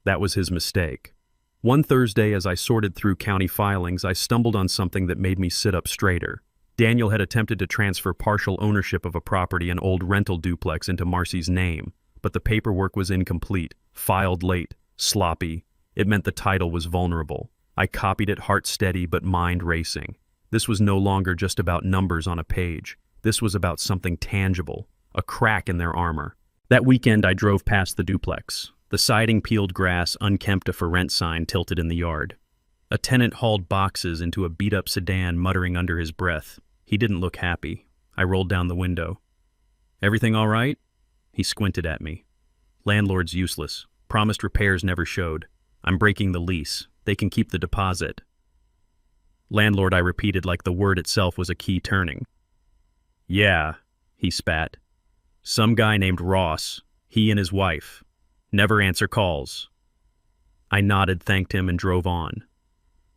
That was his mistake. One Thursday, as I sorted through county filings, I stumbled on something that made me sit up straighter. Daniel had attempted to transfer partial ownership of a property, an old rental duplex, into Marcy's name, but the paperwork was incomplete, filed late, sloppy. It meant the title was vulnerable. I copied it, heart steady but mind racing. This was no longer just about numbers on a page. This was about something tangible, a crack in their armor. That weekend, I drove past the duplex. The siding, peeled grass, unkempt, a for rent sign tilted in the yard. A tenant hauled boxes into a beat-up sedan, muttering under his breath. He didn't look happy. I rolled down the window. Everything all right? He squinted at me. Landlord's useless. Promised repairs never showed. I'm breaking the lease. They can keep the deposit. Landlord, I repeated like the word itself was a key turning. Yeah, he spat. Some guy named Ross. He and his wife. Never answer calls. I nodded, thanked him, and drove on.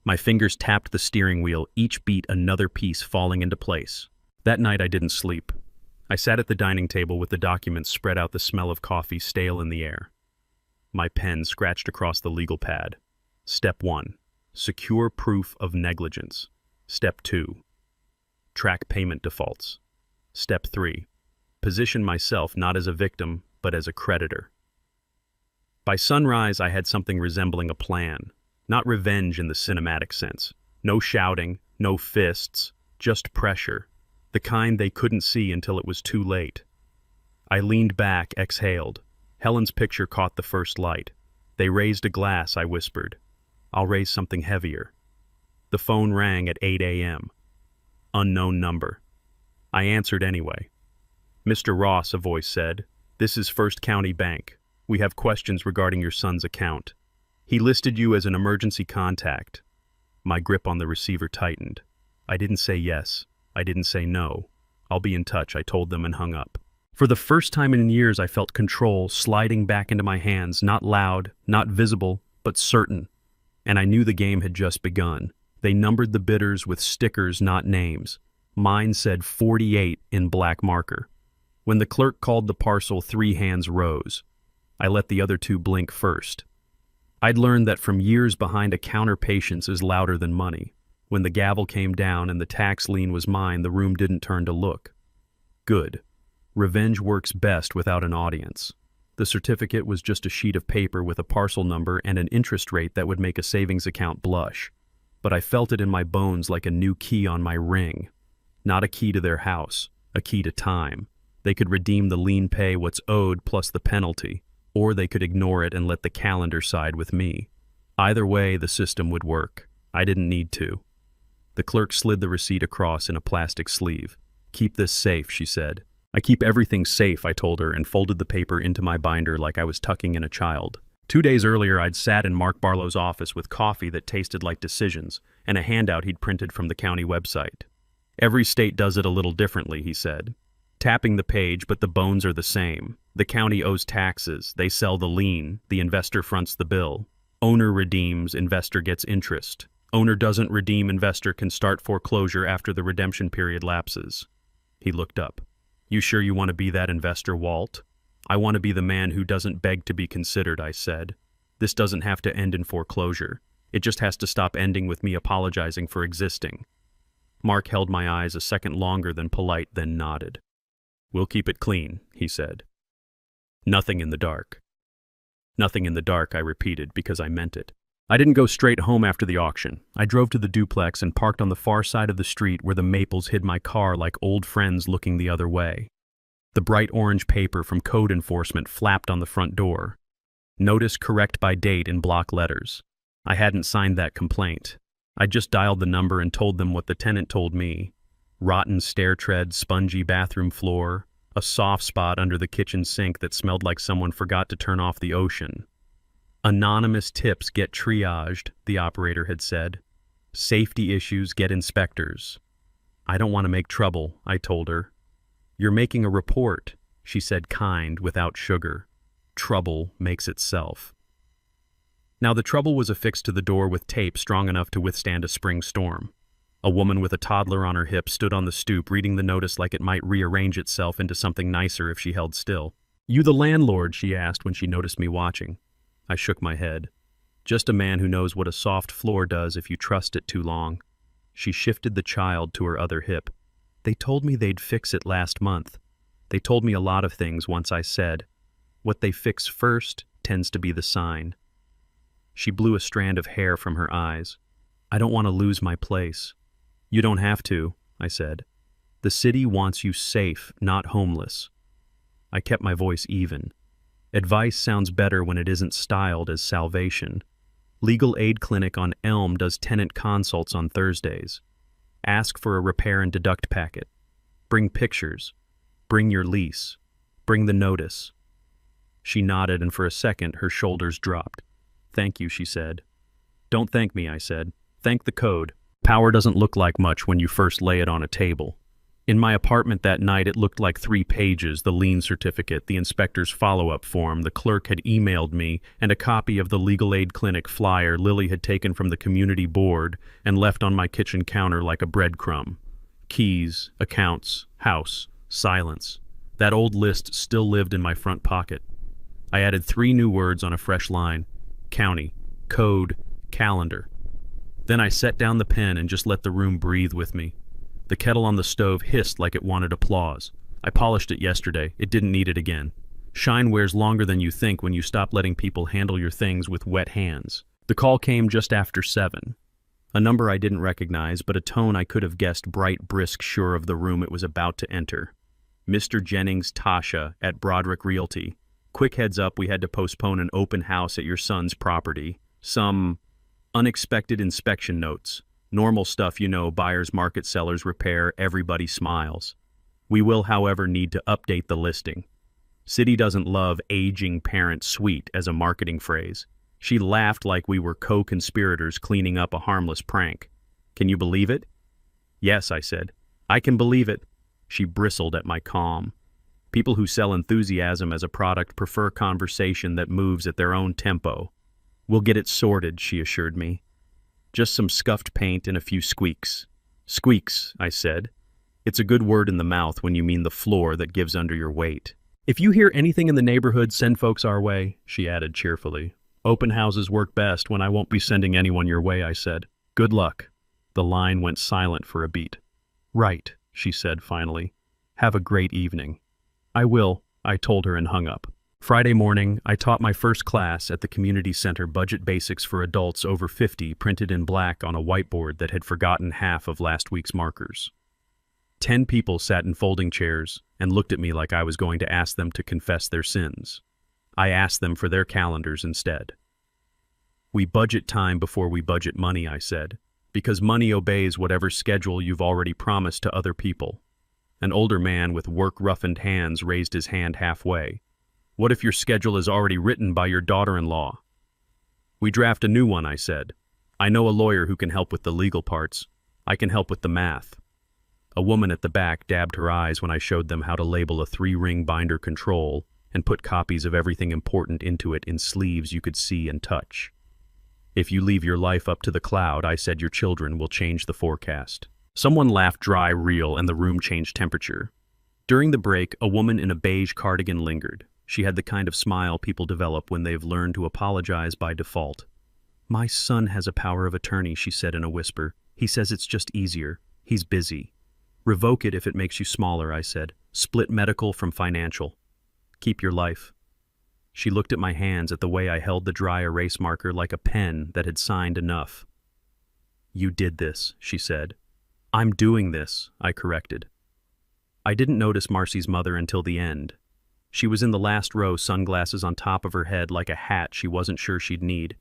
My fingers tapped the steering wheel, each beat another piece falling into place. That night I didn't sleep. I sat at the dining table with the documents spread out, the smell of coffee stale in the air. My pen scratched across the legal pad. Step 1. Secure proof of negligence. Step 2. Track payment defaults. Step 3. Position myself not as a victim, but as a creditor. By sunrise, I had something resembling a plan. Not revenge in the cinematic sense. No shouting, no fists, just pressure. The kind they couldn't see until it was too late. I leaned back, exhaled. Helen's picture caught the first light. They raised a glass, I whispered. I'll raise something heavier. The phone rang at 8 a.m. Unknown number. I answered anyway. Mr. Ross, a voice said. This is First County Bank. We have questions regarding your son's account. He listed you as an emergency contact. My grip on the receiver tightened. I didn't say yes. I didn't say no. I'll be in touch, I told them, and hung up. For the first time in years, I felt control sliding back into my hands, not loud, not visible, but certain. And I knew the game had just begun. They numbered the bidders with stickers, not names. Mine said 48 in black marker. When the clerk called the parcel, 3 hands rose. I let the other 2 blink first. I'd learned that from years behind a counter, patience is louder than money. When the gavel came down and the tax lien was mine, the room didn't turn to look. Good. Revenge works best without an audience. The certificate was just a sheet of paper with a parcel number and an interest rate that would make a savings account blush. But I felt it in my bones like a new key on my ring. Not a key to their house, a key to time. They could redeem the lien, pay what's owed plus the penalty, or they could ignore it and let the calendar side with me. Either way, the system would work. I didn't need to. The clerk slid the receipt across in a plastic sleeve. Keep this safe, she said. I keep everything safe, I told her, and folded the paper into my binder like I was tucking in a child. 2 days earlier, I'd sat in Mark Barlow's office with coffee that tasted like decisions and a handout he'd printed from the county website. Every state does it a little differently, he said. Tapping the page, but the bones are the same. The county owes taxes, they sell the lien, the investor fronts the bill. Owner redeems, investor gets interest. Owner doesn't redeem, investor can start foreclosure after the redemption period lapses. He looked up. You sure you want to be that investor, Walt? I want to be the man who doesn't beg to be considered, I said. This doesn't have to end in foreclosure. It just has to stop ending with me apologizing for existing. Mark held my eyes a second longer than polite, then nodded. We'll keep it clean, he said. Nothing in the dark. Nothing in the dark, I repeated, because I meant it. I didn't go straight home after the auction. I drove to the duplex and parked on the far side of the street where the maples hid my car like old friends looking the other way. The bright orange paper from code enforcement flapped on the front door. Notice correct by date in block letters. I hadn't signed that complaint. I just dialed the number and told them what the tenant told me. Rotten stair tread, spongy bathroom floor, a soft spot under the kitchen sink that smelled like someone forgot to turn off the ocean. Anonymous tips get triaged, the operator had said. Safety issues get inspectors. I don't want to make trouble, I told her. You're making a report, she said, kind, without sugar. Trouble makes itself. Now the trouble was affixed to the door with tape strong enough to withstand a spring storm. A woman with a toddler on her hip stood on the stoop reading the notice like it might rearrange itself into something nicer if she held still. You the landlord, she asked when she noticed me watching. I shook my head. Just a man who knows what a soft floor does if you trust it too long. She shifted the child to her other hip. They told me they'd fix it last month. They told me a lot of things once I said. What they fix first tends to be the sign. She blew a strand of hair from her eyes. I don't want to lose my place. You don't have to, I said. The city wants you safe, not homeless. I kept my voice even. Advice sounds better when it isn't styled as salvation. Legal Aid Clinic on Elm does tenant consults on Thursdays. Ask for a repair and deduct packet. Bring pictures. Bring your lease. Bring the notice. She nodded, and for a second her shoulders dropped. Thank you, she said. Don't thank me, I said. Thank the code. Power doesn't look like much when you first lay it on a table. In my apartment that night, it looked like 3 pages, the lien certificate, the inspector's follow-up form the clerk had emailed me, and a copy of the Legal Aid Clinic flyer Lily had taken from the community board and left on my kitchen counter like a breadcrumb. Keys, accounts, house, silence. That old list still lived in my front pocket. I added 3 new words on a fresh line. County, code, calendar. Then I set down the pen and just let the room breathe with me. The kettle on the stove hissed like it wanted applause. I polished it yesterday. It didn't need it again. Shine wears longer than you think when you stop letting people handle your things with wet hands. The call came just after 7. A number I didn't recognize, but a tone I could have guessed, bright, brisk, sure of the room it was about to enter. Mr. Jennings, Tasha, at Broderick Realty. Quick heads up, we had to postpone an open house at your son's property. Some unexpected inspection notes. Normal stuff, you know, buyers, market, sellers, repair, everybody smiles. We will, however, need to update the listing. City doesn't love aging parent suite as a marketing phrase. She laughed like we were co-conspirators cleaning up a harmless prank. Can you believe it? Yes, I said. I can believe it. She bristled at my calm. People who sell enthusiasm as a product prefer conversation that moves at their own tempo. We'll get it sorted, she assured me. Just some scuffed paint and a few squeaks. Squeaks, I said. It's a good word in the mouth when you mean the floor that gives under your weight. If you hear anything in the neighborhood, send folks our way, she added cheerfully. Open houses work best when I won't be sending anyone your way, I said. Good luck. The line went silent for a beat. Right, she said finally. Have a great evening. I will, I told her and hung up. Friday morning, I taught my first class at the community center, Budget Basics for Adults Over 50, printed in black on a whiteboard that had forgotten half of last week's markers. 10 people sat in folding chairs and looked at me like I was going to ask them to confess their sins. I asked them for their calendars instead. We budget time before we budget money, I said, because money obeys whatever schedule you've already promised to other people. An older man with work-roughened hands raised his hand halfway. What if your schedule is already written by your daughter-in-law? We draft a new one, I said. I know a lawyer who can help with the legal parts. I can help with the math. A woman at the back dabbed her eyes when I showed them how to label a 3-ring binder control and put copies of everything important into it in sleeves you could see and touch. If you leave your life up to the cloud, I said, your children will change the forecast. Someone laughed dry, real, and the room changed temperature. During the break, a woman in a beige cardigan lingered. She had the kind of smile people develop when they've learned to apologize by default. My son has a power of attorney, she said in a whisper. He says it's just easier. He's busy. Revoke it if it makes you smaller, I said. Split medical from financial. Keep your life. She looked at my hands, at the way I held the dry erase marker like a pen that had signed enough. You did this, she said. I'm doing this, I corrected. I didn't notice Marcy's mother until the end. She was in the last row, sunglasses on top of her head like a hat she wasn't sure she'd need.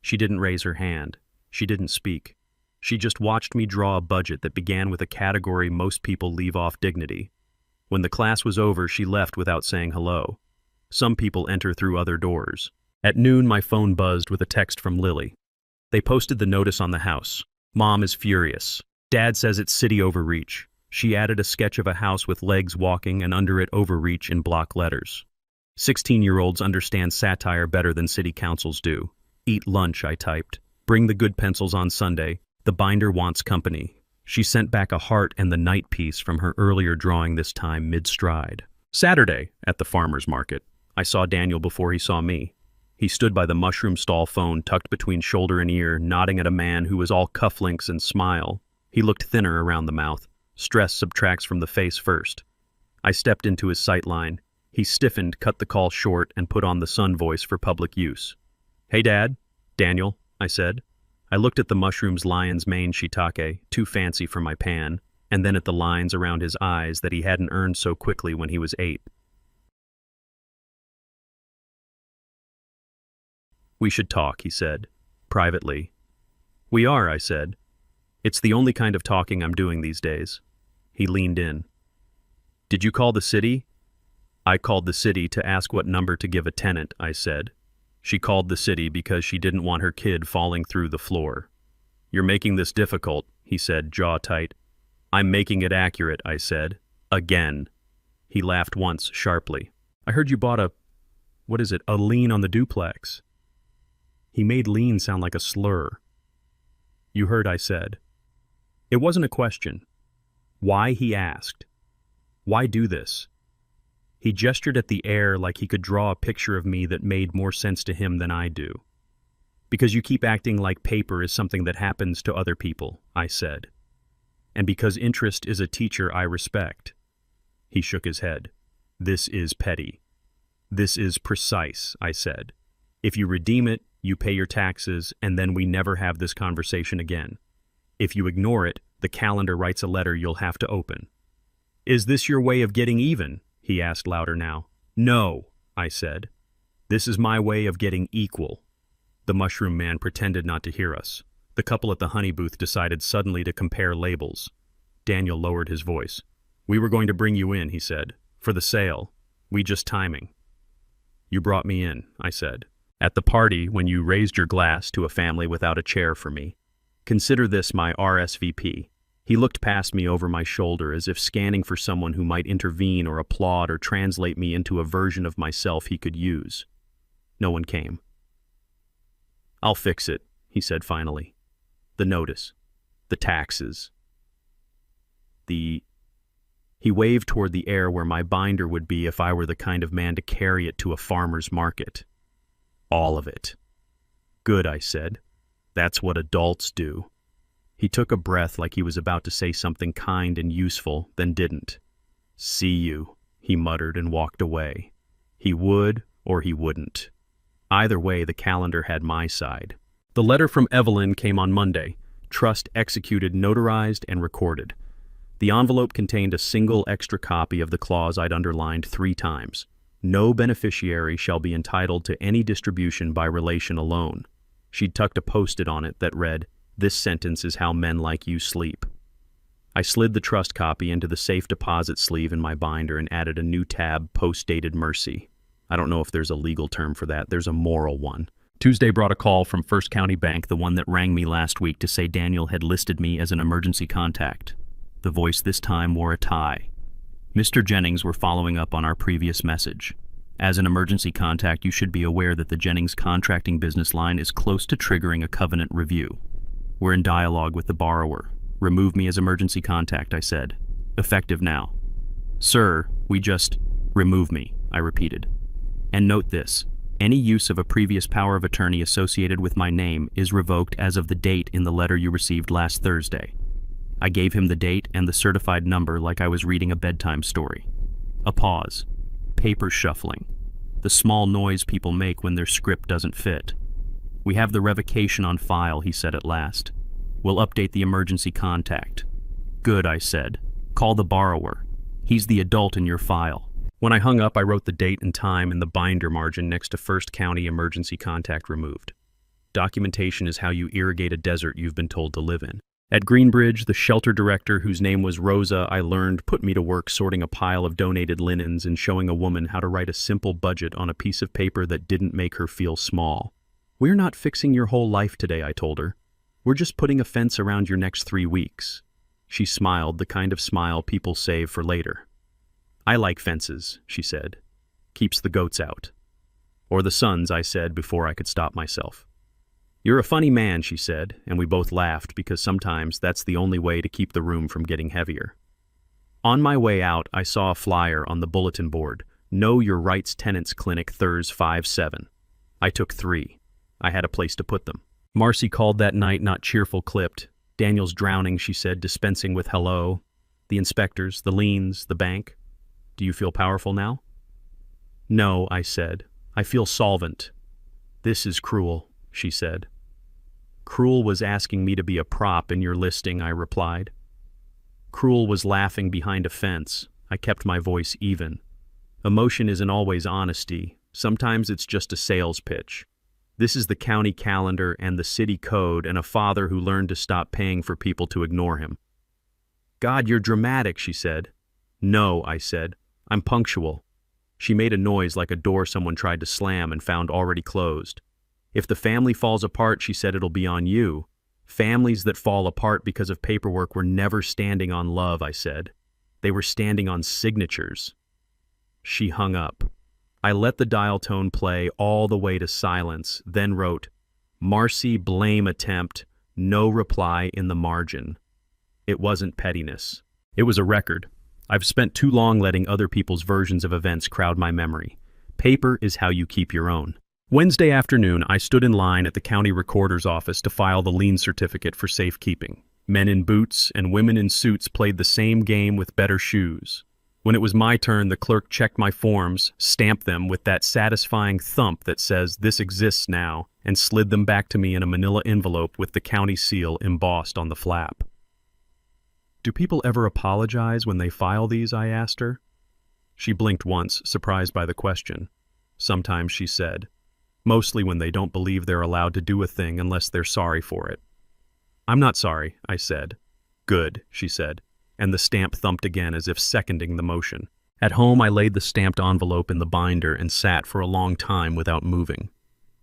She didn't raise her hand. She didn't speak. She just watched me draw a budget that began with a category most people leave off: dignity. When the class was over, she left without saying hello. Some people enter through other doors. At noon, my phone buzzed with a text from Lily. They posted the notice on the house. Mom is furious. Dad says it's city overreach. She added a sketch of a house with legs walking and under it overreach in block letters. 16-year-olds understand satire better than city councils do. Eat lunch, I typed. Bring the good pencils on Sunday. The binder wants company. She sent back a heart and the night piece from her earlier drawing, this time mid-stride. Saturday, at the farmer's market, I saw Daniel before he saw me. He stood by the mushroom stall, phone tucked between shoulder and ear, nodding at a man who was all cufflinks and smile. He looked thinner around the mouth. Stress subtracts from the face first. I stepped into his sight line. He stiffened, cut the call short, and put on the son voice for public use. Hey, Dad. Daniel, I said. I looked at the mushroom's lion's mane shiitake, too fancy for my pan, and then at the lines around his eyes that he hadn't earned so quickly when he was 8. We should talk, he said, privately. We are, I said. It's the only kind of talking I'm doing these days. He leaned in. Did you call the city? I called the city to ask what number to give a tenant, I said. She called the city because she didn't want her kid falling through the floor. You're making this difficult, he said, jaw tight. I'm making it accurate, I said. Again. He laughed once, sharply. I heard you bought a lien on the duplex. He made lien sound like a slur. You heard, I said. It wasn't a question. Why, he asked. Why do this? He gestured at the air like he could draw a picture of me that made more sense to him than I do. Because you keep acting like paper is something that happens to other people, I said. And because interest is a teacher I respect. He shook his head. This is petty. This is precise, I said. If you redeem it, you pay your taxes, and then we never have this conversation again. If you ignore it, the calendar writes a letter you'll have to open. Is this your way of getting even? He asked louder now. No, I said. This is my way of getting equal. The mushroom man pretended not to hear us. The couple at the honey booth decided suddenly to compare labels. Daniel lowered his voice. We were going to bring you in, he said, for the sale. We just timing. You brought me in, I said. At the party when you raised your glass to a family without a chair for me. Consider this my RSVP. He looked past me over my shoulder as if scanning for someone who might intervene or applaud or translate me into a version of myself he could use. No one came. I'll fix it, he said finally. The notice. The taxes. He waved toward the air where my binder would be if I were the kind of man to carry it to a farmer's market. All of it. Good, I said. That's what adults do. He took a breath like he was about to say something kind and useful, then didn't. See you, he muttered and walked away. He would or he wouldn't. Either way, the calendar had my side. The letter from Evelyn came on Monday. Trust executed, notarized, and recorded. The envelope contained a single extra copy of the clause I'd underlined 3 times. No beneficiary shall be entitled to any distribution by relation alone. She'd tucked a post-it on it that read, "This sentence is how men like you sleep." I slid the trust copy into the safe deposit sleeve in my binder and added a new tab, post-dated mercy. I don't know if there's a legal term for that. There's a moral one. Tuesday brought a call from First County Bank, the one that rang me last week, to say Daniel had listed me as an emergency contact. The voice this time wore a tie. Mr. Jennings were following up on our previous message. As an emergency contact, you should be aware that the Jennings contracting business line is close to triggering a covenant review. We're in dialogue with the borrower. Remove me as emergency contact, I said. Effective now. Sir, we just... Remove me, I repeated. And note this. Any use of a previous power of attorney associated with my name is revoked as of the date in the letter you received last Thursday. I gave him the date and the certified number like I was reading a bedtime story. A pause. Paper shuffling. The small noise people make when their script doesn't fit. We have the revocation on file, he said at last. We'll update the emergency contact. Good, I said. Call the borrower. He's the adult in your file. When I hung up, I wrote the date and time in the binder margin next to First County emergency contact removed. Documentation is how you irrigate a desert you've been told to live in. At Greenbridge, the shelter director, whose name was Rosa, I learned, put me to work sorting a pile of donated linens and showing a woman how to write a simple budget on a piece of paper that didn't make her feel small. We're not fixing your whole life today, I told her. We're just putting a fence around your next 3 weeks. She smiled, the kind of smile people save for later. I like fences, she said. Keeps the goats out. Or the sons, I said before I could stop myself. You're a funny man, she said, and we both laughed because sometimes that's the only way to keep the room from getting heavier. On my way out, I saw a flyer on the bulletin board, Know Your Rights Tenants Clinic Thurs 5-7. I took 3. I had a place to put them. Marcy called that night, not cheerful clipped. Daniel's drowning, she said, dispensing with hello. The inspectors, the liens, the bank. Do you feel powerful now? No, I said. I feel solvent. This is cruel, she said. Cruel was asking me to be a prop in your listing, I replied. Cruel was laughing behind a fence. I kept my voice even. Emotion isn't always honesty. Sometimes it's just a sales pitch. This is the county calendar and the city code and a father who learned to stop paying for people to ignore him. God, you're dramatic, she said. No, I said. I'm punctual. She made a noise like a door someone tried to slam and found already closed. If the family falls apart, she said, it'll be on you. Families that fall apart because of paperwork were never standing on love, I said. They were standing on signatures. She hung up. I let the dial tone play all the way to silence, then wrote, Marcy blame attempt, no reply in the margin. It wasn't pettiness. It was a record. I've spent too long letting other people's versions of events crowd my memory. Paper is how you keep your own. Wednesday afternoon, I stood in line at the county recorder's office to file the lien certificate for safekeeping. Men in boots and women in suits played the same game with better shoes. When it was my turn, the clerk checked my forms, stamped them with that satisfying thump that says, "This exists now," and slid them back to me in a manila envelope with the county seal embossed on the flap. Do people ever apologize when they file these? I asked her. She blinked once, surprised by the question. Sometimes, she said. Mostly when they don't believe they're allowed to do a thing unless they're sorry for it. I'm not sorry, I said. Good, she said, and the stamp thumped again as if seconding the motion. At home, I laid the stamped envelope in the binder and sat for a long time without moving.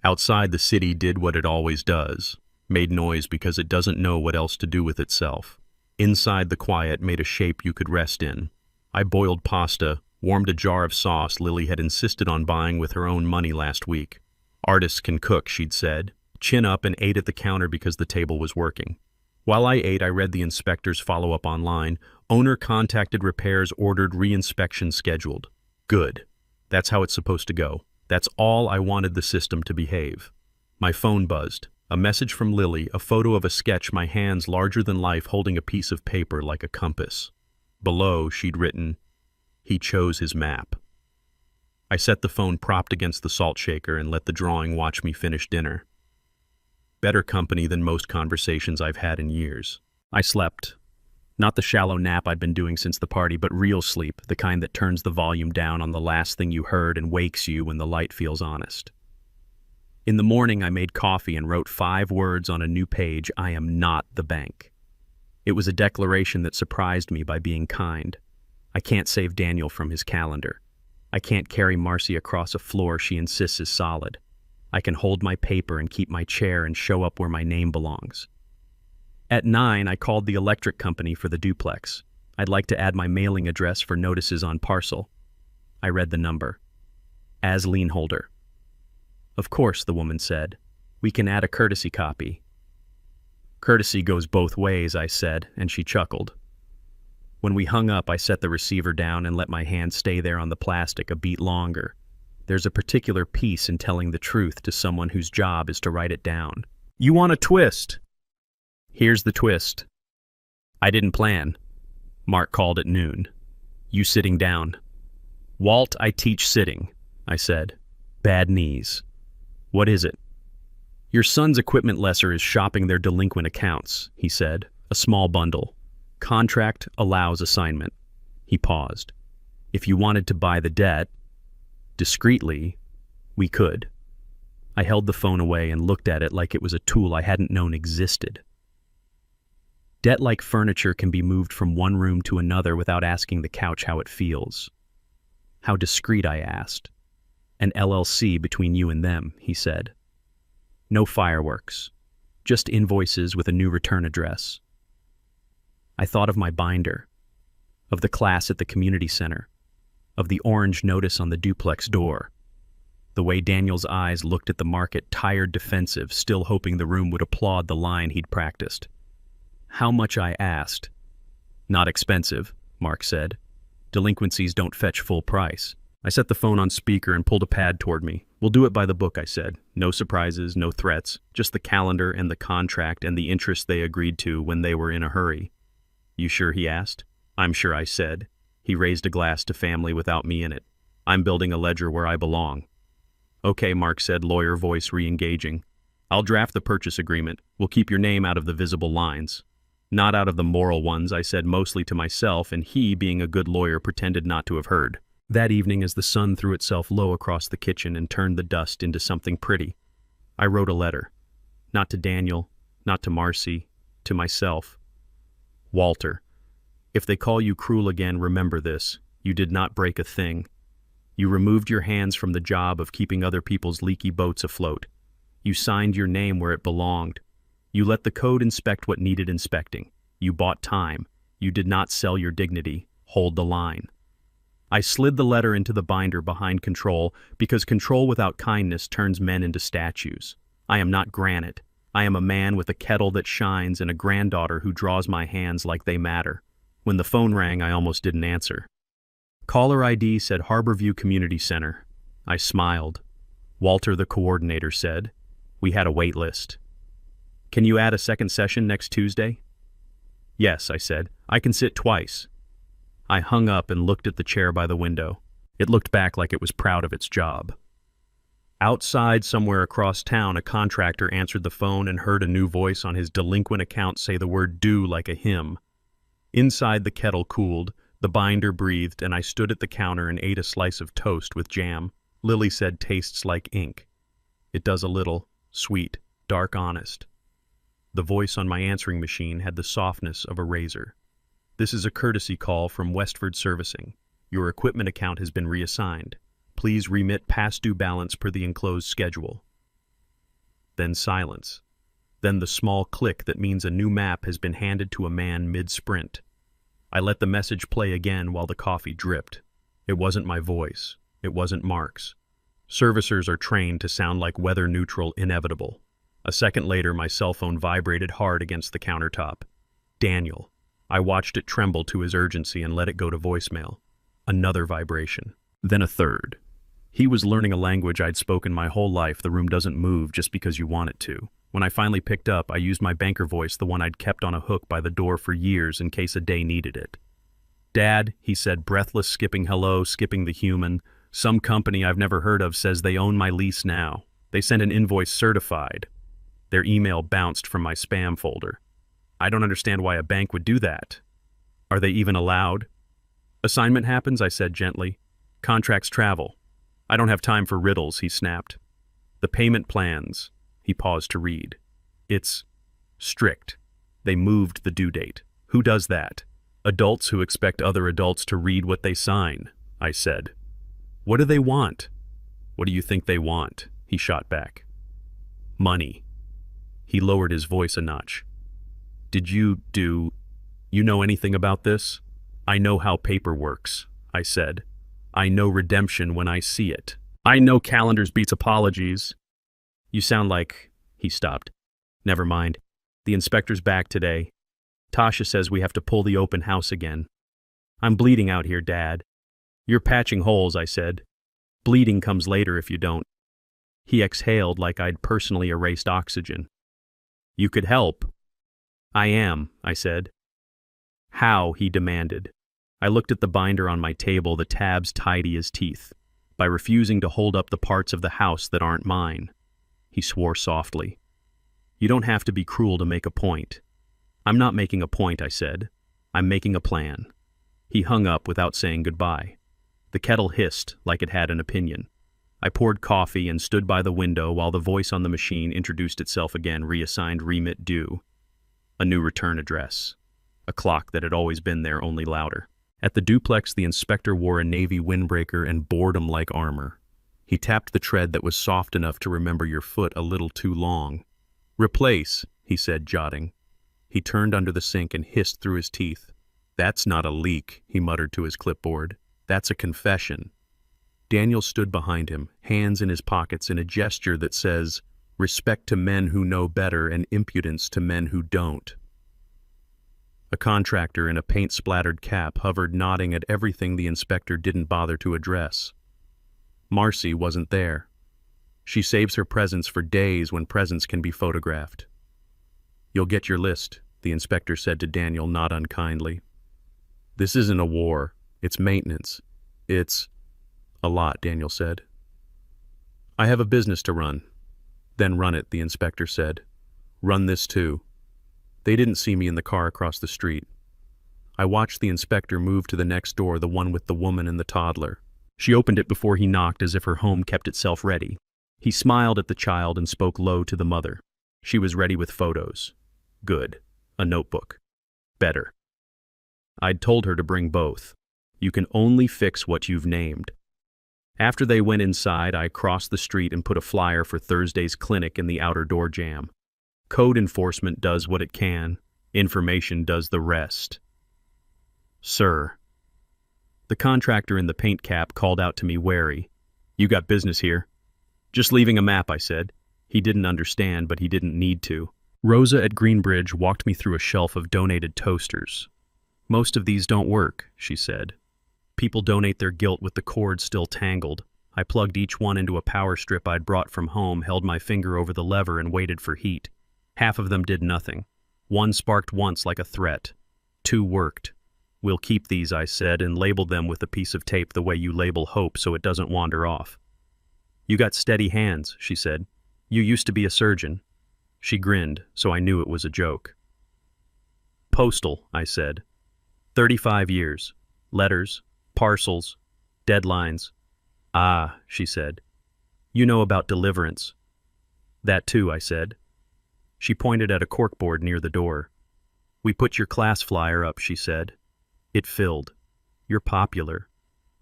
Outside, the city did what it always does, made noise because it doesn't know what else to do with itself. Inside, the quiet made a shape you could rest in. I boiled pasta, warmed a jar of sauce Lily had insisted on buying with her own money last week. Artists can cook, she'd said. Chin up and ate at the counter because the table was working. While I ate, I read the inspector's follow-up online. Owner contacted repairs ordered re-inspection scheduled. Good. That's how it's supposed to go. That's all I wanted the system to behave. My phone buzzed. A message from Lily, a photo of a sketch, my hands larger than life holding a piece of paper like a compass. Below, she'd written, "He chose his map." I set the phone propped against the salt shaker and let the drawing watch me finish dinner. Better company than most conversations I've had in years. I slept. Not the shallow nap I'd been doing since the party, but real sleep, the kind that turns the volume down on the last thing you heard and wakes you when the light feels honest. In the morning, I made coffee and wrote 5 words on a new page, "I am not the bank." It was a declaration that surprised me by being kind. I can't save Daniel from his calendar. I can't carry Marcy across a floor she insists is solid. I can hold my paper and keep my chair and show up where my name belongs. At 9, I called the electric company for the duplex. I'd like to add my mailing address for notices on parcel. I read the number. as lien holder. Of course, the woman said. We can add a courtesy copy. Courtesy goes both ways, I said, and she chuckled. When we hung up, I set the receiver down and let my hand stay there on the plastic a beat longer. There's a particular peace in telling the truth to someone whose job is to write it down. You want a twist? Here's the twist. I didn't plan. Mark called at noon. You sitting down. Walt, I teach sitting, I said. Bad knees. What is it? Your son's equipment lessor is shopping their delinquent accounts, he said. A small bundle. Contract allows assignment. He paused. If you wanted to buy the debt, discreetly, we could. I held the phone away and looked at it like it was a tool I hadn't known existed. Debt like furniture can be moved from one room to another without asking the couch how it feels. How discreet, I asked. An LLC between you and them, he said. No fireworks. Just invoices with a new return address. I thought of my binder, of the class at the community center, of the orange notice on the duplex door, the way Daniel's eyes looked at the market, tired, defensive, still hoping the room would applaud the line he'd practiced. How much, I asked. Not expensive, Mark said. Delinquencies don't fetch full price. I set the phone on speaker and pulled a pad toward me. We'll do it by the book, I said. No surprises, no threats, just the calendar and the contract and the interest they agreed to when they were in a hurry. You sure, he asked. I'm sure, I said. He raised a glass to family without me in it. I'm building a ledger where I belong. Okay, Mark said, lawyer voice re-engaging. I'll draft the purchase agreement. We'll keep your name out of the visible lines. Not out of the moral ones, I said mostly to myself, and he, being a good lawyer, pretended not to have heard. That evening, as the sun threw itself low across the kitchen and turned the dust into something pretty, I wrote a letter. Not to Daniel, not to Marcy, to myself. Walter, if they call you cruel again, remember this. You did not break a thing. You removed your hands from the job of keeping other people's leaky boats afloat. You signed your name where it belonged. You let the code inspect what needed inspecting. You bought time. You did not sell your dignity. Hold the line. I slid the letter into the binder behind control because control without kindness turns men into statues. I am not granite. I am a man with a kettle that shines and a granddaughter who draws my hands like they matter. When the phone rang, I almost didn't answer. Caller ID said Harborview Community Center. I smiled. Walter, the coordinator, said. We had a wait list. Can you add a second session next Tuesday? Yes, I said. I can sit twice. I hung up and looked at the chair by the window. It looked back like it was proud of its job. Outside, somewhere across town, a contractor answered the phone and heard a new voice on his delinquent account say the word "do" like a hymn. Inside, the kettle cooled, the binder breathed, and I stood at the counter and ate a slice of toast with jam. Lily said tastes like ink. It does a little. Sweet, dark, honest. The voice on my answering machine had the softness of a razor. This is a courtesy call from Westford Servicing. Your equipment account has been reassigned. Please remit past due balance per the enclosed schedule. Then silence. Then the small click that means a new map has been handed to a man mid-sprint. I let the message play again while the coffee dripped. It wasn't my voice. It wasn't Mark's. Servicers are trained to sound like weather-neutral inevitable. A second later, my cell phone vibrated hard against the countertop. Daniel. I watched it tremble to his urgency and let it go to voicemail. Another vibration. Then a third. He was learning a language I'd spoken my whole life. The room doesn't move just because you want it to. When I finally picked up, I used my banker voice, the one I'd kept on a hook by the door for years in case a day needed it. Dad, he said, breathless, skipping hello, skipping the human. Some company I've never heard of says they own my lease now. They sent an invoice certified. Their email bounced from my spam folder. I don't understand why a bank would do that. Are they even allowed? Assignment happens, I said gently. Contracts travel. I don't have time for riddles, he snapped. The payment plans. He paused to read. It's strict. They moved the due date. Who does that? Adults who expect other adults to read what they sign, I said. What do they want? What do you think they want? He shot back. Money. He lowered his voice a notch. You know anything about this? I know how paper works, I said. I know redemption when I see it. I know calendars beats apologies. You sound like... He stopped. Never mind. The inspector's back today. Tasha says we have to pull the open house again. I'm bleeding out here, Dad. You're patching holes, I said. Bleeding comes later if you don't. He exhaled like I'd personally erased oxygen. You could help. I am, I said. How? He demanded. I looked at the binder on my table, the tabs tidy as teeth. By refusing to hold up the parts of the house that aren't mine. He swore softly. You don't have to be cruel to make a point. I'm not making a point, I said. I'm making a plan. He hung up without saying goodbye. The kettle hissed like it had an opinion. I poured coffee and stood by the window while the voice on the machine introduced itself again, reassigned remit due. A new return address. A clock that had always been there, only louder. At the duplex, the inspector wore a navy windbreaker and boredom-like armor. He tapped the tread that was soft enough to remember your foot a little too long. Replace, he said, jotting. He turned under the sink and hissed through his teeth. That's not a leak, he muttered to his clipboard. That's a confession. Daniel stood behind him, hands in his pockets in a gesture that says, respect to men who know better and impudence to men who don't. A contractor in a paint-splattered cap hovered, nodding at everything the inspector didn't bother to address. Marcy wasn't there. She saves her presents for days when presents can be photographed. You'll get your list, the inspector said to Daniel, not unkindly. This isn't a war. It's maintenance. It's... a lot, Daniel said. I have a business to run. Then run it, the inspector said. Run this too. They didn't see me in the car across the street. I watched the inspector move to the next door, the one with the woman and the toddler. She opened it before he knocked, as if her home kept itself ready. He smiled at the child and spoke low to the mother. She was ready with photos. Good. A notebook. Better. I'd told her to bring both. You can only fix what you've named. After they went inside, I crossed the street and put a flyer for Thursday's clinic in the outer door jamb. Code enforcement does what it can. Information does the rest. Sir. The contractor in the paint cap called out to me, wary. You got business here. Just leaving a map, I said. He didn't understand, but he didn't need to. Rosa at Greenbridge walked me through a shelf of donated toasters. Most of these don't work, she said. People donate their guilt with the cord still tangled. I plugged each one into a power strip I'd brought from home, held my finger over the lever, and waited for heat. Half of them did nothing. One sparked once like a threat. 2 worked. We'll keep these, I said, and labeled them with a piece of tape the way you label hope so it doesn't wander off. You got steady hands, she said. You used to be a surgeon. She grinned, so I knew it was a joke. Postal, I said. 35 years. Letters, parcels, deadlines. Ah, she said. You know about deliverance. That too, I said. She pointed at a corkboard near the door. We put your class flyer up, she said. It filled. You're popular.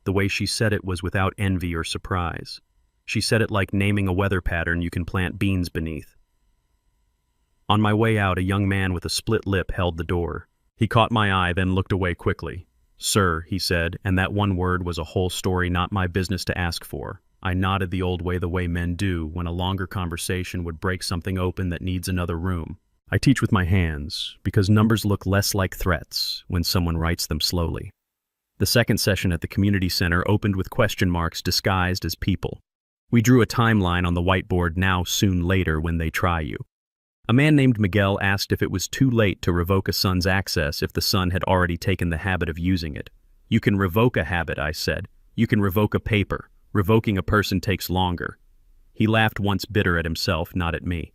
The way she said it was without envy or surprise. She said it like naming a weather pattern you can plant beans beneath. On my way out, a young man with a split lip held the door. He caught my eye, then looked away quickly. Sir, he said, and that one word was a whole story not my business to ask for. I nodded the old way, the way men do when a longer conversation would break something open that needs another room. I teach with my hands, because numbers look less like threats when someone writes them slowly. The second session at the community center opened with question marks disguised as people. We drew a timeline on the whiteboard, now, soon, later, when they try you. A man named Miguel asked if it was too late to revoke a son's access if the son had already taken the habit of using it. You can revoke a habit, I said. You can revoke a paper. Revoking a person takes longer. He laughed, once bitter at himself, not at me.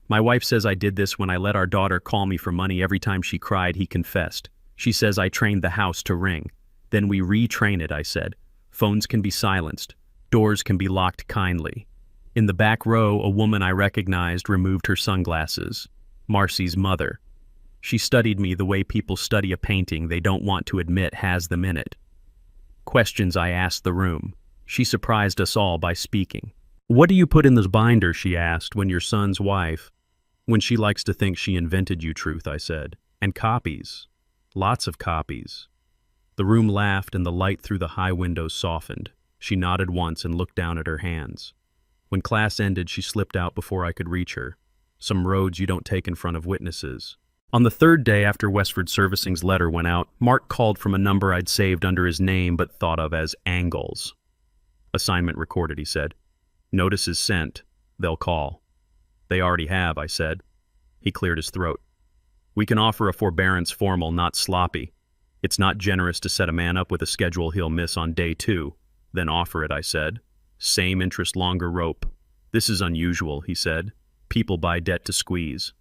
My wife says I did this when I let our daughter call me for money every time she cried, he confessed. She says I trained the house to ring. Then we retrain it, I said. Phones can be silenced. Doors can be locked kindly. In the back row, a woman I recognized removed her sunglasses. Marcy's mother. She studied me the way people study a painting they don't want to admit has them in it. Questions I asked the room. She surprised us all by speaking. What do you put in this binder, she asked, when your son's wife? When she likes to think she invented you, truth, I said. And copies. Lots of copies. The room laughed and the light through the high windows softened. She nodded once and looked down at her hands. When class ended, she slipped out before I could reach her. Some roads you don't take in front of witnesses. On the third day after Westford Servicing's letter went out, Mark called from a number I'd saved under his name but thought of as Angles. Assignment recorded, he said. Notice is sent. They'll call. They already have, I said. He cleared his throat. We can offer a forbearance formal, not sloppy. It's not generous to set a man up with a schedule he'll miss on day 2. Then offer it, I said. Same interest, longer rope. This is unusual, he said. People buy debt to squeeze.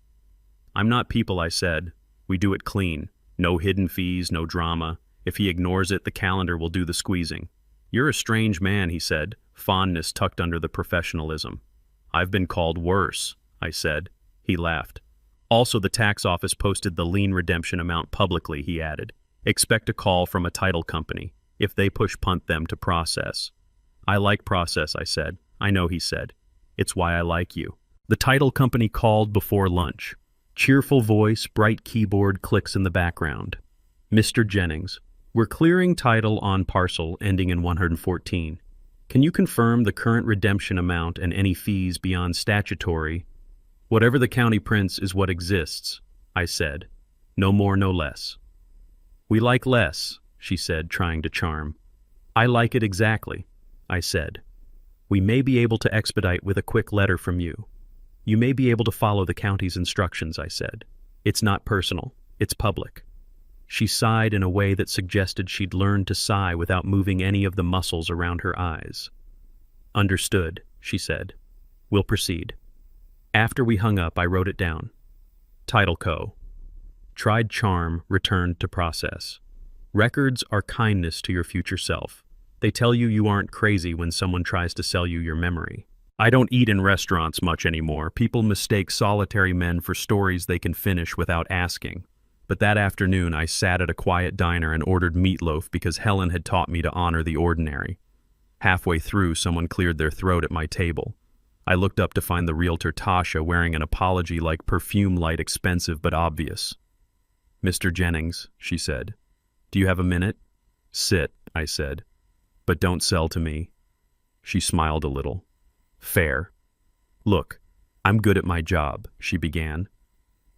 I'm not people, I said. We do it clean. No hidden fees, no drama. If he ignores it, the calendar will do the squeezing. You're a strange man, he said, fondness tucked under the professionalism. I've been called worse, I said. He laughed. Also, the tax office posted the lien redemption amount publicly, he added. Expect a call from a title company. If they punt them to process. I like process, I said. I know, he said. It's why I like you. The title company called before lunch. Cheerful voice, bright keyboard clicks in the background. Mr. Jennings, we're clearing title on parcel ending in 114. Can you confirm the current redemption amount and any fees beyond statutory? Whatever the county prints is what exists, I said. No more, no less. We like less, she said, trying to charm. I like it exactly, I said. We may be able to expedite with a quick letter from you. You may be able to follow the county's instructions, I said. It's not personal, it's public. She sighed in a way that suggested she'd learned to sigh without moving any of the muscles around her eyes. Understood, she said. We'll proceed. After we hung up, I wrote it down. Title Co. Tried charm, returned to process. Records are kindness to your future self. They tell you you aren't crazy when someone tries to sell you your memory. I don't eat in restaurants much anymore. People mistake solitary men for stories they can finish without asking. But that afternoon, I sat at a quiet diner and ordered meatloaf because Helen had taught me to honor the ordinary. Halfway through, someone cleared their throat at my table. I looked up to find the realtor Tasha wearing an apology like perfume light, expensive but obvious. Mr. Jennings, she said. Do you have a minute? Sit, I said. But don't sell to me. She smiled a little. Fair. Look, I'm good at my job, she began.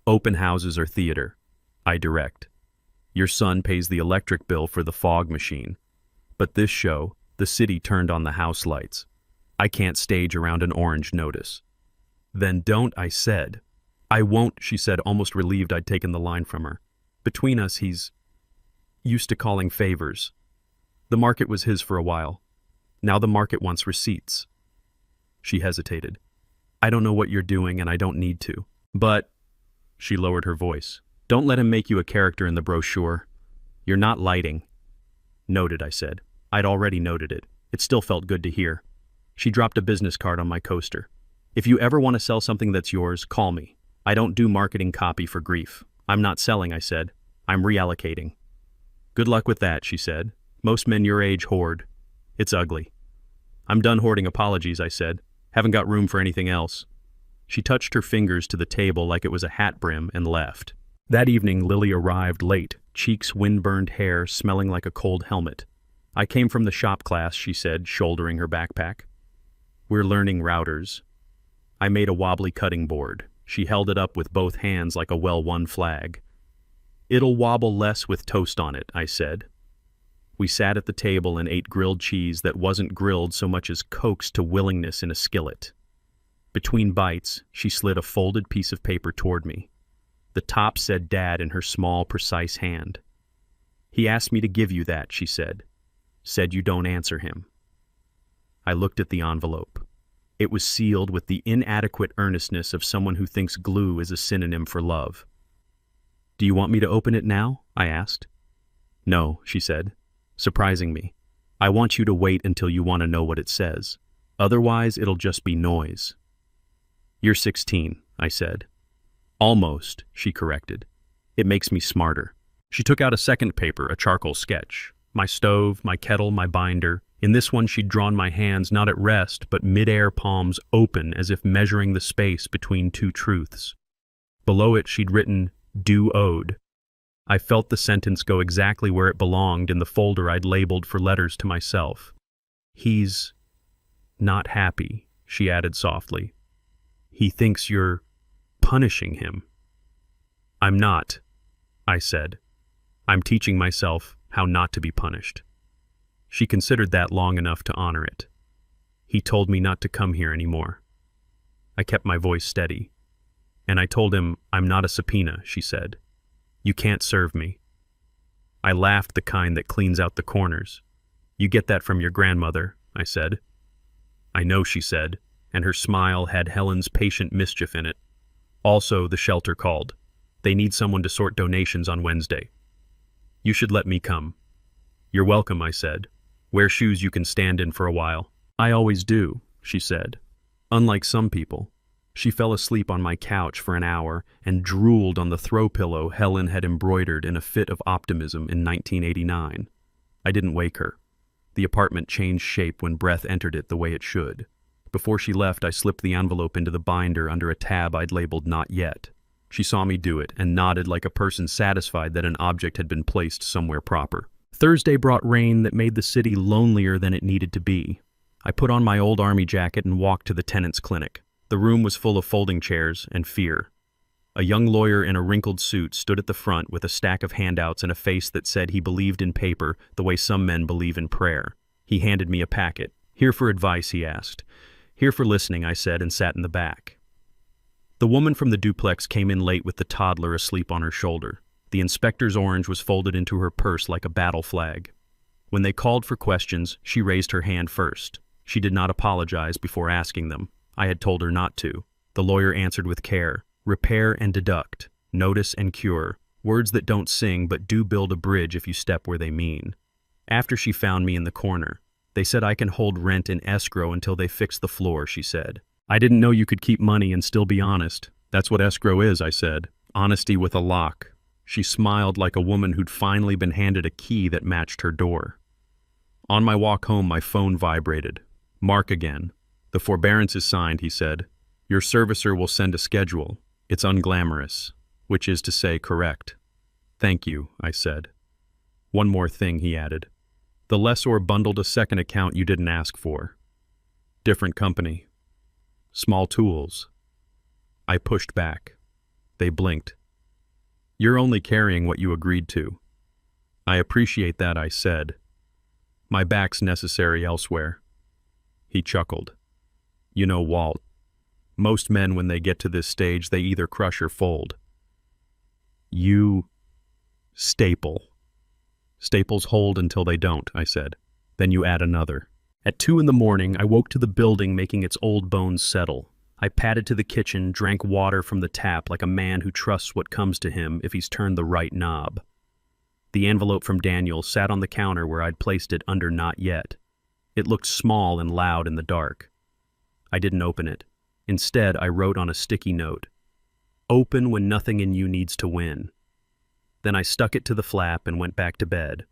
Open houses or theater. I direct. Your son pays the electric bill for the fog machine. But this show, the city turned on the house lights. I can't stage around an orange notice. Then don't, I said. I won't, she said, almost relieved I'd taken the line from her. Between us, he's used to calling favors. The market was his for a while. Now the market wants receipts. She hesitated. I don't know what you're doing and I don't need to. But, she lowered her voice, don't let him make you a character in the brochure. You're not lighting. Noted, I said. I'd already noted it. It still felt good to hear. She dropped a business card on my coaster. If you ever want to sell something that's yours, call me. I don't do marketing copy for grief. I'm not selling, I said. I'm reallocating. Good luck with that, she said. Most men your age hoard. It's ugly. I'm done hoarding apologies, I said. Haven't got room for anything else. She touched her fingers to the table like it was a hat brim and left. That evening, Lily arrived late, cheeks wind-burned hair smelling like a cold helmet. I came from the shop class, she said, shouldering her backpack. We're learning routers. I made a wobbly cutting board. She held it up with both hands like a well-won flag. It'll wobble less with toast on it, I said. We sat at the table and ate grilled cheese that wasn't grilled so much as coaxed to willingness in a skillet. Between bites, she slid a folded piece of paper toward me. The top said Dad in her small, precise hand. He asked me to give you that, she said. Said you don't answer him. I looked at the envelope. It was sealed with the inadequate earnestness of someone who thinks glue is a synonym for love. Do you want me to open it now? I asked. No, she said, surprising me. I want you to wait until you want to know what it says. Otherwise, it'll just be noise. You're 16, I said. Almost, she corrected. It makes me smarter. She took out a second paper, a charcoal sketch. My stove, my kettle, my binder. In this one, she'd drawn my hands not at rest, but mid-air palms open as if measuring the space between two truths. Below it, she'd written, "Due owed." I felt the sentence go exactly where it belonged in the folder I'd labeled for letters to myself. He's not happy, she added softly. He thinks you're punishing him. I'm not, I said. I'm teaching myself how not to be punished. She considered that long enough to honor it. He told me not to come here anymore. I kept my voice steady. And I told him, I'm not a subpoena, she said. You can't serve me. I laughed, the kind that cleans out the corners. You get that from your grandmother, I said. I know, she said, and her smile had Helen's patient mischief in it. Also, the shelter called. They need someone to sort donations on Wednesday. You should let me come. You're welcome, I said. Wear shoes you can stand in for a while. I always do, she said. Unlike some people. She fell asleep on my couch for an hour and drooled on the throw pillow Helen had embroidered in a fit of optimism in 1989. I didn't wake her. The apartment changed shape when breath entered it the way it should. Before she left, I slipped the envelope into the binder under a tab I'd labeled Not Yet. She saw me do it and nodded like a person satisfied that an object had been placed somewhere proper. Thursday brought rain that made the city lonelier than it needed to be. I put on my old army jacket and walked to the tenants' clinic. The room was full of folding chairs and fear. A young lawyer in a wrinkled suit stood at the front with a stack of handouts and a face that said he believed in paper the way some men believe in prayer. He handed me a packet. Here for advice, he asked. Here for listening, I said, and sat in the back. The woman from the duplex came in late with the toddler asleep on her shoulder. The inspector's orange was folded into her purse like a battle flag. When they called for questions, she raised her hand first. She did not apologize before asking them. I had told her not to. The lawyer answered with care. Repair and deduct. Notice and cure. Words that don't sing but do build a bridge if you step where they mean. After she found me in the corner, they said I can hold rent in escrow until they fix the floor, she said. I didn't know you could keep money and still be honest. That's what escrow is, I said. Honesty with a lock. She smiled like a woman who'd finally been handed a key that matched her door. On my walk home, my phone vibrated. Mark again. The forbearance is signed, he said. Your servicer will send a schedule. It's unglamorous, which is to say correct. Thank you, I said. One more thing, he added. The lessor bundled a second account you didn't ask for. Different company. Small tools. I pushed back. They blinked. You're only carrying what you agreed to. I appreciate that, I said. My back's necessary elsewhere. He chuckled. You know, Walt, most men when they get to this stage, they either crush or fold. You staple. Staples hold until they don't, I said. Then you add another. At 2 a.m, I woke to the building making its old bones settle. I padded to the kitchen, drank water from the tap like a man who trusts what comes to him if he's turned the right knob. The envelope from Daniel sat on the counter where I'd placed it under Not Yet. It looked small and loud in the dark. I didn't open it. Instead, I wrote on a sticky note, "Open when nothing in you needs to win." Then I stuck it to the flap and went back to bed.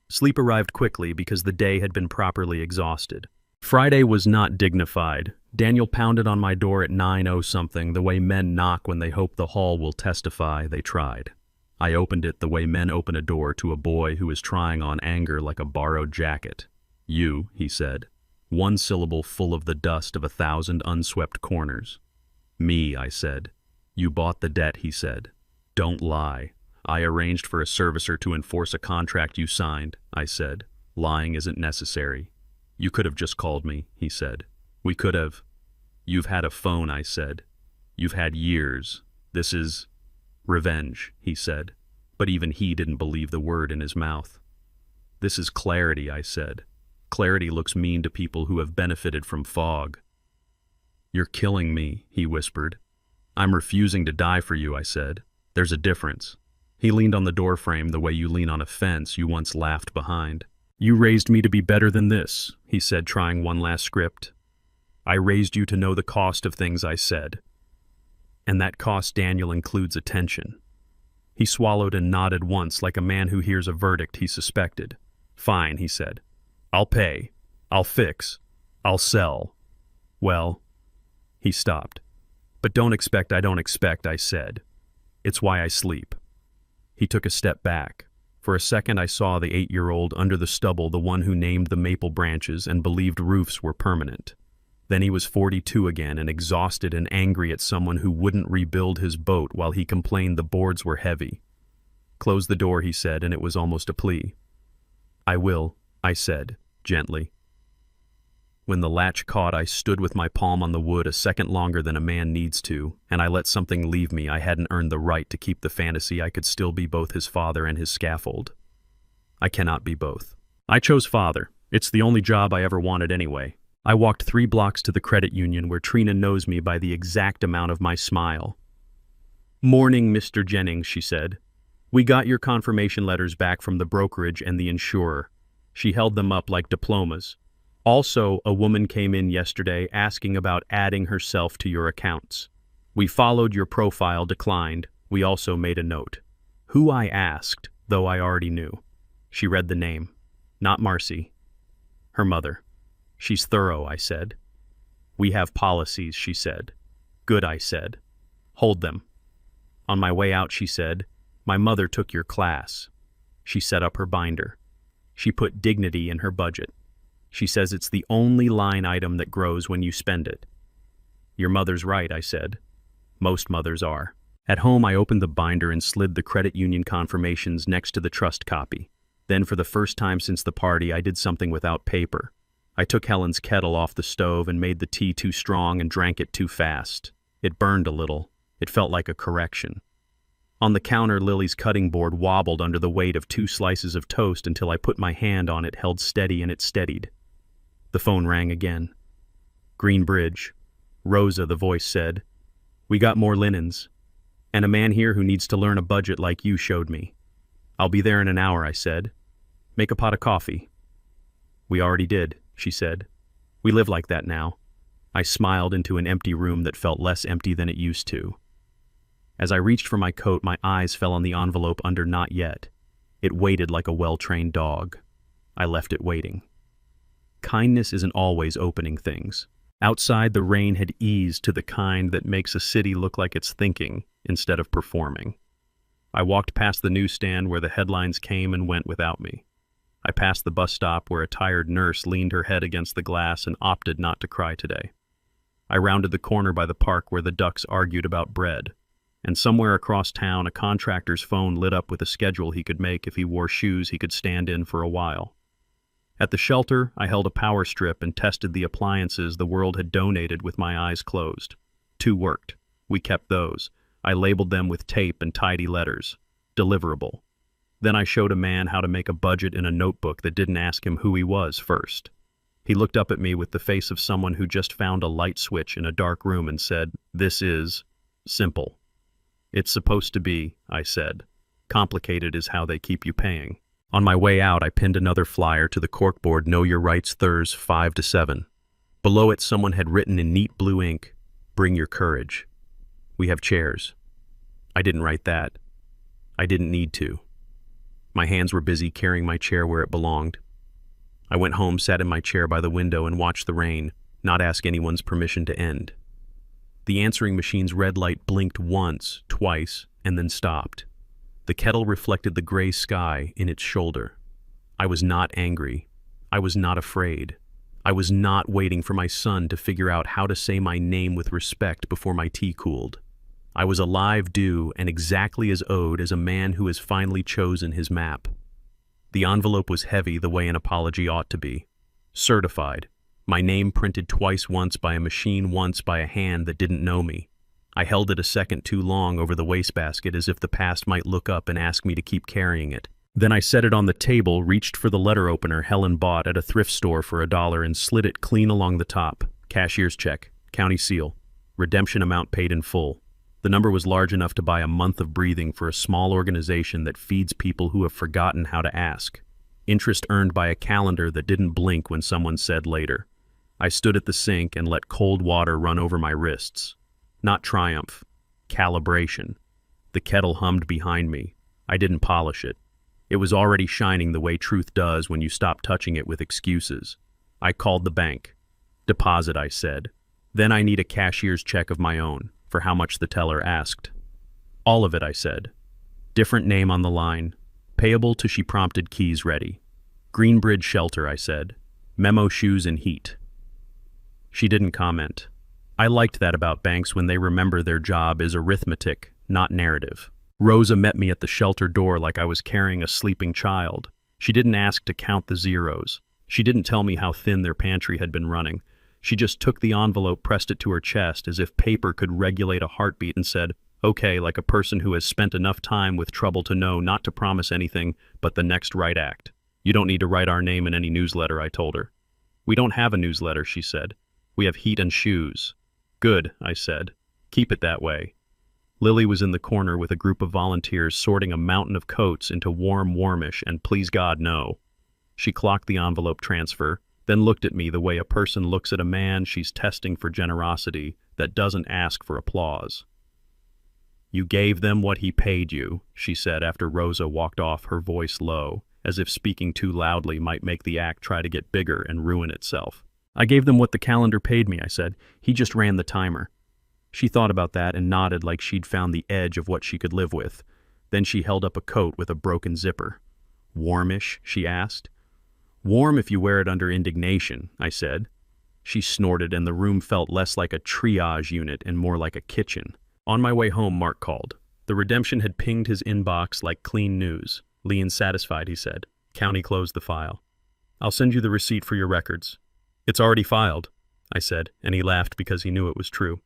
Sleep arrived quickly because the day had been properly exhausted. Friday was not dignified. Daniel pounded on my door at 9:00 the way men knock when they hope the hall will testify they tried. I opened it the way men open a door to a boy who is trying on anger like a borrowed jacket. You, he said. One syllable full of the dust of 1,000 unswept corners. Me, I said. You bought the debt, he said. Don't lie. I arranged for a servicer to enforce a contract you signed, I said. Lying isn't necessary. You could have just called me, he said. We could have. You've had a phone, I said. You've had years. This is revenge, he said. But even he didn't believe the word in his mouth. This is clarity, I said. Clarity looks mean to people who have benefited from fog. You're killing me, he whispered. I'm refusing to die for you, I said. There's a difference. He leaned on the doorframe the way you lean on a fence you once laughed behind. You raised me to be better than this, he said, trying one last script. I raised you to know the cost of things, I said. And that cost, Daniel, includes attention. He swallowed and nodded once like a man who hears a verdict he suspected. Fine, he said. I'll pay. I'll fix. I'll sell. Well, he stopped. But don't expect I don't expect, I said. It's why I sleep. He took a step back. For a second I saw the 8-year-old under the stubble, the one who named the maple branches and believed roofs were permanent. Then he was 42 again and exhausted and angry at someone who wouldn't rebuild his boat while he complained the boards were heavy. "Close the door," he said, and it was almost a plea. "I will," I said, gently. When the latch caught, I stood with my palm on the wood a second longer than a man needs to, and I let something leave me. I hadn't earned the right to keep the fantasy I could still be both his father and his scaffold. I cannot be both. I chose father. It's the only job I ever wanted anyway. I walked 3 blocks to the credit union where Trina knows me by the exact amount of my smile. "Morning, Mr. Jennings," she said. "We got your confirmation letters back from the brokerage and the insurer." She held them up like diplomas. "Also, a woman came in yesterday asking about adding herself to your accounts. We followed your profile, declined. We also made a note." Who, I asked, though I already knew. She read the name. Not Marcy. Her mother. "She's thorough," I said. "We have policies," she said. "Good," I said. "Hold them." On my way out, she said, "My mother took your class." She set up her binder. She put dignity in her budget. She says it's the only line item that grows when you spend it. "Your mother's right," I said. "Most mothers are." At home, I opened the binder and slid the credit union confirmations next to the trust copy. Then, for the first time since the party, I did something without paper. I took Helen's kettle off the stove and made the tea too strong and drank it too fast. It burned a little. It felt like a correction. On the counter, Lily's cutting board wobbled under the weight of 2 slices of toast until I put my hand on it, held steady, and it steadied. The phone rang again. "Greenbridge." "Rosa," the voice said. "We got more linens. And a man here who needs to learn a budget like you showed me." "I'll be there in an hour," I said. "Make a pot of coffee." "We already did," she said. "We live like that now." I smiled into an empty room that felt less empty than it used to. As I reached for my coat, my eyes fell on the envelope under "Not Yet." It waited like a well-trained dog. I left it waiting. Kindness isn't always opening things. Outside, the rain had eased to the kind that makes a city look like it's thinking instead of performing. I walked past the newsstand where the headlines came and went without me. I passed the bus stop where a tired nurse leaned her head against the glass and opted not to cry today. I rounded the corner by the park where the ducks argued about bread. And somewhere across town, a contractor's phone lit up with a schedule he could make if he wore shoes he could stand in for a while. At the shelter, I held a power strip and tested the appliances the world had donated with my eyes closed. 2 worked. We kept those. I labeled them with tape and tidy letters. Deliverable. Then I showed a man how to make a budget in a notebook that didn't ask him who he was first. He looked up at me with the face of someone who just found a light switch in a dark room and said, "This is simple." "It's supposed to be," I said. "Complicated is how they keep you paying." On my way out, I pinned another flyer to the corkboard, "Know Your Rights, Thurs, 5 to 7. Below it, someone had written in neat blue ink, "Bring your courage. We have chairs." I didn't write that. I didn't need to. My hands were busy carrying my chair where it belonged. I went home, sat in my chair by the window, and watched the rain, not ask anyone's permission to end. The answering machine's red light blinked once, twice, and then stopped. The kettle reflected the gray sky in its shoulder. I was not angry. I was not afraid. I was not waiting for my son to figure out how to say my name with respect before my tea cooled. I was alive, due, and exactly as owed as a man who has finally chosen his map. The envelope was heavy the way an apology ought to be. Certified. My name printed twice, once by a machine, once by a hand that didn't know me. I held it a second too long over the wastebasket as if the past might look up and ask me to keep carrying it. Then I set it on the table, reached for the letter opener Helen bought at a thrift store for $1 and slid it clean along the top. Cashier's check, county seal, redemption amount paid in full. The number was large enough to buy a month of breathing for a small organization that feeds people who have forgotten how to ask. Interest earned by a calendar that didn't blink when someone said later. I stood at the sink and let cold water run over my wrists. Not triumph. Calibration. The kettle hummed behind me. I didn't polish it. It was already shining the way truth does when you stop touching it with excuses. I called the bank. "Deposit," I said. "Then I need a cashier's check of my own," for how much the teller asked. "All of it," I said. Different name on the line. Payable to she prompted keys ready. Greenbridge Shelter, I said. Memo shoes and heat. She didn't comment. I liked that about banks when they remember their job is arithmetic, not narrative. Rosa met me at the shelter door like I was carrying a sleeping child. She didn't ask to count the zeros. She didn't tell me how thin their pantry had been running. She just took the envelope, pressed it to her chest as if paper could regulate a heartbeat, and said, "Okay," like a person who has spent enough time with trouble to know not to promise anything but the next right act. "You don't need to write our name in any newsletter," I told her. "We don't have a newsletter," she said. "We have heat and shoes." "Good," I said. "Keep it that way." Lily was in the corner with a group of volunteers sorting a mountain of coats into warm, warmish, and please God, no. She clocked the envelope transfer, then looked at me the way a person looks at a man she's testing for generosity that doesn't ask for applause. "You gave them what he paid you," she said after Rosa walked off, her voice low, as if speaking too loudly might make the act try to get bigger and ruin itself. "I gave them what the calendar paid me," I said. "He just ran the timer." She thought about that and nodded like she'd found the edge of what she could live with. Then she held up a coat with a broken zipper. "Warmish?" she asked. "Warm if you wear it under indignation," I said. She snorted, and the room felt less like a triage unit and more like a kitchen. On my way home, Mark called. The redemption had pinged his inbox like clean news. "Leon's satisfied," he said. "County closed the file. I'll send you the receipt for your records." "It's already filed," I said, and he laughed because he knew it was true.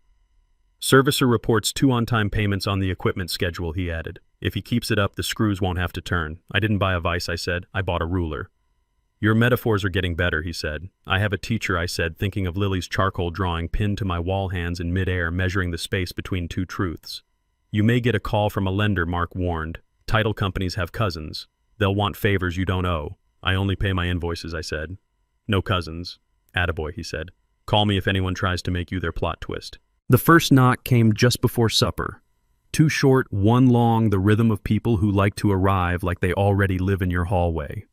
"Servicer reports 2 on-time payments on the equipment schedule," he added. "If he keeps it up, the screws won't have to turn." "I didn't buy a vise," I said. "I bought a ruler." "Your metaphors are getting better," he said. "I have a teacher," I said, thinking of Lily's charcoal drawing pinned to my wall hands in midair, measuring the space between two truths. "You may get a call from a lender," Mark warned. "Title companies have cousins. They'll want favors you don't owe." "I only pay my invoices," I said. "No cousins." "Attaboy," he said. "Call me if anyone tries to make you their plot twist." The first knock came just before supper. 2 short, 1 long, the rhythm of people who like to arrive like they already live in your hallway.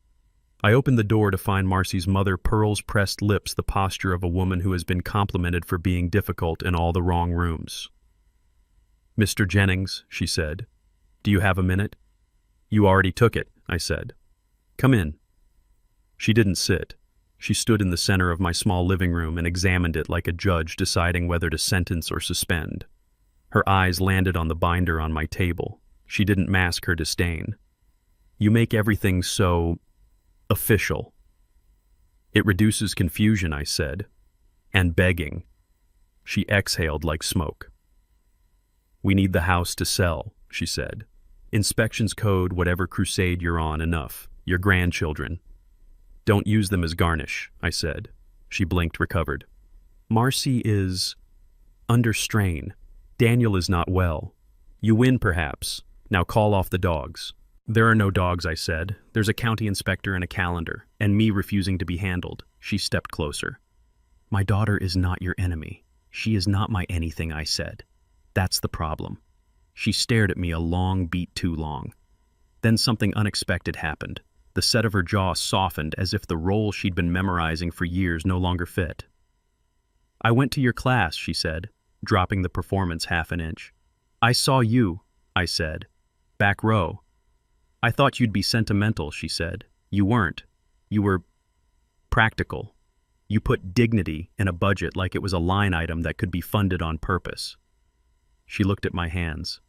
I opened the door to find Marcy's mother, Pearl's pressed lips, the posture of a woman who has been complimented for being difficult in all the wrong rooms. "Mr. Jennings," she said, "do you have a minute?" "You already took it," I said. "Come in." She didn't sit. She stood in the center of my small living room and examined it like a judge deciding whether to sentence or suspend. Her eyes landed on the binder on my table. She didn't mask her disdain. "You make everything so official." "It reduces confusion," I said. "And begging." She exhaled like smoke. "We need the house to sell," she said. "Inspections code, whatever crusade you're on, enough. Your grandchildren." "Don't use them as garnish," I said. She blinked, recovered. "Marcy is under strain. Daniel is not well. You win, perhaps. Now call off the dogs." "There are no dogs," I said. "There's a county inspector and a calendar, and me refusing to be handled." She stepped closer. "My daughter is not your enemy. She is not my anything," I said. "That's the problem." She stared at me a long beat too long. Then something unexpected happened. The set of her jaw softened as if the role she'd been memorizing for years no longer fit. "I went to your class," she said, dropping the performance half an inch. "I saw you," I said. "Back row." "I thought you'd be sentimental," she said. "You weren't. You were practical. You put dignity in a budget like it was a line item that could be funded on purpose." She looked at my hands.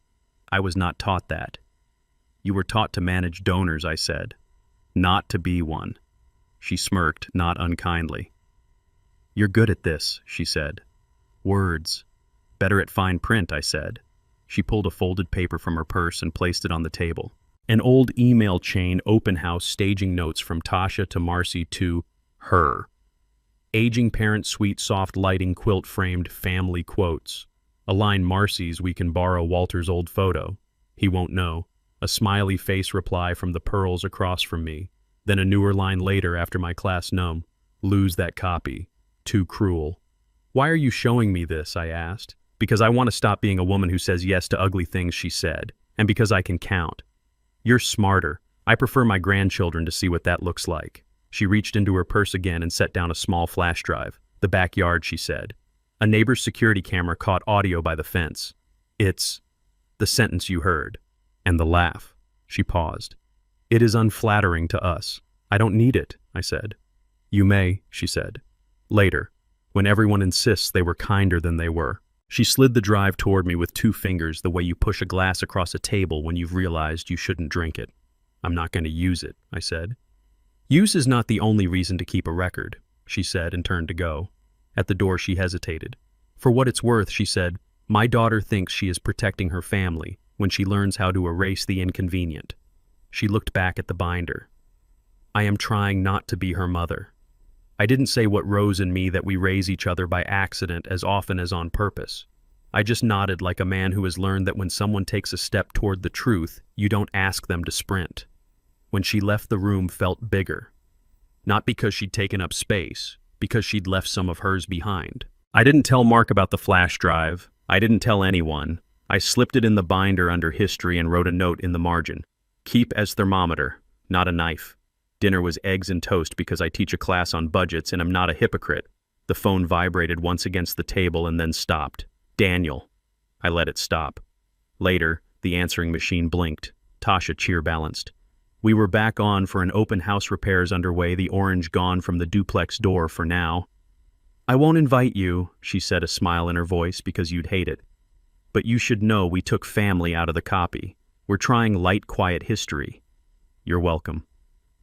"I was not taught that." "You were taught to manage donors," I said. "Not to be one." She smirked, not unkindly. "You're good at this," she said. "Words. Better at fine print," I said. She pulled a folded paper from her purse and placed it on the table. An old email chain, open house staging notes from Tasha to Marcy to her. Aging parent suite, soft lighting, quilt-framed family quotes. A line Marcy's, "We can borrow Walter's old photo. He won't know." A smiley face reply from the Pearls across from me. Then a newer line later after my class gnome. "Lose that copy. Too cruel." "Why are you showing me this?" I asked. "Because I want to stop being a woman who says yes to ugly things," she said. "And because I can count." "You're smarter. I prefer my grandchildren to see what that looks like." She reached into her purse again and set down a small flash drive. "The backyard," she said. "A neighbor's security camera caught audio by the fence. It's the sentence you heard." And the laugh. She paused. It is unflattering to us. I don't need it, I said. You may, she said. Later, when everyone insists they were kinder than they were. She slid the drive toward me with 2 fingers the way you push a glass across a table when you've realized you shouldn't drink it. I'm not going to use it, I said. Use is not the only reason to keep a record, she said and turned to go. At the door she hesitated. For what it's worth, she said, my daughter thinks she is protecting her family when she learns how to erase the inconvenient. She looked back at the binder. I am trying not to be her mother. I didn't say what rose in me that we raise each other by accident as often as on purpose. I just nodded like a man who has learned that when someone takes a step toward the truth, you don't ask them to sprint. When she left the room felt bigger. Not because she'd taken up space, because she'd left some of hers behind. I didn't tell Mark about the flash drive. I didn't tell anyone. I slipped it in the binder under history and wrote a note in the margin. Keep as thermometer, not a knife. Dinner was eggs and toast because I teach a class on budgets and I'm not a hypocrite. The phone vibrated once against the table and then stopped. Daniel. I let it stop. Later, the answering machine blinked. Tasha cheer-balanced. We were back on for an open house repairs underway, the orange gone from the duplex door for now. I won't invite you, she said, a smile in her voice, because you'd hate it. But you should know we took family out of the copy. We're trying light, quiet history. You're welcome.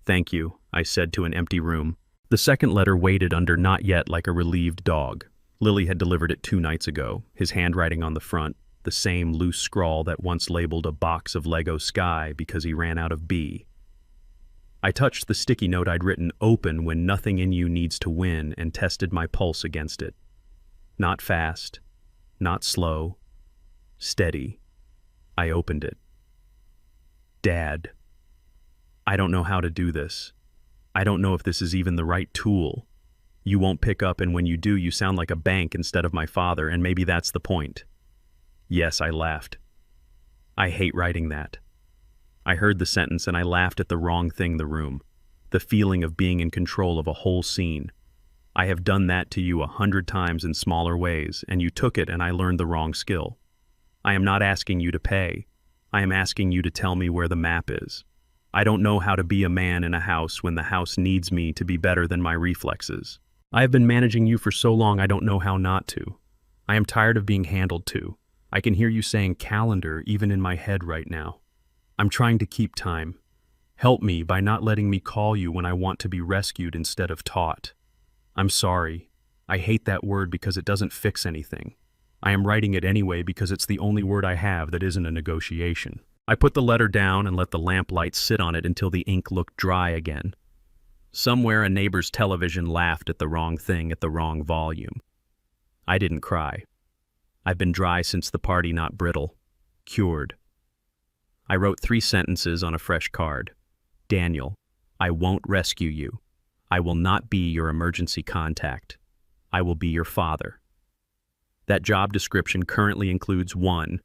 Thank you, I said to an empty room. The second letter waited under not yet like a relieved dog. Lily had delivered it 2 nights ago, his handwriting on the front, the same loose scrawl that once labeled a box of Lego Sky because he ran out of B. I touched the sticky note I'd written open when nothing in you needs to win and tested my pulse against it. Not fast, not slow, steady. I opened it. Dad. I don't know how to do this. I don't know if this is even the right tool. You won't pick up, and when you do, you sound like a bank instead of my father, and maybe that's the point. Yes, I laughed. I hate writing that. I heard the sentence and I laughed at the wrong thing, the room. The feeling of being in control of a whole scene. I have done that to you 100 times in smaller ways, and you took it and I learned the wrong skill. I am not asking you to pay. I am asking you to tell me where the map is. I don't know how to be a man in a house when the house needs me to be better than my reflexes. I have been managing you for so long I don't know how not to. I am tired of being handled to. I can hear you saying calendar even in my head right now. I'm trying to keep time. Help me by not letting me call you when I want to be rescued instead of taught. I'm sorry. I hate that word because it doesn't fix anything. I am writing it anyway because it's the only word I have that isn't a negotiation. I put the letter down and let the lamplight sit on it until the ink looked dry again. Somewhere a neighbor's television laughed at the wrong thing at the wrong volume. I didn't cry. I've been dry since the party, not brittle. Cured. I wrote 3 sentences on a fresh card. Daniel, I won't rescue you. I will not be your emergency contact. I will be your father. That job description currently includes 1.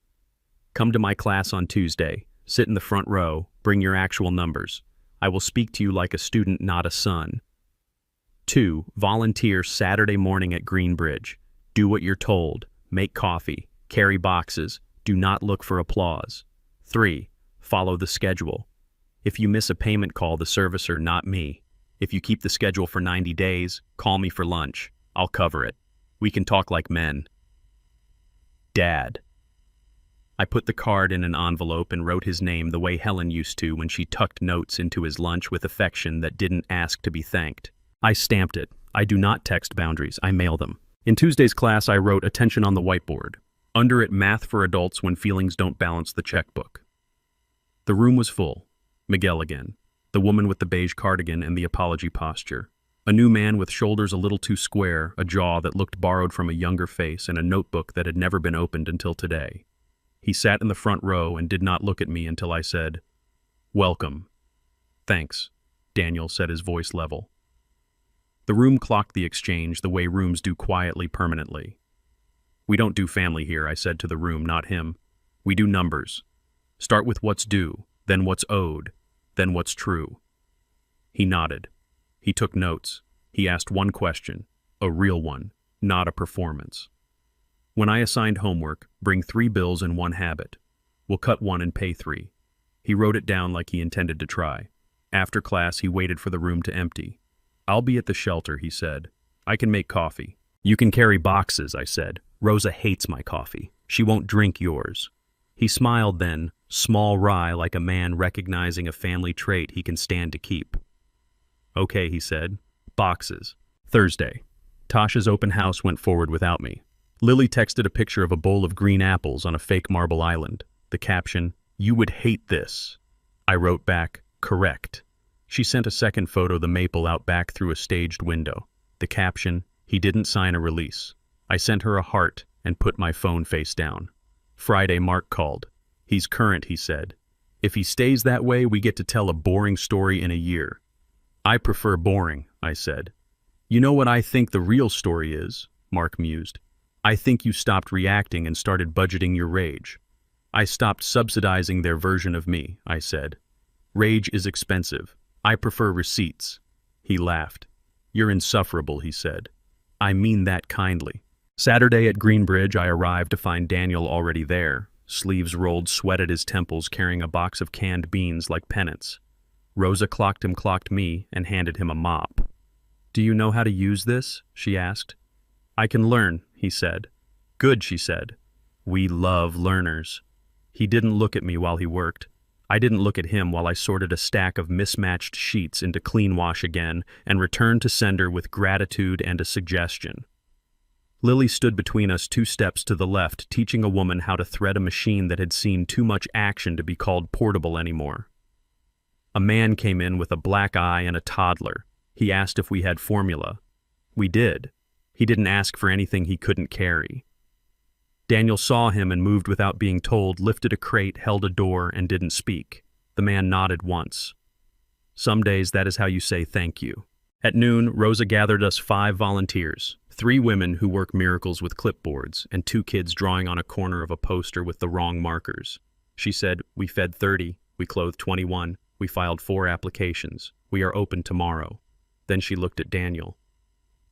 Come to my class on Tuesday. Sit in the front row. Bring your actual numbers. I will speak to you like a student, not a son. 2. Volunteer Saturday morning at Greenbridge. Do what you're told. Make coffee. Carry boxes. Do not look for applause. 3. Follow the schedule. If you miss a payment, call the servicer, not me. If you keep the schedule for 90 days, call me for lunch. I'll cover it. We can talk like men. Dad. I put the card in an envelope and wrote his name the way Helen used to when she tucked notes into his lunch with affection that didn't ask to be thanked. I stamped it. I do not text boundaries, I mail them. In Tuesday's class, I wrote attention on the whiteboard. Under it, math for adults when feelings don't balance the checkbook. The room was full. Miguel again. The woman with the beige cardigan and the apology posture. A new man with shoulders a little too square, a jaw that looked borrowed from a younger face, and a notebook that had never been opened until today. He sat in the front row and did not look at me until I said, "Welcome." "Thanks," Daniel said, his voice level. The room clocked the exchange the way rooms do quietly, permanently. "We don't do family here," I said to the room, not him. "We do numbers. Start with what's due, then what's owed, then what's true." He nodded. He took notes. He asked one question, a real one, not a performance. "When I assigned homework, bring 3 bills and 1 habit. We'll cut 1 and pay 3. He wrote it down like he intended to try. After class, he waited for the room to empty. "I'll be at the shelter," he said. "I can make coffee." "You can carry boxes," I said. "Rosa hates my coffee. She won't drink yours." He smiled then, small wry like a man recognizing a family trait he can stand to keep. "Okay," he said. "Boxes." Thursday. Tasha's open house went forward without me. Lily texted a picture of a bowl of green apples on a fake marble island. The caption, "You would hate this." I wrote back, "Correct." She sent a second photo, the maple out back through a staged window. The caption, "He didn't sign a release." I sent her a heart and put my phone face down. Friday, Mark called. "He's current," he said. "If he stays that way, we get to tell a boring story in a year." "I prefer boring," I said. "You know what I think the real story is?" Mark mused. "I think you stopped reacting and started budgeting your rage." "I stopped subsidizing their version of me," I said. "Rage is expensive. I prefer receipts." He laughed. "You're insufferable," he said. "I mean that kindly." Saturday at Greenbridge, I arrived to find Daniel already there, sleeves rolled, sweat at his temples, carrying a box of canned beans like penance. Rosa clocked me, and handed him a mop. "Do you know how to use this?" she asked. "I can learn," he said. "Good," she said. "We love learners." He didn't look at me while he worked. I didn't look at him while I sorted a stack of mismatched sheets into Clean Wash again and returned to sender with gratitude and a suggestion. Lily stood between us 2 steps to the left, teaching a woman how to thread a machine that had seen too much action to be called portable anymore. A man came in with a black eye and a toddler. He asked if we had formula. We did. He didn't ask for anything he couldn't carry. Daniel saw him and moved without being told, lifted a crate, held a door, and didn't speak. The man nodded once. Some days that is how you say thank you. At noon, Rosa gathered us 5 volunteers, 3 women who work miracles with clipboards, and 2 kids drawing on a corner of a poster with the wrong markers. She said, "We fed 30, we clothed 21, we filed 4 applications. We are open tomorrow." Then she looked at Daniel.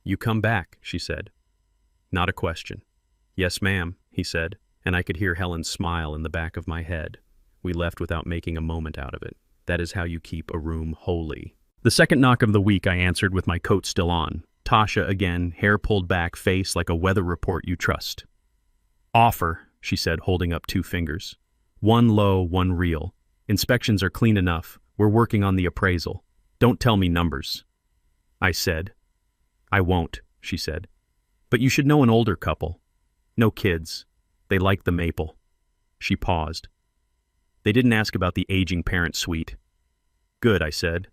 "You come back," she said. Not a question. "Yes, ma'am," he said, and I could hear Helen's smile in the back of my head. We left without making a moment out of it. That is how you keep a room holy. The second knock of the week I answered with my coat still on. Tasha again, hair pulled back, face like a weather report you trust. "Offer," she said, holding up 2 fingers. "1 low, 1 real. Inspections are clean enough. We're working on the appraisal. Don't tell me numbers." I said. "I won't," she said. "But you should know an older couple. No kids. They like the maple." She paused. "They didn't ask about the aging parent suite." "Good," I said.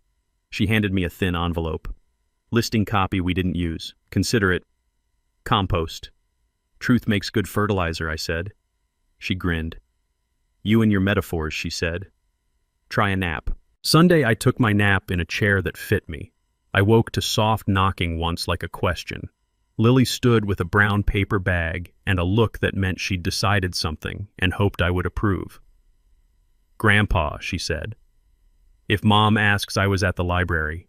She handed me a thin envelope. "Listing copy we didn't use. Consider it compost." "Truth makes good fertilizer," I said. She grinned. "You and your metaphors," she said. "Try a nap." Sunday I took my nap in a chair that fit me. I woke to soft knocking once like a question. Lily stood with a brown paper bag and a look that meant she'd decided something and hoped I would approve. "Grandpa," she said. "If Mom asks, I was at the library."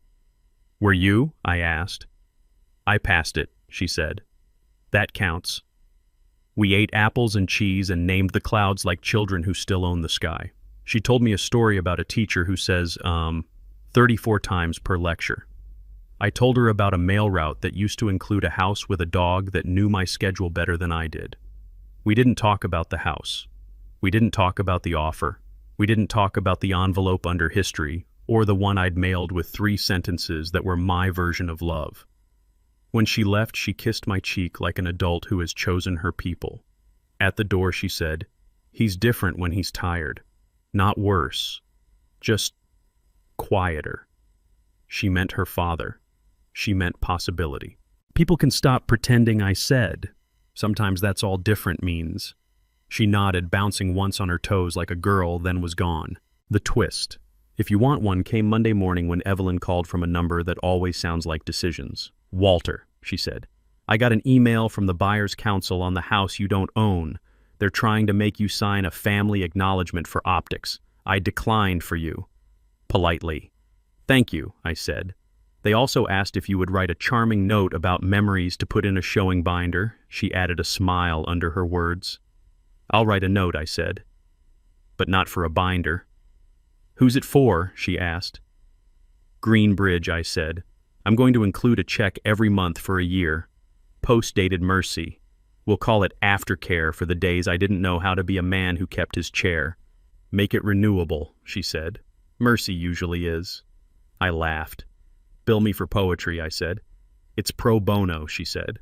"Were you?" I asked. "I passed it," she said. "That counts." We ate apples and cheese and named the clouds like children who still own the sky. She told me a story about a teacher who says, 34 times per lecture. I told her about a mail route that used to include a house with a dog that knew my schedule better than I did. We didn't talk about the house. We didn't talk about the offer. We didn't talk about the envelope under history, or the one I'd mailed with 3 sentences that were my version of love. When she left, she kissed my cheek like an adult who has chosen her people. At the door, she said, "He's different when he's tired. Not worse. Just quieter." She meant her father. She meant possibility. People can stop pretending I said. Sometimes that's all different means. She nodded, bouncing once on her toes like a girl, then was gone. The twist, if you want one, came Monday morning when Evelyn called from a number that always sounds like decisions. "Walter," she said, "I got an email from the buyer's council on the house you don't own. They're trying to make you sign a family acknowledgement for optics. I declined for you." Politely. "Thank you," I said. They also asked if you would write a charming note about memories to put in a showing binder. She added a smile under her words. "I'll write a note," I said. "But not for a binder." "Who's it for?" she asked. "Greenbridge," I said. "I'm going to include a check every month for a year. Post-dated Mercy. We'll call it aftercare for the days I didn't know how to be a man who kept his chair. Make it renewable," she said. "Mercy usually is." I laughed. "Bill me for poetry," I said. "It's pro bono," she said.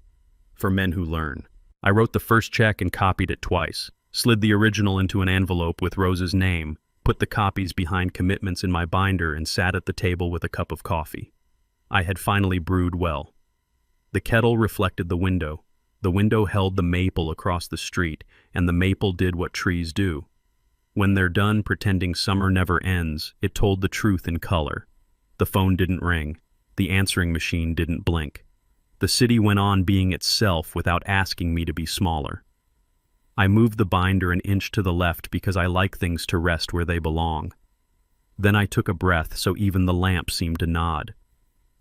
"For men who learn." I wrote the first check and copied it twice, slid the original into an envelope with Rose's name, put the copies behind commitments in my binder, and sat at the table with a cup of coffee. I had finally brewed well. The kettle reflected the window. The window held the maple across the street, and the maple did what trees do. When they're done pretending summer never ends, it told the truth in color. The phone didn't ring. The answering machine didn't blink. The city went on being itself without asking me to be smaller. I moved the binder an inch to the left because I like things to rest where they belong. Then I took a breath so even the lamp seemed to nod.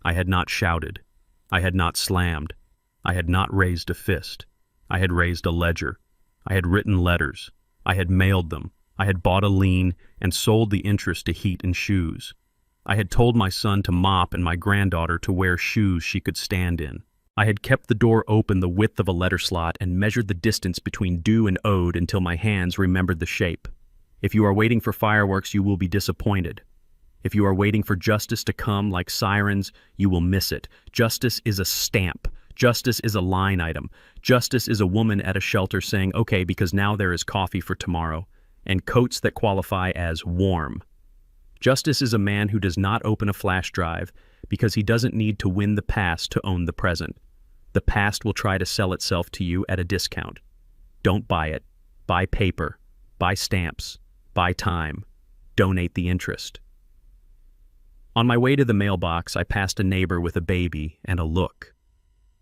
I had not shouted. I had not slammed. I had not raised a fist. I had raised a ledger. I had written letters. I had mailed them. I had bought a lien and sold the interest to Heat and Shoes. I had told my son to mop and my granddaughter to wear shoes she could stand in. I had kept the door open the width of a letter slot and measured the distance between do and ode until my hands remembered the shape. If you are waiting for fireworks, you will be disappointed. If you are waiting for justice to come like sirens, you will miss it. Justice is a stamp. Justice is a line item. Justice is a woman at a shelter saying, "Okay, because now there is coffee for tomorrow," and coats that qualify as warm. Justice is a man who does not open a flash drive because he doesn't need to win the past to own the present. The past will try to sell itself to you at a discount. Don't buy it. Buy paper. Buy stamps. Buy time. Donate the interest. On my way to the mailbox, I passed a neighbor with a baby and a look.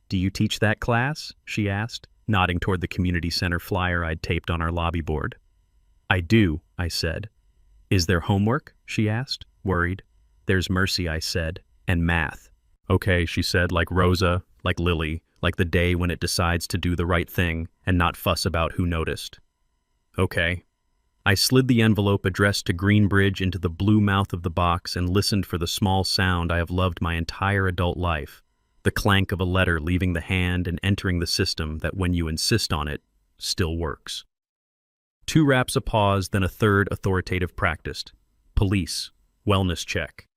"Do you teach that class?" she asked, nodding toward the community center flyer I'd taped on our lobby board. "I do," I said. "Is there homework?" she asked, worried. "There's Mercy," I said, "and math." "Okay," she said, like Rosa, like Lily, like the day when it decides to do the right thing and not fuss about who noticed. "Okay." I slid the envelope addressed to Greenbridge into the blue mouth of the box and listened for the small sound I have loved my entire adult life, the clank of a letter leaving the hand and entering the system that, when you insist on it, still works. 2 raps, a pause, then a third authoritative practiced. Police. Wellness check.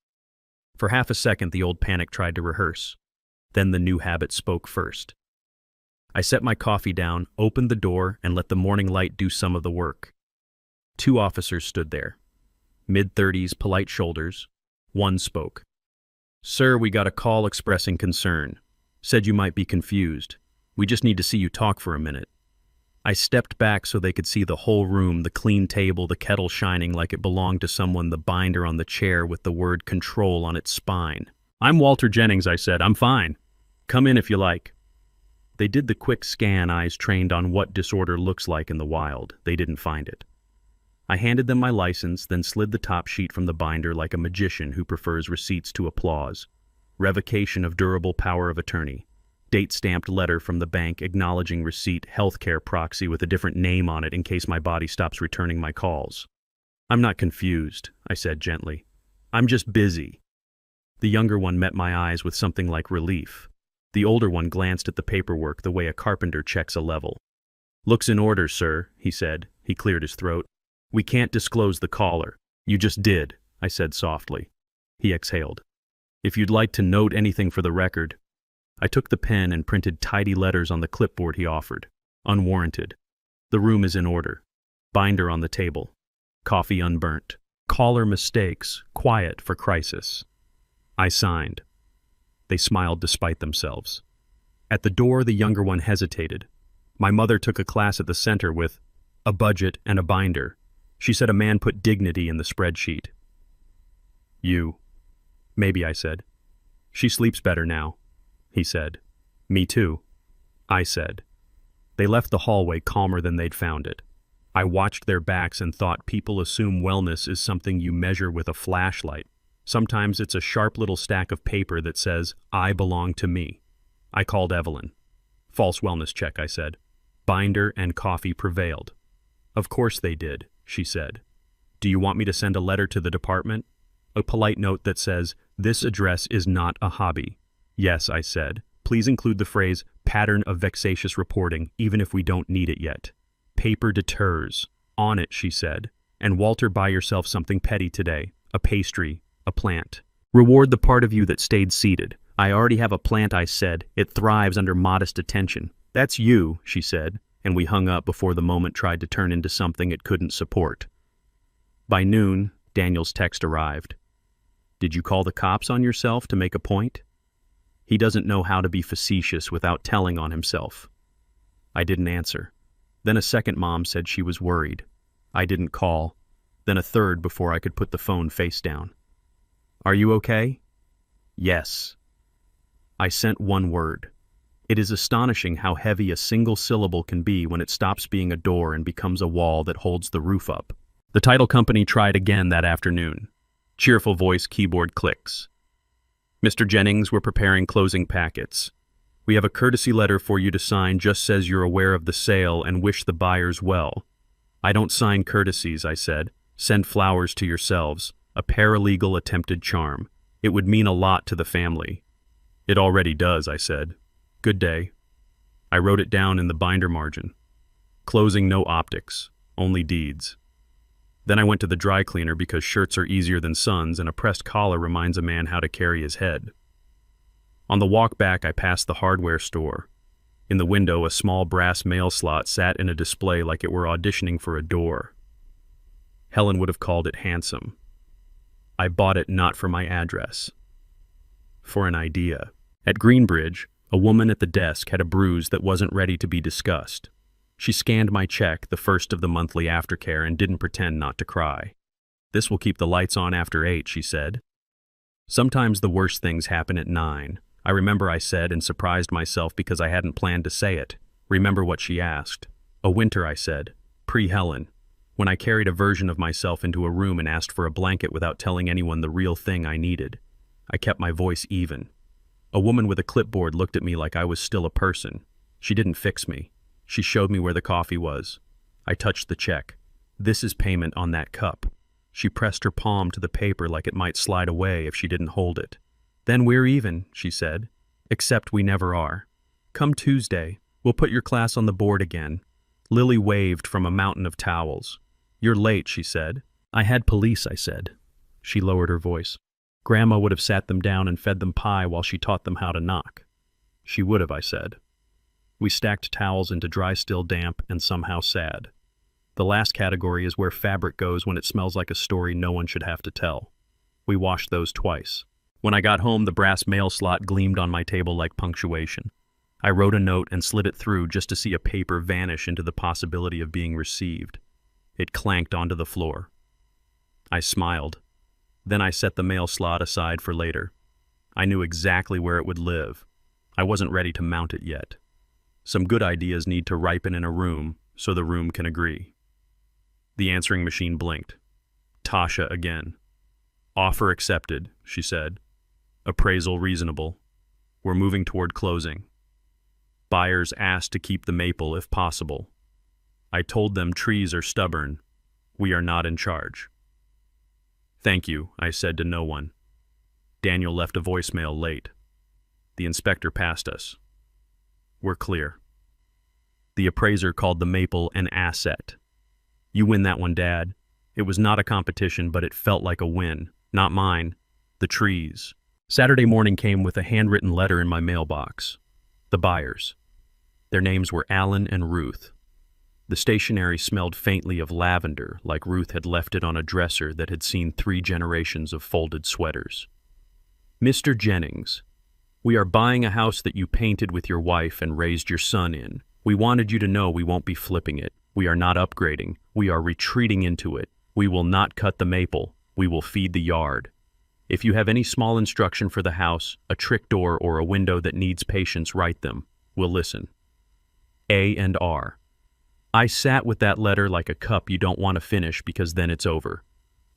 For half a second the old panic tried to rehearse. Then the new habit spoke first. I set my coffee down, opened the door, and let the morning light do some of the work. 2 officers stood there. Mid-30s, polite shoulders. One spoke. "Sir, we got a call expressing concern. Said you might be confused. We just need to see you talk for a minute." I stepped back so they could see the whole room, the clean table, the kettle shining like it belonged to someone, the binder on the chair with the word control on its spine. "I'm Walter Jennings," I said. "I'm fine. Come in if you like." They did the quick scan, eyes trained on what disorder looks like in the wild. They didn't find it. I handed them my license, then slid the top sheet from the binder like a magician who prefers receipts to applause. Revocation of durable power of attorney. Date-stamped letter from the bank acknowledging receipt, healthcare proxy with a different name on it in case my body stops returning my calls. "I'm not confused," I said gently. "I'm just busy." The younger one met my eyes with something like relief. The older one glanced at the paperwork the way a carpenter checks a level. "Looks in order, sir," he said. He cleared his throat. "We can't disclose the caller." "You just did," I said softly. He exhaled. "If you'd like to note anything for the record." I took the pen and printed tidy letters on the clipboard he offered. Unwarranted. The room is in order. Binder on the table. Coffee unburnt. Caller mistakes. Quiet for crisis. I signed. They smiled despite themselves. At the door, the younger one hesitated. My mother took a class at the center with a budget and a binder. She said a man put dignity in the spreadsheet. "You." "Maybe," I said. "She sleeps better now," he said. "Me too," I said. They left the hallway calmer than they'd found it. I watched their backs and thought people assume wellness is something you measure with a flashlight. Sometimes it's a sharp little stack of paper that says, "I belong to me." I called Evelyn. "False wellness check," I said. Binder and coffee prevailed. "Of course they did," she said. Do you want me to send a letter to the department? A polite note that says, "This address is not a hobby." Yes, I said. Please include the phrase, "pattern of vexatious reporting," even if we don't need it yet. Paper deters. On it, she said. And Walter, buy yourself something petty today. A pastry, a plant. Reward the part of you that stayed seated. I already have a plant, I said. It thrives under modest attention. That's you, she said, and we hung up before the moment tried to turn into something it couldn't support. By noon, Daniel's text arrived. Did you call the cops on yourself to make a point? He doesn't know how to be facetious without telling on himself. I didn't answer. Then a second mom said she was worried. I didn't call. Then a third before I could put the phone face down. Are you okay? Yes. I sent one word. It is astonishing how heavy a single syllable can be when it stops being a door and becomes a wall that holds the roof up. The title company tried again that afternoon. Cheerful voice keyboard clicks. Mr. Jennings, we're preparing closing packets. We have a courtesy letter for you to sign, just says you're aware of the sale and wish the buyers well. I don't sign courtesies, I said. Send flowers to yourselves. A paralegal attempted charm. It would mean a lot to the family. It already does, I said. Good day. I wrote it down in the binder margin. Closing no optics, only deeds. Then I went to the dry cleaner because shirts are easier than suns and a pressed collar reminds a man how to carry his head. On the walk back, I passed the hardware store. In the window, a small brass mail slot sat in a display like it were auditioning for a door. Helen would have called it handsome. I bought it not for my address. For an idea. At Greenbridge, a woman at the desk had a bruise that wasn't ready to be discussed. She scanned my check, the first of the monthly aftercare, and didn't pretend not to cry. This will keep the lights on after 8, she said. Sometimes the worst things happen at 9. I remember I said and surprised myself because I hadn't planned to say it. Remember what she asked. A winter, I said. Pre-Helen. When I carried a version of myself into a room and asked for a blanket without telling anyone the real thing I needed. I kept my voice even. A woman with a clipboard looked at me like I was still a person. She didn't fix me. She showed me where the coffee was. I touched the check. This is payment on that cup. She pressed her palm to the paper like it might slide away if she didn't hold it. Then we're even, she said. Except we never are. Come Tuesday, we'll put your class on the board again. Lily waved from a mountain of towels. You're late, she said. I had police, I said. She lowered her voice. Grandma would have sat them down and fed them pie while she taught them how to knock. She would have, I said. We stacked towels into dry, still, damp, and somehow sad. The last category is where fabric goes when it smells like a story no one should have to tell. We washed those twice. When I got home, the brass mail slot gleamed on my table like punctuation. I wrote a note and slid it through just to see a paper vanish into the possibility of being received. It clanked onto the floor. I smiled. Then I set the mail slot aside for later. I knew exactly where it would live. I wasn't ready to mount it yet. Some good ideas need to ripen in a room so the room can agree. The answering machine blinked. Tasha again. Offer accepted, she said. Appraisal reasonable. We're moving toward closing. Buyers asked to keep the maple if possible. I told them trees are stubborn. We are not in charge. Thank you, I said to no one. Daniel left a voicemail late. The inspector passed us. We're clear. The appraiser called the maple an asset. You win that one, Dad. It was not a competition, but it felt like a win. Not mine. The trees. Saturday morning came with a handwritten letter in my mailbox. The buyers. Their names were Alan and Ruth. The stationery smelled faintly of lavender, like Ruth had left it on a dresser that had seen 3 generations of folded sweaters. Mr. Jennings, we are buying a house that you painted with your wife and raised your son in. We wanted you to know we won't be flipping it. We are not upgrading. We are retreating into it. We will not cut the maple. We will feed the yard. If you have any small instruction for the house, a trick door or a window that needs patience, write them. We'll listen. A and R. I sat with that letter like a cup you don't want to finish because then it's over.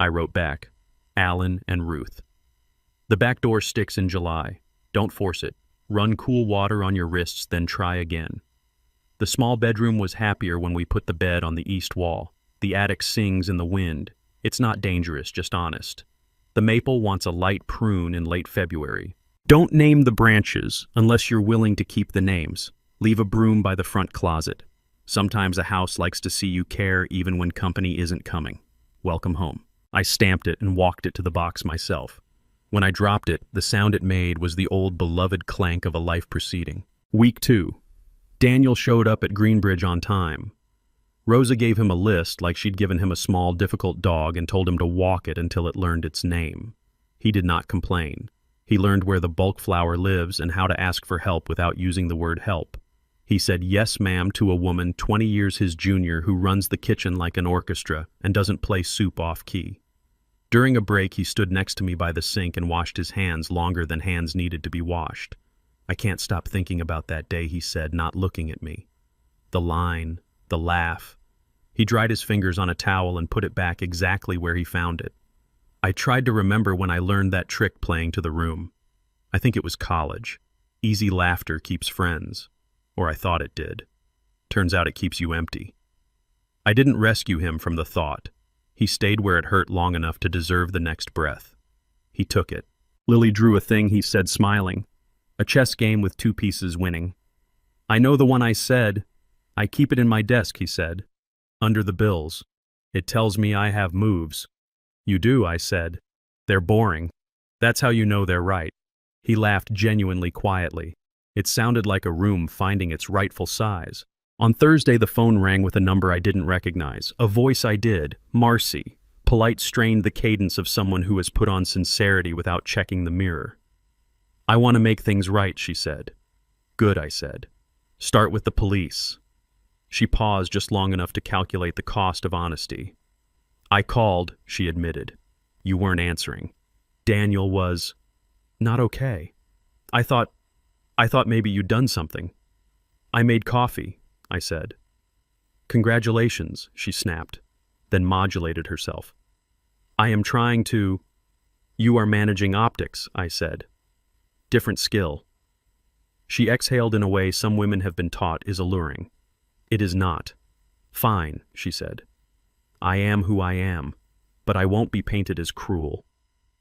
I wrote back, Alan and Ruth. The back door sticks in July. Don't force it. Run cool water on your wrists, then try again. The small bedroom was happier when we put the bed on the east wall. The attic sings in the wind. It's not dangerous, just honest. The maple wants a light prune in late February. Don't name the branches unless you're willing to keep the names. Leave a broom by the front closet. Sometimes a house likes to see you care even when company isn't coming. Welcome home. I stamped it and walked it to the box myself. When I dropped it, the sound it made was the old beloved clank of a life proceeding. Week 2. Daniel showed up at Greenbridge on time. Rosa gave him a list like she'd given him a small, difficult dog and told him to walk it until it learned its name. He did not complain. He learned where the bulk flower lives and how to ask for help without using the word help. He said yes, ma'am, to a woman 20 years his junior who runs the kitchen like an orchestra and doesn't play soup off-key. During a break, he stood next to me by the sink and washed his hands longer than hands needed to be washed. I can't stop thinking about that day, he said, not looking at me. The line, the laugh. He dried his fingers on a towel and put it back exactly where he found it. I tried to remember when I learned that trick playing to the room. I think it was college. Easy laughter keeps friends. Or I thought it did. Turns out it keeps you empty. I didn't rescue him from the thought. He stayed where it hurt long enough to deserve the next breath. He took it. Lily drew a thing, he said, smiling. A chess game with 2 pieces winning. I know the one I said. I keep it in my desk, he said. Under the bills. It tells me I have moves. You do, I said. They're boring. That's how you know they're right. He laughed genuinely quietly. It sounded like a room finding its rightful size. On Thursday, the phone rang with a number I didn't recognize. A voice I did. Marcy. Polite strained the cadence of someone who has put on sincerity without checking the mirror. I want to make things right, she said. Good, I said. Start with the police. She paused just long enough to calculate the cost of honesty. I called, she admitted. You weren't answering. Daniel was not okay. I thought maybe you'd done something. I made coffee, I said. Congratulations, she snapped, then modulated herself. I am trying to... You are managing optics, I said. Different skill. She exhaled in a way some women have been taught is alluring. It is not. Fine, she said. I am who I am, but I won't be painted as cruel.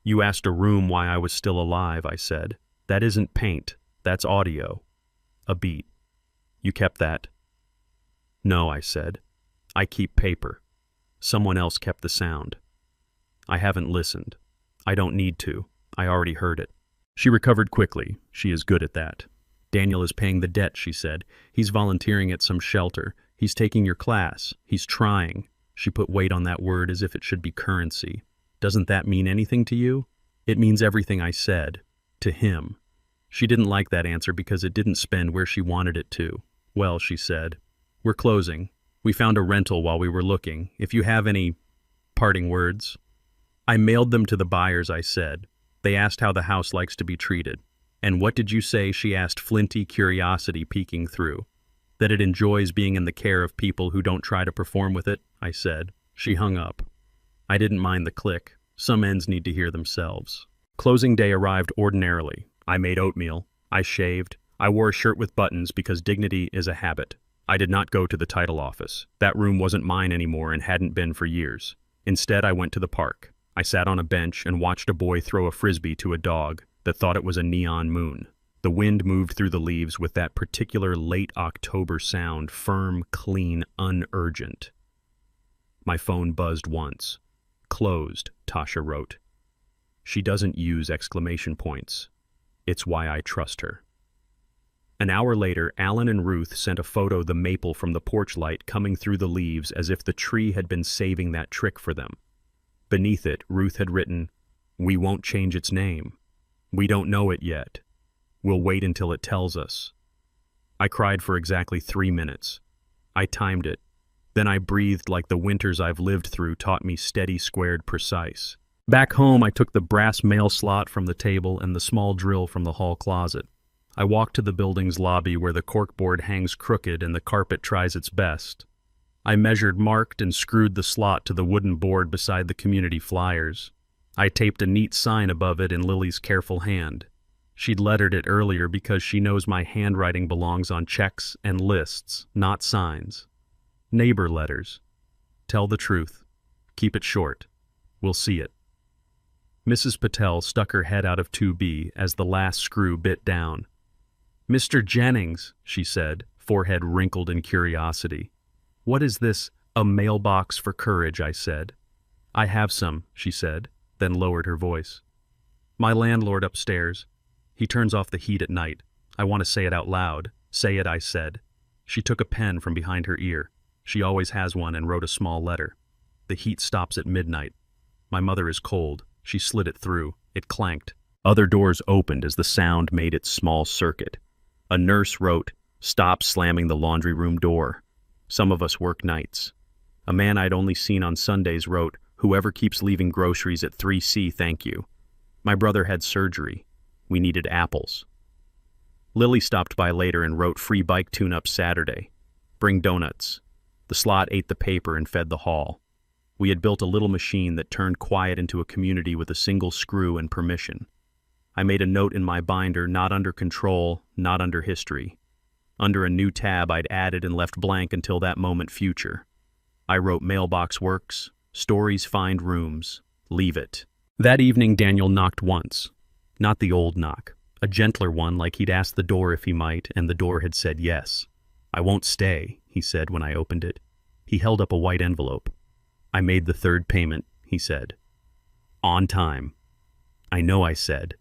You asked a room why I was still alive, I said. That isn't paint. That's audio. A beat. You kept that? No, I said. I keep paper. Someone else kept the sound. I haven't listened. I don't need to. I already heard it. She recovered quickly. She is good at that. Daniel is paying the debt, she said. He's volunteering at some shelter. He's taking your class. He's trying. She put weight on that word as if it should be currency. Doesn't that mean anything to you? It means everything I said. To him. She didn't like that answer because it didn't spend where she wanted it to. Well, she said, we're closing. We found a rental while we were looking. If you have any parting words. I mailed them to the buyers, I said. They asked how the house likes to be treated. And what did you say? She asked, flinty curiosity peeking through. That it enjoys being in the care of people who don't try to perform with it, I said. She hung up. I didn't mind the click. Some ends need to hear themselves. Closing day arrived ordinarily. I made oatmeal. I shaved. I wore a shirt with buttons because dignity is a habit. I did not go to the title office. That room wasn't mine anymore and hadn't been for years. Instead, I went to the park. I sat on a bench and watched a boy throw a frisbee to a dog that thought it was a neon moon. The wind moved through the leaves with that particular late October sound, firm, clean, unurgent. My phone buzzed once. Closed, Tasha wrote. She doesn't use exclamation points. It's why I trust her. An hour later, Alan and Ruth sent a photo of the maple from the porch light coming through the leaves as if the tree had been saving that trick for them. Beneath it, Ruth had written, "We won't change its name. We don't know it yet. We'll wait until it tells us." I cried for exactly 3 minutes. I timed it. Then I breathed like the winters I've lived through taught me steady, squared, precise. Back home, I took the brass mail slot from the table and the small drill from the hall closet. I walked to the building's lobby where the corkboard hangs crooked and the carpet tries its best. I measured, marked, and screwed the slot to the wooden board beside the community flyers. I taped a neat sign above it in Lily's careful hand. She'd lettered it earlier because she knows my handwriting belongs on checks and lists, not signs. Neighbor letters. Tell the truth. Keep it short. We'll see it. Mrs. Patel stuck her head out of 2B as the last screw bit down. "Mr. Jennings," she said, forehead wrinkled in curiosity. "What is this, a mailbox for courage?" I said. "I have some," she said, then lowered her voice. "My landlord upstairs. He turns off the heat at night. I want to say it out loud." "Say it," I said. She took a pen from behind her ear. She always has one, and wrote a small letter. "The heat stops at midnight. My mother is cold." She slid it through. It clanked. Other doors opened as the sound made its small circuit. A nurse wrote, "Stop slamming the laundry room door. Some of us work nights." A man I'd only seen on Sundays wrote, "Whoever keeps leaving groceries at 3C, thank you." My brother had surgery. We needed apples. Lily stopped by later and wrote, "Free bike tune-up Saturday. Bring donuts." The slot ate the paper and fed the hall. We had built a little machine that turned quiet into a community with a single screw and permission. I made a note in my binder, not under control, not under history. Under a new tab I'd added and left blank until that moment future. I wrote, "Mailbox works. Stories find rooms. Leave it." That evening Daniel knocked once. Not the old knock. A gentler one, like he'd asked the door if he might, and the door had said yes. "I won't stay," he said when I opened it. He held up a white envelope. "I made the third payment," he said. "On time." "I know," I said.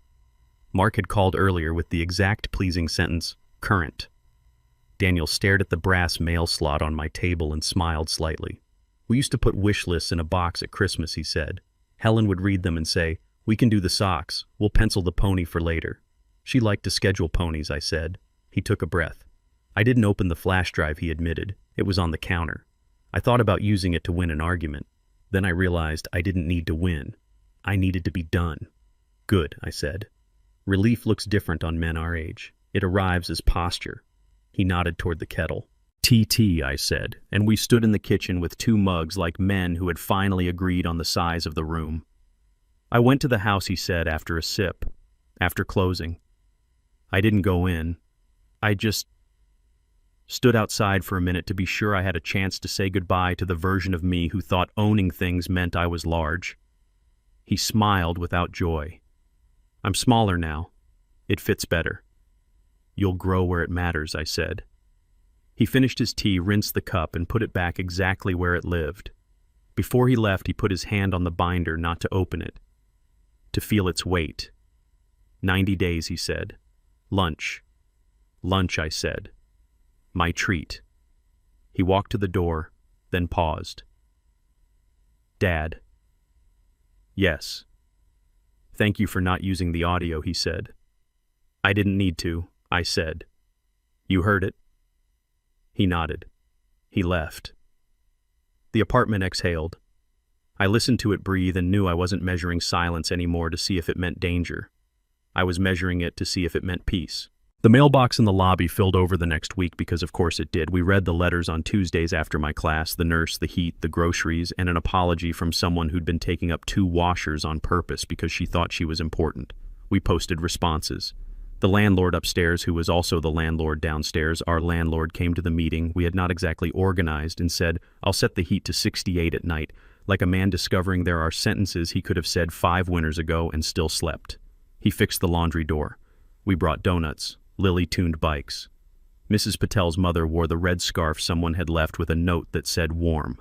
Mark had called earlier with the exact pleasing sentence, "current." Daniel stared at the brass mail slot on my table and smiled slightly. "We used to put wish lists in a box at Christmas," he said. Helen would read them and say, "We can do the socks. We'll pencil the pony for later." She liked to schedule ponies, I said. He took a breath. I didn't open the flash drive, he admitted. It was on the counter. I thought about using it to win an argument. Then I realized I didn't need to win. I needed to be done. "Good," I said. "Relief looks different on men our age. It arrives as posture." He nodded toward the kettle. "TT," I said, and we stood in the kitchen with 2 mugs like men who had finally agreed on the size of the room. "I went to the house," he said after a sip, after closing. I didn't go in. I just stood outside for a minute to be sure I had a chance to say goodbye to the version of me who thought owning things meant I was large. He smiled without joy. "I'm smaller now. It fits better." "You'll grow where it matters," I said. He finished his tea, rinsed the cup, and put it back exactly where it lived. Before he left, he put his hand on the binder, not to open it, to feel its weight. 90 days, he said. "Lunch." "Lunch," I said. "My treat." He walked to the door, then paused. "Dad." "Yes." "Thank you for not using the audio," he said. "I didn't need to," I said. "You heard it?" He nodded. He left. The apartment exhaled. I listened to it breathe and knew I wasn't measuring silence anymore to see if it meant danger. I was measuring it to see if it meant peace. The mailbox in the lobby filled over the next week because of course it did. We read the letters on Tuesdays after my class, the nurse, the heat, the groceries, and an apology from someone who'd been taking up 2 washers on purpose because she thought she was important. We posted responses. The landlord upstairs, who was also the landlord downstairs, our landlord, came to the meeting we had not exactly organized and said, "I'll set the heat to 68 at night," like a man discovering there are sentences he could have said 5 winters ago and still slept. He fixed the laundry door. We brought donuts. Lily tuned bikes. Mrs. Patel's mother wore the red scarf someone had left with a note that said warm.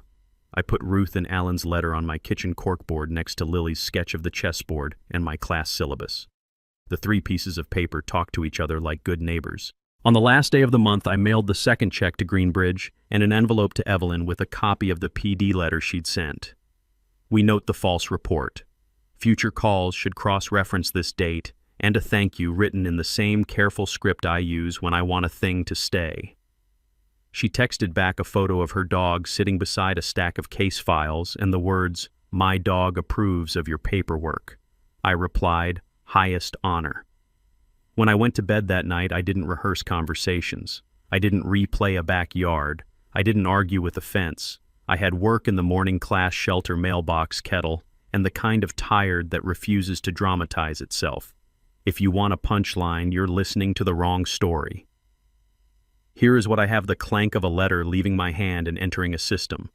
I put Ruth and Alan's letter on my kitchen corkboard next to Lily's sketch of the chessboard and my class syllabus. The 3 pieces of paper talked to each other like good neighbors. On the last day of the month, I mailed the second check to Greenbridge and an envelope to Evelyn with a copy of the PD letter she'd sent. We note the false report. Future calls should cross-reference this date and a thank you written in the same careful script I use when I want a thing to stay. She texted back a photo of her dog sitting beside a stack of case files and the words, "My dog approves of your paperwork." I replied, "Highest honor." When I went to bed that night, I didn't rehearse conversations. I didn't replay a backyard. I didn't argue with a fence. I had work in the morning class shelter mailbox kettle and the kind of tired that refuses to dramatize itself. If you want a punchline, you're listening to the wrong story. Here is what I have: the clank of a letter leaving my hand and entering a system.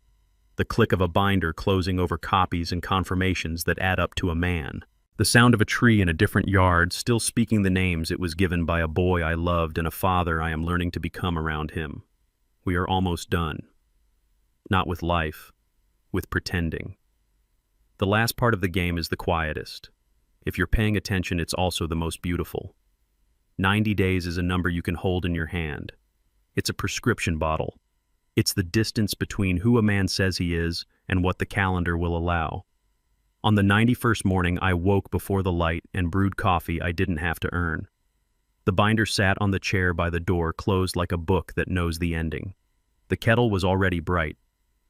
the click of a binder closing over copies and confirmations that add up to a man. The sound of a tree in a different yard, still speaking the names it was given by a boy I loved and a father I am learning to become around him. We are almost done. Not with life, with pretending. The last part of the game is the quietest. If you're paying attention, it's also the most beautiful. 90 days is a number you can hold in your hand. It's a prescription bottle. It's the distance between who a man says he is and what the calendar will allow. On the 91st morning, I woke before the light and brewed coffee I didn't have to earn. The binder sat on the chair by the door, closed like a book that knows the ending. The kettle was already bright.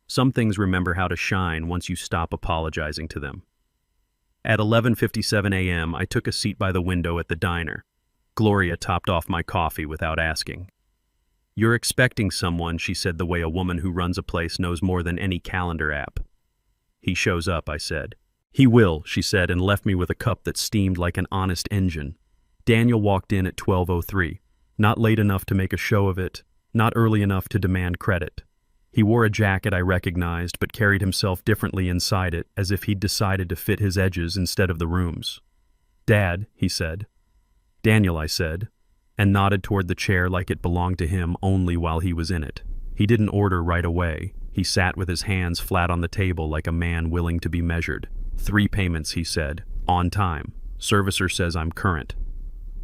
Some things remember how to shine once you stop apologizing to them. At 11:57 a.m., I took a seat by the window at the diner. Gloria topped off my coffee without asking. "You're expecting someone," she said the way a woman who runs a place knows more than any calendar app. "He shows up," I said. "He will," she said, and left me with a cup that steamed like an honest engine. Daniel walked in at 12:03, not late enough to make a show of it, not early enough to demand credit. He wore a jacket I recognized, but carried himself differently inside it, as if he'd decided to fit his edges instead of the room's. "Dad," he said. "Daniel," I said, and nodded toward the chair like it belonged to him only while he was in it. He didn't order right away. He sat with his hands flat on the table like a man willing to be measured. "3 payments," he said. "On time. Servicer says I'm current."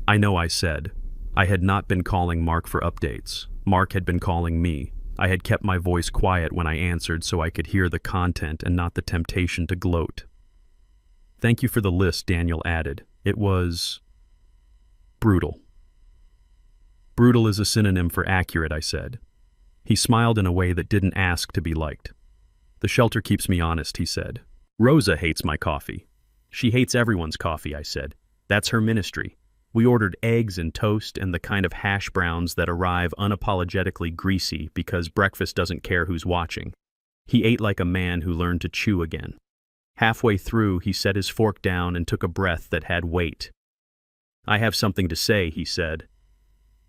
"I know," I said. I had not been calling Mark for updates. Mark had been calling me. I had kept my voice quiet when I answered so I could hear the content and not the temptation to gloat. "Thank you for the list," Daniel added. "It was brutal." "Brutal is a synonym for accurate," I said. He smiled in a way that didn't ask to be liked. "The shelter keeps me honest," he said. "Rosa hates my coffee." "She hates everyone's coffee," I said. "That's her ministry." We ordered eggs and toast and the kind of hash browns that arrive unapologetically greasy because breakfast doesn't care who's watching. He ate like a man who learned to chew again. Halfway through, he set his fork down and took a breath that had weight. "I have something to say," he said,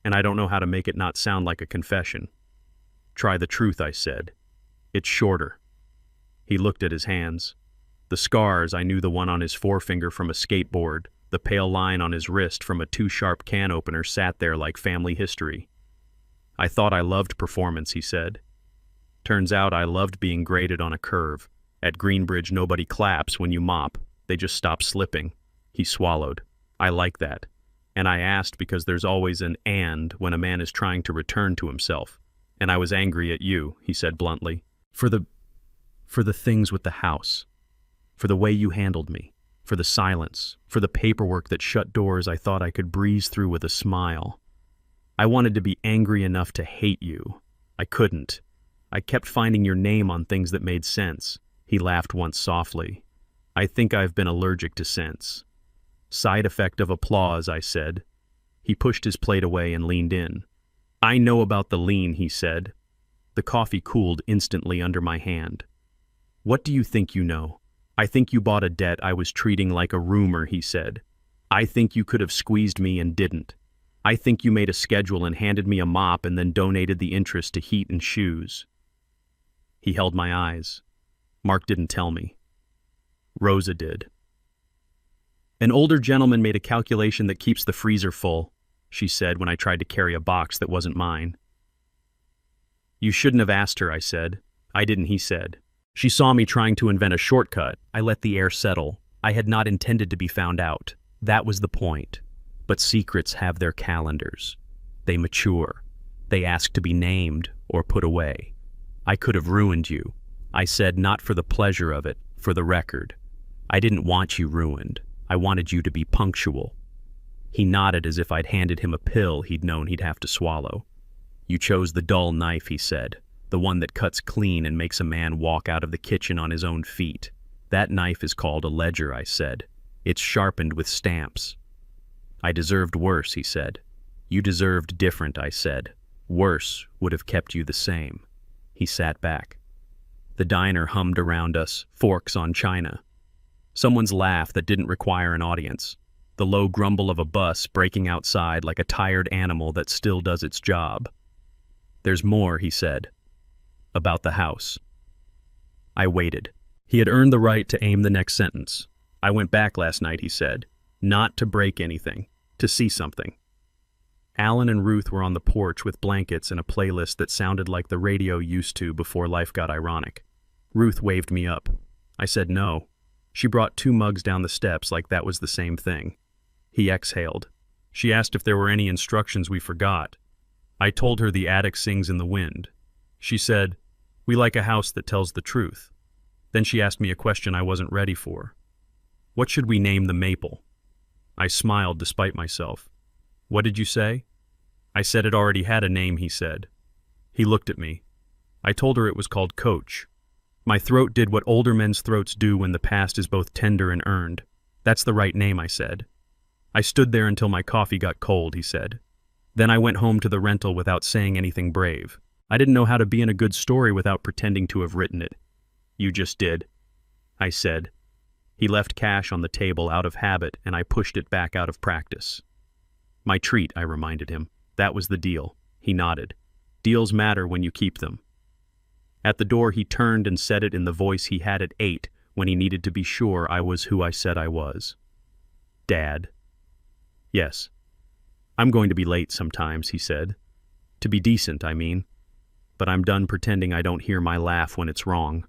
"and I don't know how to make it not sound like a confession." "Try the truth," I said. "It's shorter." He looked at his hands. The scars, I knew the one on his forefinger from a skateboard. The pale line on his wrist from a too-sharp can opener sat there like family history. "I thought I loved performance," he said. "Turns out I loved being graded on a curve. At Greenbridge, nobody claps when you mop. They just stop slipping." He swallowed. "I like that. And I asked because there's always an and when a man is trying to return to himself. And I was angry at you," he said bluntly. For the things with the house. For the way you handled me. For the silence, for the paperwork that shut doors I thought I could breeze through with a smile. I wanted to be angry enough to hate you. I couldn't. I kept finding your name on things that made sense. He laughed once softly. "I think I've been allergic to sense." "Side effect of applause," I said. He pushed his plate away and leaned in. "I know about the lean," he said. The coffee cooled instantly under my hand. "What do you think you know?" "I think you bought a debt I was treating like a rumor," he said. "I think you could have squeezed me and didn't. I think you made a schedule and handed me a mop and then donated the interest to heat and shoes." He held my eyes. "Mark didn't tell me. Rosa did." "An older gentleman made a calculation that keeps the freezer full," she said when I tried to carry a box that wasn't mine. "You shouldn't have asked her," I said. "I didn't," he said. "She saw me trying to invent a shortcut. I let the air settle. I had not intended to be found out. That was the point. But secrets have their calendars. They mature. They ask to be named or put away. I could have ruined you." I said, "Not for the pleasure of it, for the record. I didn't want you ruined. I wanted you to be punctual." He nodded as if I'd handed him a pill he'd known he'd have to swallow. "You chose the dull knife," he said. "The one that cuts clean and makes a man walk out of the kitchen on his own feet. That knife is called a ledger," I said. "It's sharpened with stamps." "I deserved worse," he said. "You deserved different," I said. "Worse would have kept you the same." He sat back. The diner hummed around us, forks on china. Someone's laugh that didn't require an audience. The low grumble of a bus breaking outside like a tired animal that still does its job. "There's more," he said. "About the house." I waited. He had earned the right to aim the next sentence. I went back last night, he said. Not to break anything, to see something. Alan and Ruth were on the porch with blankets and a playlist that sounded like the radio used to before life got ironic. Ruth waved me up. I said no. She brought 2 mugs down the steps like that was the same thing. He exhaled. She asked if there were any instructions we forgot. I told her the attic sings in the wind. She said, "We like a house that tells the truth." Then she asked me a question I wasn't ready for. What should we name the maple? I smiled despite myself. What did you say? I said it already had a name, he said. He looked at me. I told her it was called Coach. My throat did what older men's throats do when the past is both tender and earned. That's the right name, I said. I stood there until my coffee got cold, he said. Then I went home to the rental without saying anything brave. I didn't know how to be in a good story without pretending to have written it. You just did, I said. He left cash on the table out of habit, and I pushed it back out of practice. My treat, I reminded him. That was the deal. He nodded. Deals matter when you keep them. At the door he turned and said it in the voice he had at 8 when he needed to be sure I was who I said I was. Dad. Yes. I'm going to be late sometimes, he said. To be decent, I mean. But I'm done pretending I don't hear my laugh when it's wrong.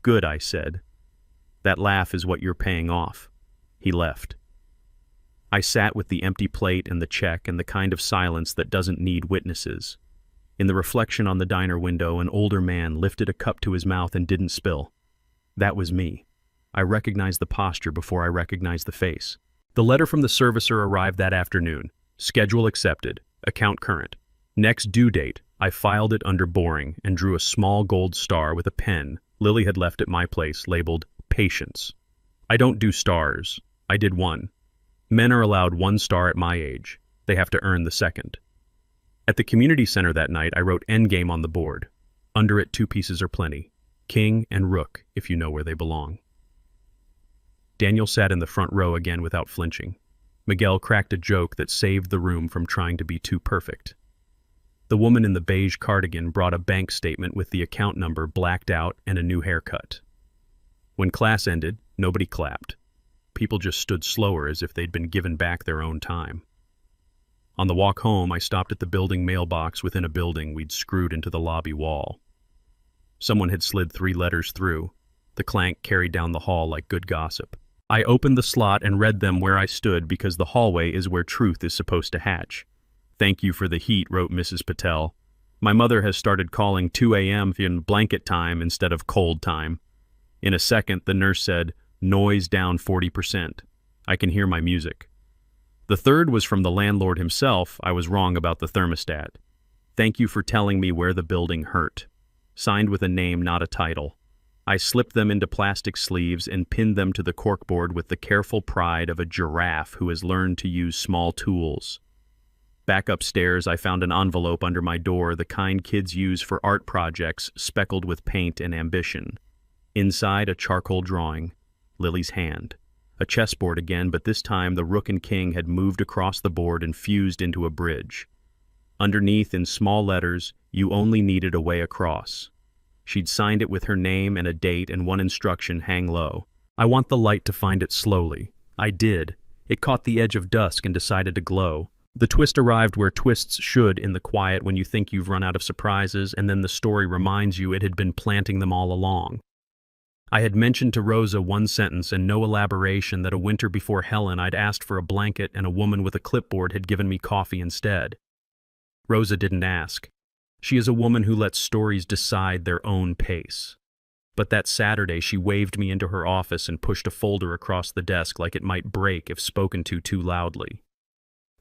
Good, I said. That laugh is what you're paying off. He left. I sat with the empty plate and the check and the kind of silence that doesn't need witnesses. In the reflection on the diner window, an older man lifted a cup to his mouth and didn't spill. That was me. I recognized the posture before I recognized the face. The letter from the servicer arrived that afternoon. Schedule accepted. Account current. Next due date. I filed it under boring and drew a small gold star with a pen Lily had left at my place labeled Patience. I don't do stars. I did 1. Men are allowed 1 star at my age. They have to earn the 2nd. At the community center that night, I wrote Endgame on the board. Under it, 2 pieces are plenty. King and Rook, if you know where they belong. Daniel sat in the front row again without flinching. Miguel cracked a joke that saved the room from trying to be too perfect. The woman in the beige cardigan brought a bank statement with the account number blacked out and a new haircut. When class ended, nobody clapped. People just stood slower as if they'd been given back their own time. On the walk home, I stopped at the building mailbox within a building we'd screwed into the lobby wall. Someone had slid 3 letters through. The clank carried down the hall like good gossip. I opened the slot and read them where I stood because the hallway is where truth is supposed to hatch. Thank you for the heat, wrote Mrs. Patel. My mother has started calling 2 a.m. in blanket time instead of cold time. In a second, the nurse said, noise down 40%. I can hear my music. The third was from the landlord himself. I was wrong about the thermostat. Thank you for telling me where the building hurt. Signed with a name, not a title. I slipped them into plastic sleeves and pinned them to the corkboard with the careful pride of a giraffe who has learned to use small tools. Back upstairs, I found an envelope under my door, the kind kids use for art projects speckled with paint and ambition. Inside, a charcoal drawing, Lily's hand. A chessboard again, but this time the rook and king had moved across the board and fused into a bridge. Underneath, in small letters, you only needed a way across. She'd signed it with her name and a date and one instruction, hang low. I want the light to find it slowly. I did. It caught the edge of dusk and decided to glow. The twist arrived where twists should in the quiet when you think you've run out of surprises, and then the story reminds you it had been planting them all along. I had mentioned to Rosa one sentence and no elaboration that a winter before Helen I'd asked for a blanket and a woman with a clipboard had given me coffee instead. Rosa didn't ask. She is a woman who lets stories decide their own pace. But that Saturday she waved me into her office and pushed a folder across the desk like it might break if spoken to too loudly.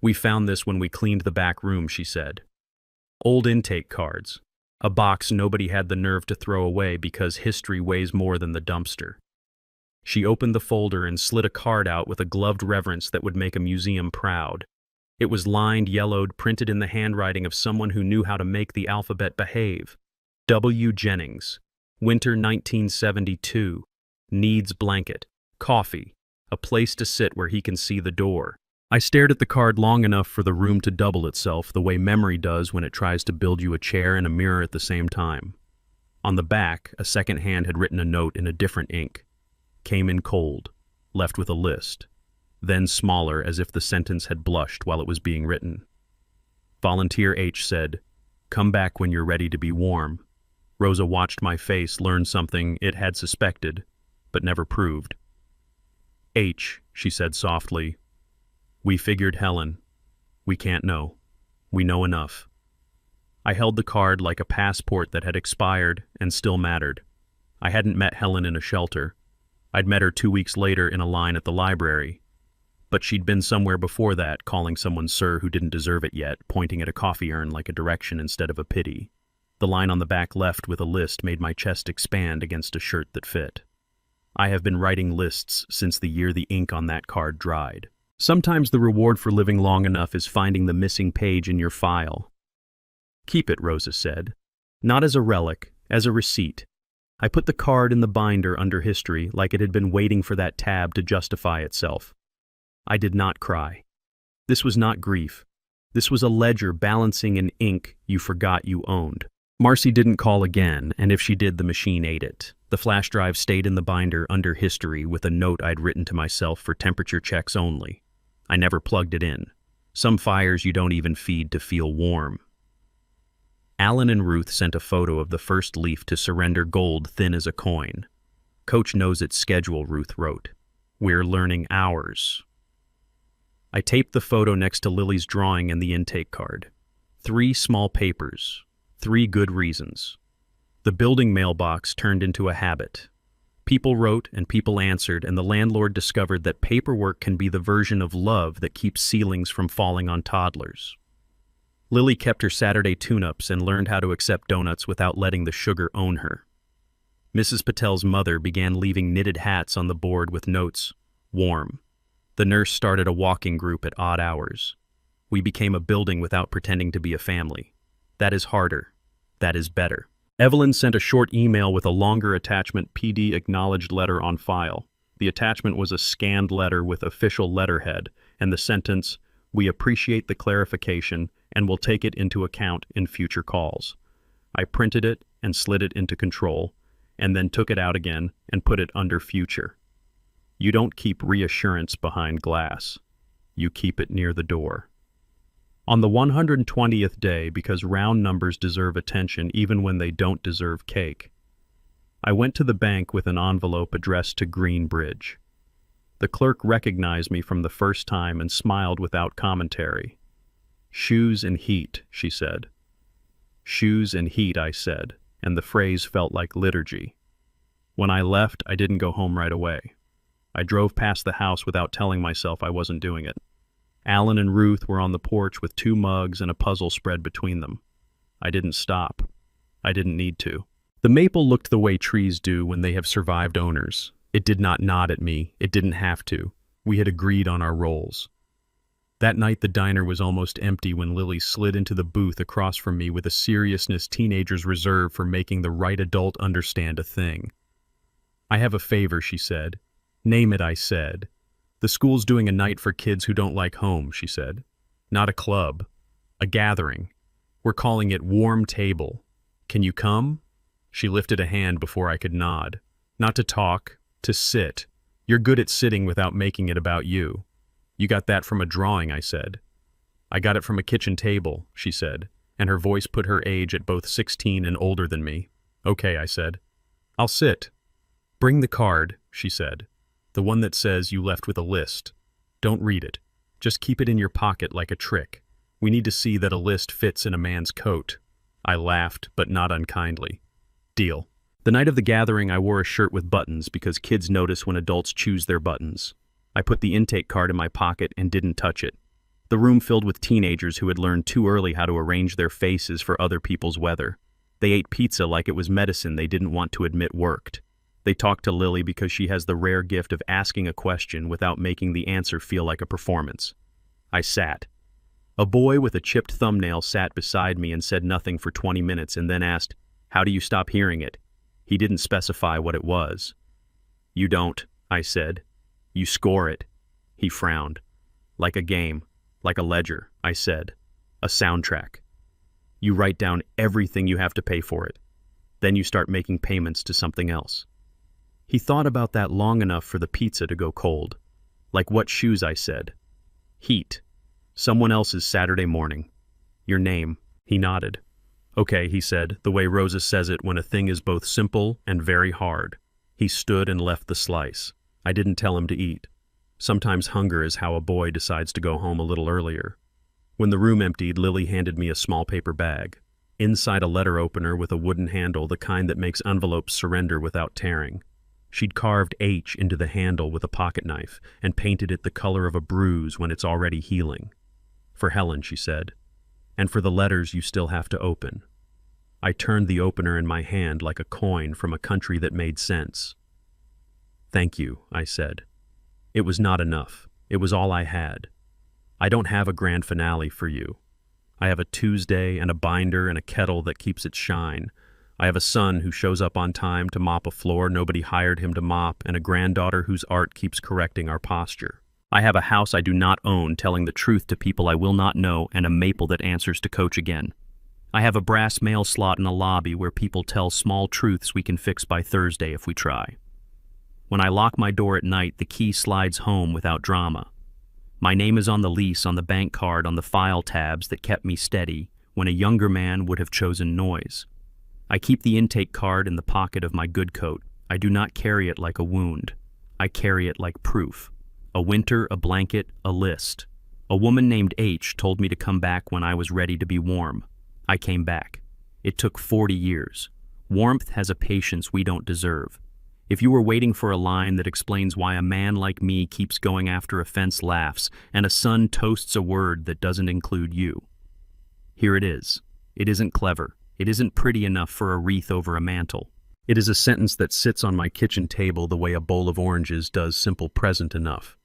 We found this when we cleaned the back room, she said. Old intake cards. A box nobody had the nerve to throw away because history weighs more than the dumpster. She opened the folder and slid a card out with a gloved reverence that would make a museum proud. It was lined, yellowed, printed in the handwriting of someone who knew how to make the alphabet behave. W. Jennings. Winter 1972. Needs blanket. Coffee. A place to sit where he can see the door. I stared at the card long enough for the room to double itself the way memory does when it tries to build you a chair and a mirror at the same time. On the back, a second hand had written a note in a different ink. Came in cold, left with a list, then smaller as if the sentence had blushed while it was being written. Volunteer H said, "Come back when you're ready to be warm." Rosa watched my face learn something it had suspected, but never proved. "H," she said softly, "we figured Helen. We can't know. We know enough." I held the card like a passport that had expired and still mattered. I hadn't met Helen in a shelter. I'd met her 2 weeks later in a line at the library. But she'd been somewhere before that, calling someone sir who didn't deserve it yet, pointing at a coffee urn like a direction instead of a pity. The line on the back left with a list made my chest expand against a shirt that fit. I have been writing lists since the year the ink on that card dried. Sometimes the reward for living long enough is finding the missing page in your file. "Keep it," Rosa said. "Not as a relic, as a receipt." I put the card in the binder under history like it had been waiting for that tab to justify itself. I did not cry. This was not grief. This was a ledger balancing an ink you forgot you owned. Marcy didn't call again, and if she did, the machine ate it. The flash drive stayed in the binder under history with a note I'd written to myself for temperature checks only. I never plugged it in. Some fires you don't even feed to feel warm. Alan and Ruth sent a photo of the first leaf to surrender gold thin as a coin. "Coach knows its schedule," Ruth wrote. "We're learning ours." I taped the photo next to Lily's drawing and the intake card. 3 small papers. 3 good reasons. The building mailbox turned into a habit. People wrote and people answered, and the landlord discovered that paperwork can be the version of love that keeps ceilings from falling on toddlers. Lily kept her Saturday tune-ups and learned how to accept donuts without letting the sugar own her. Mrs. Patel's mother began leaving knitted hats on the board with notes, "Warm." The nurse started a walking group at odd hours. We became a building without pretending to be a family. That is harder. That is better. Evelyn sent a short email with a longer attachment PD acknowledged letter on file. The attachment was a scanned letter with official letterhead, and the sentence, "We appreciate the clarification and will take it into account in future calls." I printed it and slid it into control, and then took it out again and put it under future. You don't keep reassurance behind glass. You keep it near the door. On the 120th day, because round numbers deserve attention even when they don't deserve cake, I went to the bank with an envelope addressed to Greenbridge. The clerk recognized me from the first time and smiled without commentary. "Shoes and heat," she said. "Shoes and heat," I said, and the phrase felt like liturgy. When I left, I didn't go home right away. I drove past the house without telling myself I wasn't doing it. Alan and Ruth were on the porch with 2 mugs and a puzzle spread between them. I didn't stop. I didn't need to. The maple looked the way trees do when they have survived owners. It did not nod at me. It didn't have to. We had agreed on our roles. That night the diner was almost empty when Lily slid into the booth across from me with a seriousness teenagers reserve for making the right adult understand a thing. "I have a favor," she said. "Name it," I said. "The school's doing a night for kids who don't like home," she said. "Not a club. A gathering. We're calling it Warm Table. Can you come?" She lifted a hand before I could nod. "Not to talk, to sit. You're good at sitting without making it about you." "You got that from a drawing," I said. "I got it from a kitchen table," she said, and her voice put her age at both 16 and older than me. "Okay," I said. "I'll sit." "Bring the card," she said. "The one that says you left with a list. Don't read it. Just keep it in your pocket like a trick. We need to see that a list fits in a man's coat." I laughed, but not unkindly. "Deal." The night of the gathering, I wore a shirt with buttons because kids notice when adults choose their buttons. I put the intake card in my pocket and didn't touch it. The room filled with teenagers who had learned too early how to arrange their faces for other people's weather. They ate pizza like it was medicine they didn't want to admit worked. They talked to Lily because she has the rare gift of asking a question without making the answer feel like a performance. I sat. A boy with a chipped thumbnail sat beside me and said nothing for 20 minutes and then asked, "How do you stop hearing it?" He didn't specify what it was. "You don't," I said. "You score it." He frowned. "Like a game, like a ledger," I said. "A soundtrack. You write down everything you have to pay for it. Then you start making payments to something else. He thought about that long enough for the pizza to go cold. Like what shoes, I said. Heat. Someone else's Saturday morning. Your name. He nodded. Okay, he said, the way Rosa says it when a thing is both simple and very hard. He stood and left the slice. I didn't tell him to eat. Sometimes hunger is how a boy decides to go home a little earlier. When the room emptied, Lily handed me a small paper bag. Inside a letter opener with a wooden handle, the kind that makes envelopes surrender without tearing. She'd carved H into the handle with a pocket knife and painted it the color of a bruise when it's already healing. For Helen, she said. And for the letters you still have to open. I turned the opener in my hand like a coin from a country that made sense. Thank you, I said. It was not enough. It was all I had. I don't have a grand finale for you. I have a Tuesday and a binder and a kettle that keeps its shine. I have a son who shows up on time to mop a floor nobody hired him to mop, and a granddaughter whose art keeps correcting our posture. I have a house I do not own telling the truth to people I will not know, and a maple that answers to Coach again. I have a brass mail slot in a lobby where people tell small truths we can fix by Thursday if we try. When I lock my door at night, the key slides home without drama. My name is on the lease on the bank card on the file tabs that kept me steady when a younger man would have chosen noise. I keep the intake card in the pocket of my good coat. I do not carry it like a wound. I carry it like proof. A winter, a blanket, a list. A woman named H told me to come back when I was ready to be warm. I came back. It took 40 years. Warmth has a patience we don't deserve. If you were waiting for a line that explains why a man like me keeps going after a fence laughs and a son toasts a word that doesn't include you. Here it is. It isn't clever. It isn't pretty enough for a wreath over a mantle. It is a sentence that sits on my kitchen table the way a bowl of oranges does simple present enough.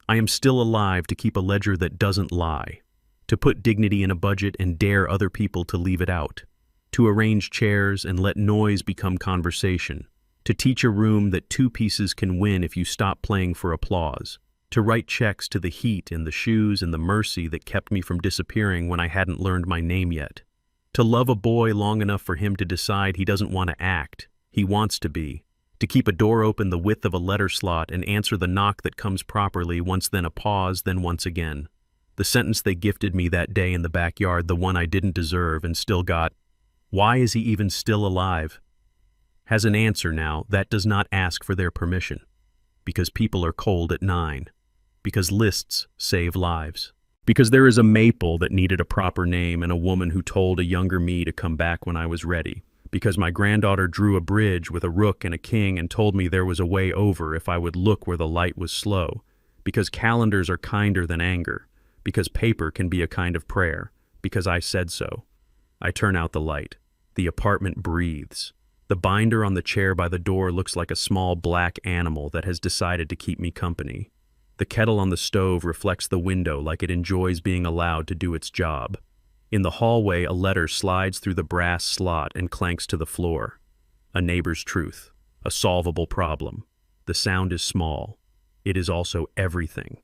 I am still alive to keep a ledger that doesn't lie, to put dignity in a budget and dare other people to leave it out, to arrange chairs and let noise become conversation, to teach a room that two pieces can win if you stop playing for applause, to write checks to the heat and the shoes and the mercy that kept me from disappearing when I hadn't learned my name yet, to love a boy long enough for him to decide he doesn't want to act, he wants to be, to keep a door open the width of a letter slot and answer the knock that comes properly, once then a pause, then once again. The sentence they gifted me that day in the backyard, the one I didn't deserve and still got. Why is he even still alive? Has an answer now that does not ask for their permission. Because people are cold at 9. Because lists save lives. Because there is a maple that needed a proper name and a woman who told a younger me to come back when I was ready. Because my granddaughter drew a bridge with a rook and a king and told me there was a way over if I would look where the light was slow. Because calendars are kinder than anger. Because paper can be a kind of prayer. Because I said so. I turn out the light. The apartment breathes. The binder on the chair by the door looks like a small black animal that has decided to keep me company. The kettle on the stove reflects the window like it enjoys being allowed to do its job. In the hallway, a letter slides through the brass slot and clanks to the floor. A neighbor's truth. A solvable problem. The sound is small. It is also everything.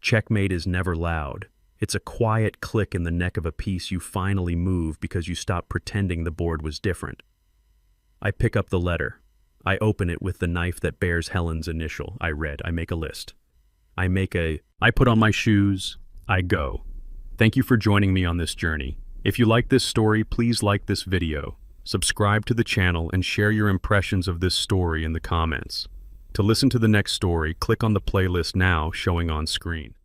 Checkmate is never loud. It's a quiet click in the neck of a piece you finally move because you stop pretending the board was different. I pick up the letter. I open it with the knife that bears Helen's initial. I read. I make a list. I put on my shoes. I go. Thank you for joining me on this journey. If you like this story, please like this video, subscribe to the channel, and share your impressions of this story in the comments. To listen to the next story, click on the playlist now showing on screen.